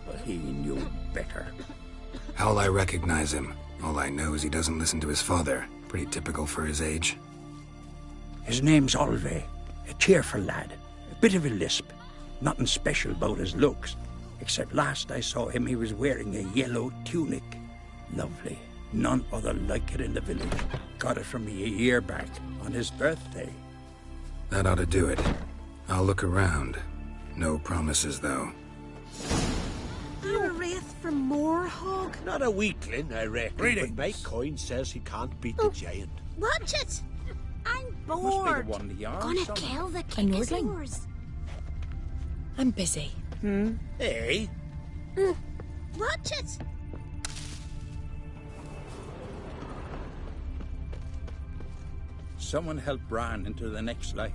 But he knew better. How'll I recognize him? All I know is he doesn't listen to his father. Pretty typical for his age. His name's Olve. A cheerful lad. A bit of a lisp. Nothing special about his looks. Except last I saw him, he was wearing a yellow tunic. Lovely. None other like it in the village. Got it from me a year back, on his birthday. That ought to do it. I'll look around. No promises, though. I'm a wraith from Moorhog. Not a weakling, I reckon. Greetings. But Mike Coyne says he can't beat the giant. Watch it! I'm Must bored. be the one the yarn. Gonna son. kill the A king is Nordling? yours. I'm busy. Hey? Watch it! Someone help Bran into the next life.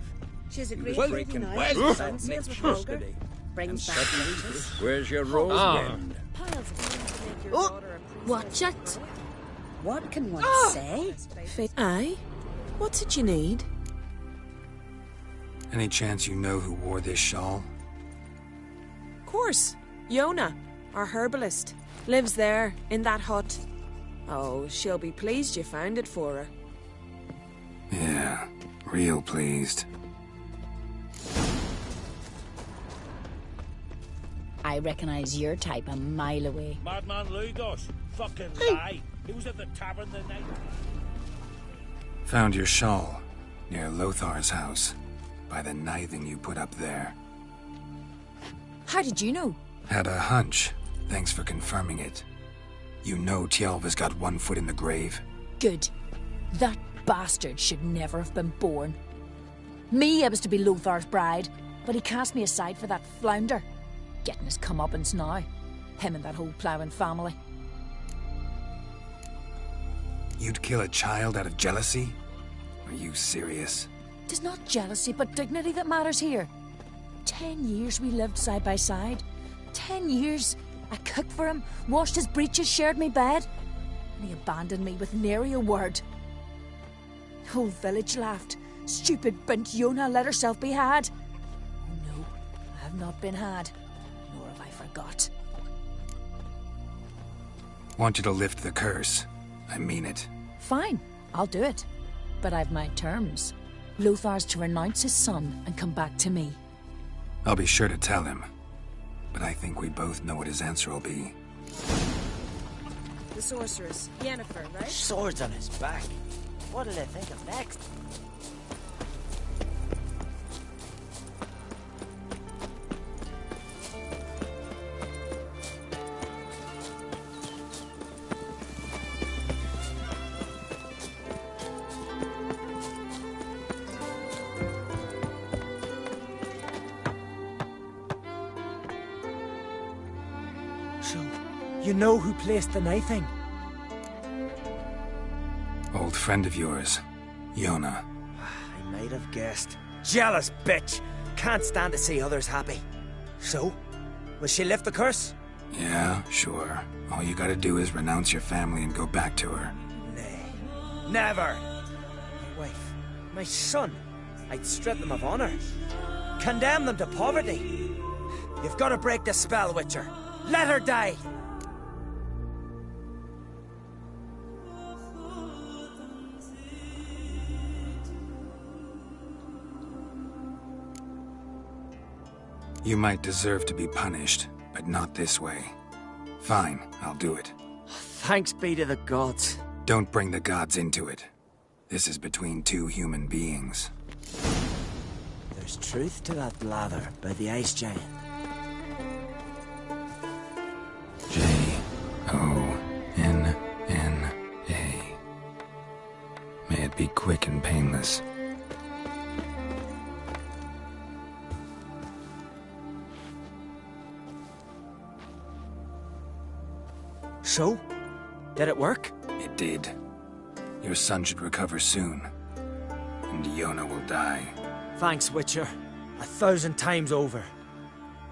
She's a He great was lady breaking now. well Fancies next with Holger. yesterday. Brings And back suddenly, notice. where's your rose Ah. end? Piles of things to make your Oh. daughter appreciate. Watch it. What can one say? Aye? What's it you need? Any chance you know who wore this shawl? Course. Yona, our herbalist. Lives there, in that hut. Oh, she'll be pleased you found it for her. Yeah, real pleased. I recognize your type a mile away. Madman Lugos. Fucking lie. He was at the tavern the night. Found your shawl near Lothar's house by the knithing you put up there. How did you know? Had a hunch. Thanks for confirming it. You know Tjalva's got one foot in the grave. Good. That bastard should never have been born. Me, I was to be Lothar's bride, but he cast me aside for that flounder. Getting his comeuppance now. Him and that whole ploughing family. You'd kill a child out of jealousy? Are you serious? 'Tis not jealousy, but dignity that matters here. 10 years we lived side by side. 10 years. I cooked for him, washed his breeches, shared me bed. And he abandoned me with nary a word. The whole village laughed. Stupid bint Yona let herself be had. Oh no, I have not been had. Nor have I forgot. Want you to lift the curse. I mean it. Fine, I'll do it. But I've my terms. Lothar's to renounce his son and come back to me. I'll be sure to tell him. But I think we both know what his answer will be. The sorceress, Yennefer, right? Swords on his back. What'll they think of next? You know who placed the knifing? Old friend of yours, Yona. I might have guessed. Jealous bitch! Can't stand to see others happy. So, will she lift the curse? Yeah, sure. All you gotta do is renounce your family and go back to her. Nay. Never! My wife, my son. I'd strip them of honor. Condemn them to poverty. You've got to break the spell, Witcher. Let her die! You might deserve to be punished, but not this way. Fine, I'll do it. Thanks be to the gods. Don't bring the gods into it. This is between two human beings. There's truth to that blather by the Ice Giant. J-O-N-N-A. May it be quick and painless. So? Did it work? It did. Your son should recover soon. And Yona will die. Thanks, Witcher. 1,000 times over.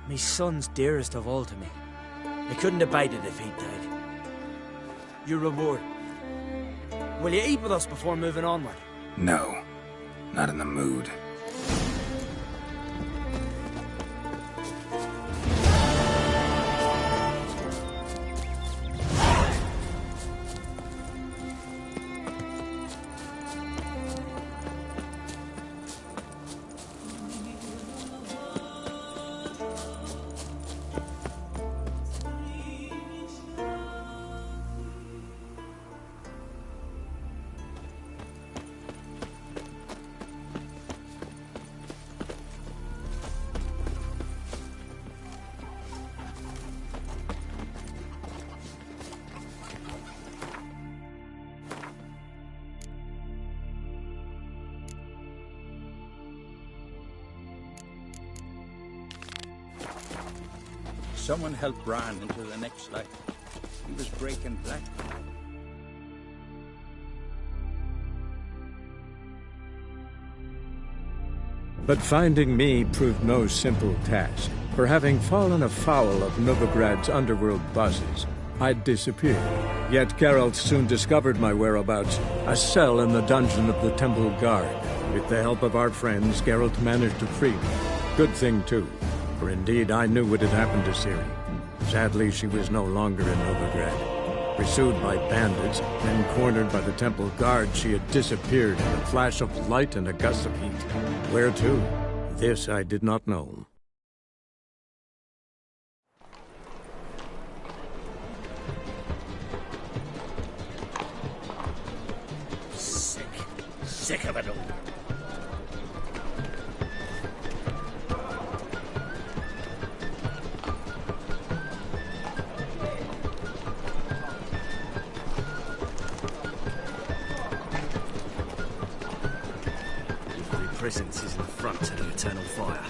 Me son's dearest of all to me. I couldn't abide it if he'd died. Your reward. Will you eat with us before moving onward? No. Not in the mood. Someone helped Bran into the next life. He was breaking black. But finding me proved no simple task, for having fallen afoul of Novigrad's underworld bosses, I'd disappeared. Yet Geralt soon discovered my whereabouts, a cell in the dungeon of the Temple Guard. With the help of our friends, Geralt managed to free me. Good thing, too, for indeed I knew what had happened to Ciri. Sadly, she was no longer in Novigrad. Pursued by bandits, then cornered by the Temple Guard, she had disappeared in a flash of light and a gust of heat. Where to? This I did not know. Sick of it all. Every presence is an affront to the eternal fire.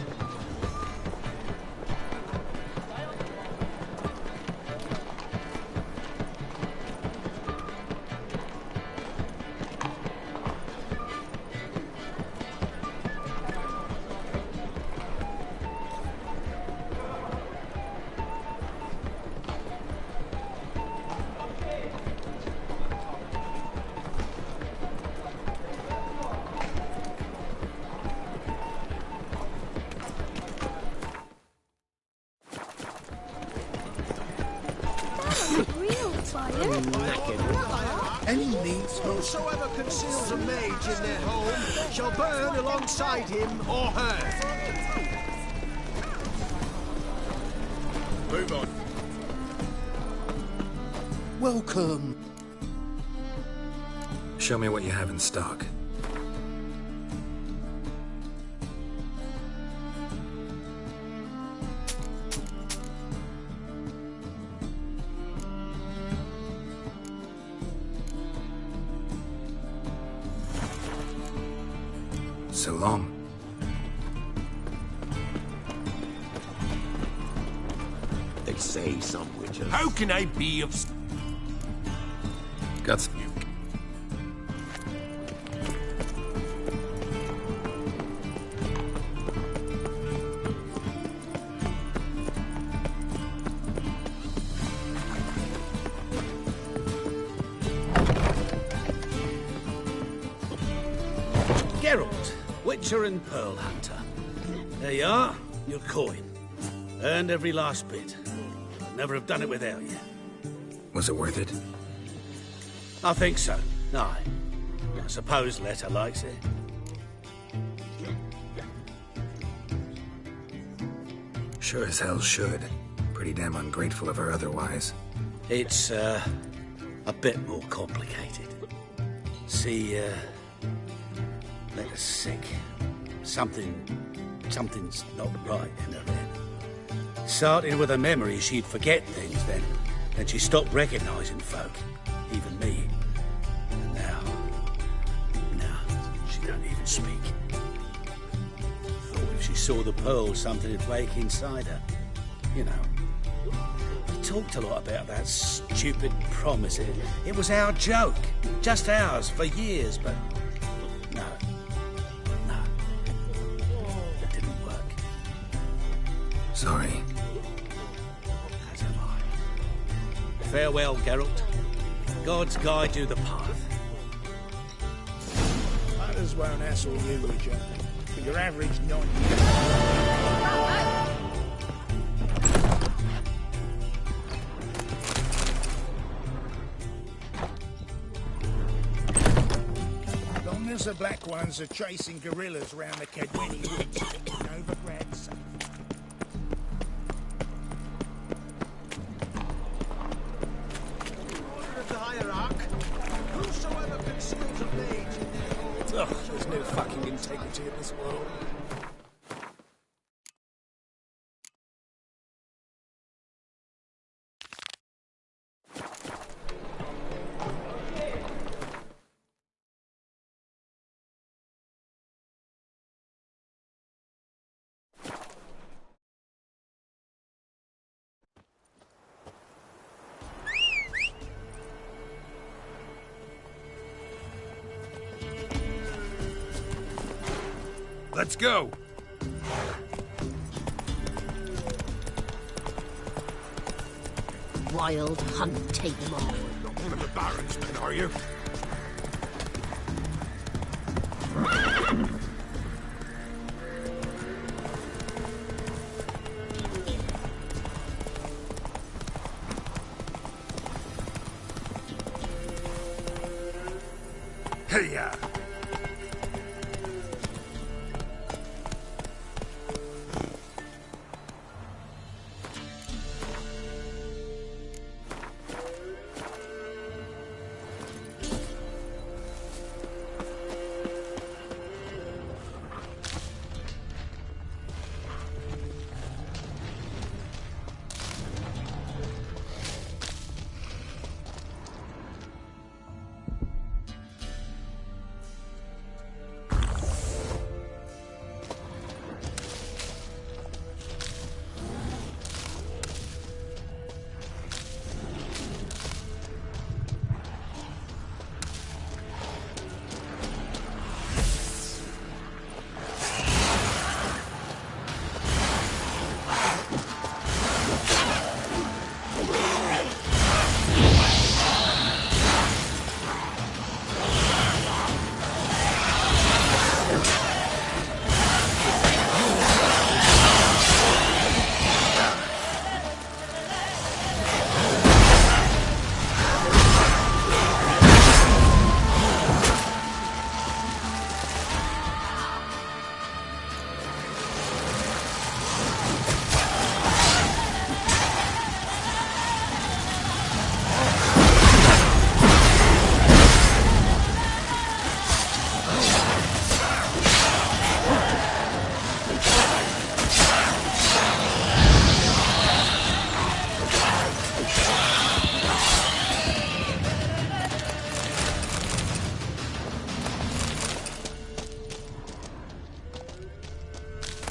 Any needs whosoever conceals a mage in their home shall burn alongside him or her. Move on. Welcome. Show me what you have in stock. So long. They say some witches. How can I be of... Got some... Geralt, Witcher and Pearl Hunter. There you are, your coin. Earned every last bit. I'd never have done it without you. Was it worth it? I think so. Aye. I suppose Letta likes it. Sure as hell should. Pretty damn ungrateful of her otherwise. It's, a bit more complicated. See, Letta's sick. Something's not right in her head. Started with her memory, she'd forget things then. Then she stopped recognising folk, even me. And now, she don't even speak. Thought if she saw the pearl, something would wake inside her. You know. We talked a lot about that stupid promise. It was our joke. Just ours for years, but no. It didn't work. Sorry. As am I. Farewell, Geralt. Gods guide you the path. Matters won't hassle you, Witcher. For your average non... Long as the Black Ones are chasing guerrillas around the Kedweni Woods, Novigrad safe. Order of the Hierarch, whosoever conceals a mage in their home... Ugh, there's no fucking integrity in this world. Let's go! wild hunt take them all. Not one of the Baron's men, are you? Hey-ya!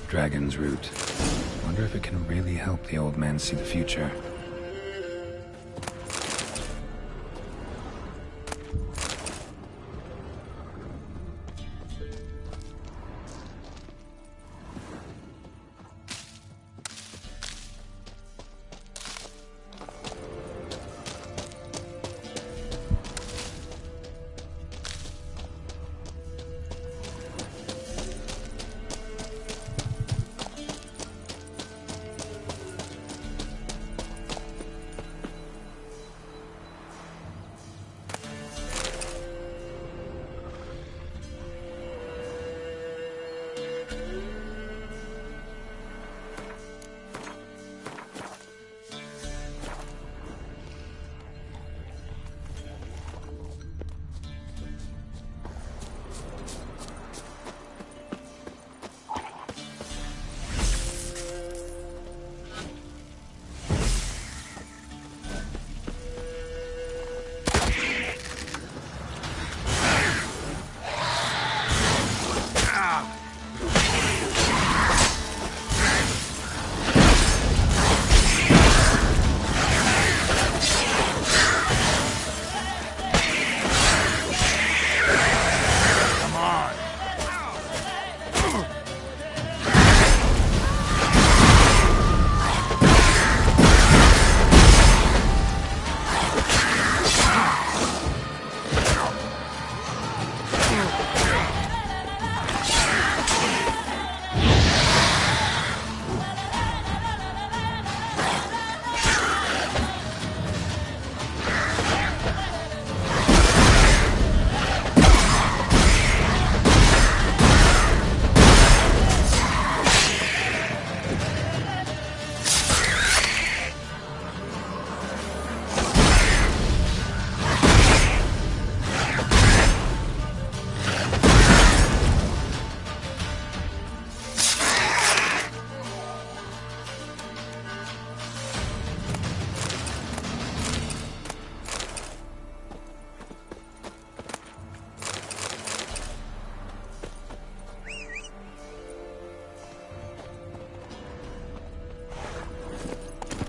Dragon's Root. Wonder if it can really help the old man see the future.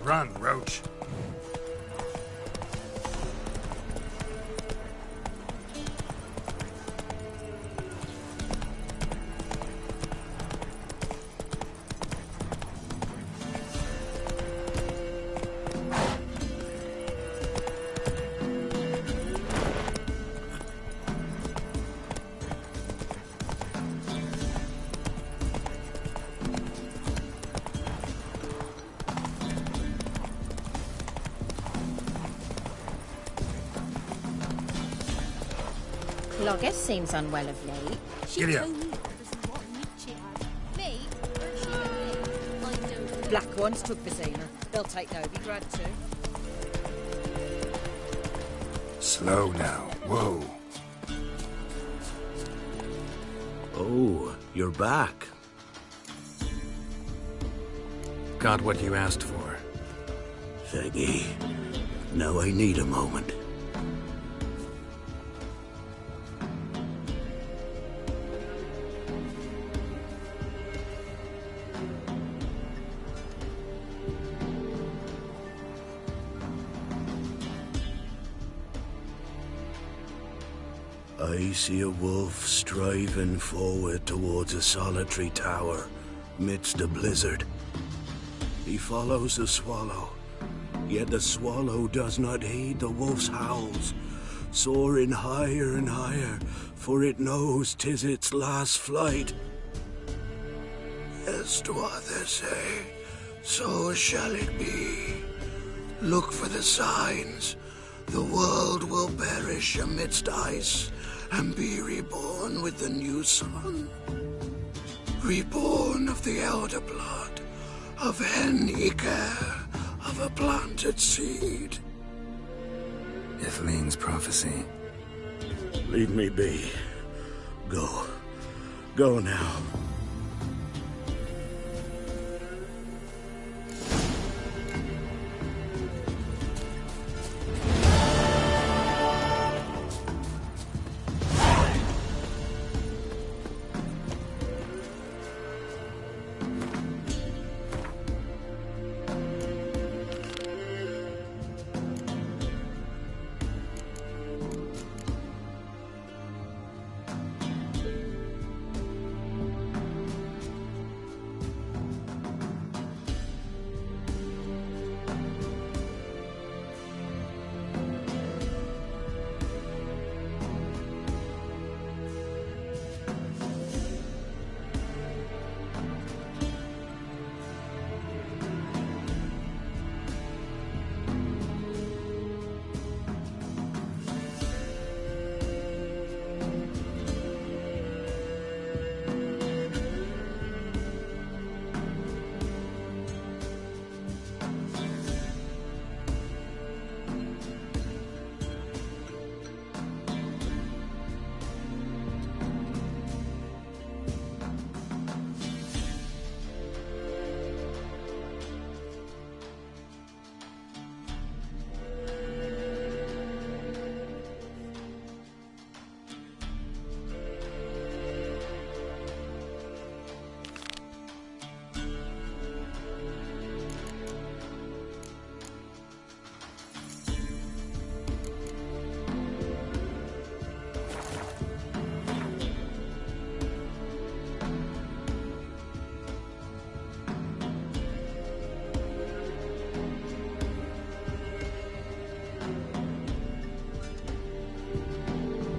Run, Roach. Cloggis seems unwell of late. Giddy up. Black ones took Vizina. They'll take Novigrad too. Slow now. Whoa. Oh, you're back. Got what you asked for. Thanky. Now I need a moment. I see a wolf striving forward towards a solitary tower midst a blizzard. He follows the swallow, yet the swallow does not heed the wolf's howls, soaring higher and higher, for it knows 'tis its last flight. As Dwatha say, so shall it be. Look for the signs. The world will perish amidst ice and be reborn with the new sun. Reborn of the elder blood, of Hen-Iker, of a planted seed. Ithleen's prophecy. Leave me be. Go. Go now.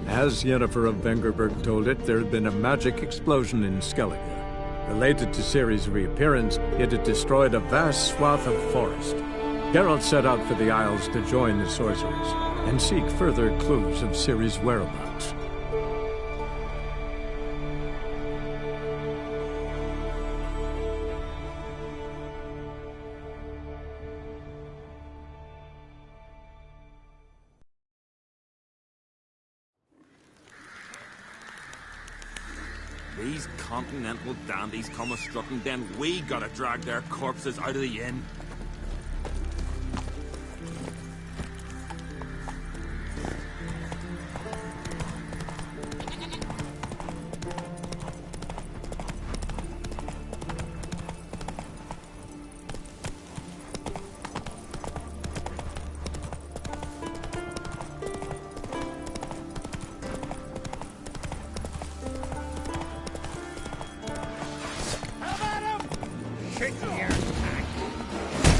As Yennefer of Vengerberg told it, there had been a magic explosion in Skellige. Related to Ciri's reappearance, it had destroyed a vast swath of forest. Geralt set out for the Isles to join the sorcerers and seek further clues of Ciri's whereabouts. These continental dandies come a-struck, and then we gotta drag their corpses out of the inn. Sit here, Pack.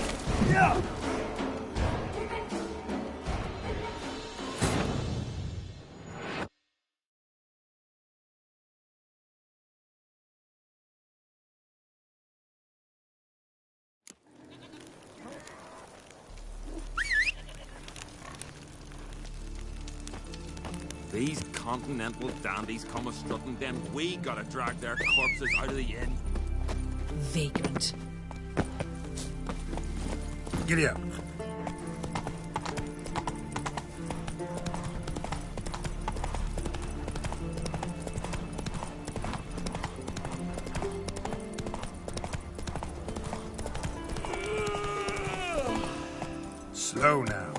These continental dandies come a strutting, then we gotta drag their corpses out of the inn. Vagrant. Giddy up. Slow now.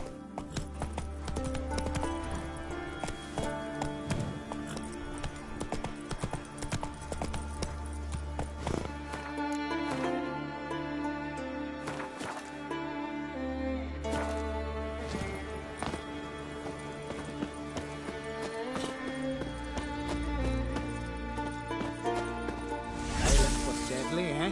Deadly, eh?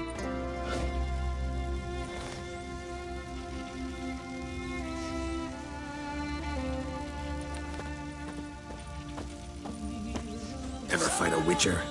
Ever fight a witcher?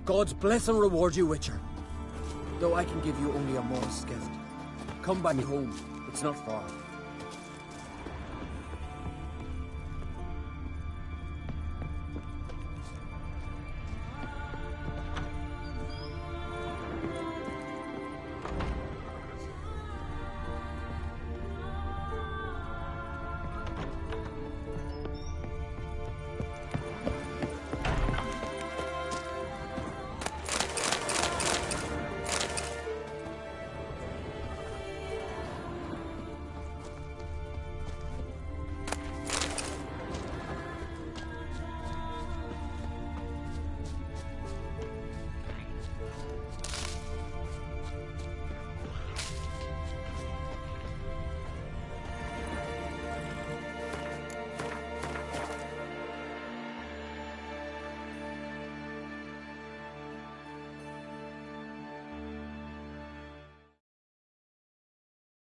God's bless and reward you, Witcher. Though I can give you only a modest gift. Come by me home. It's not far.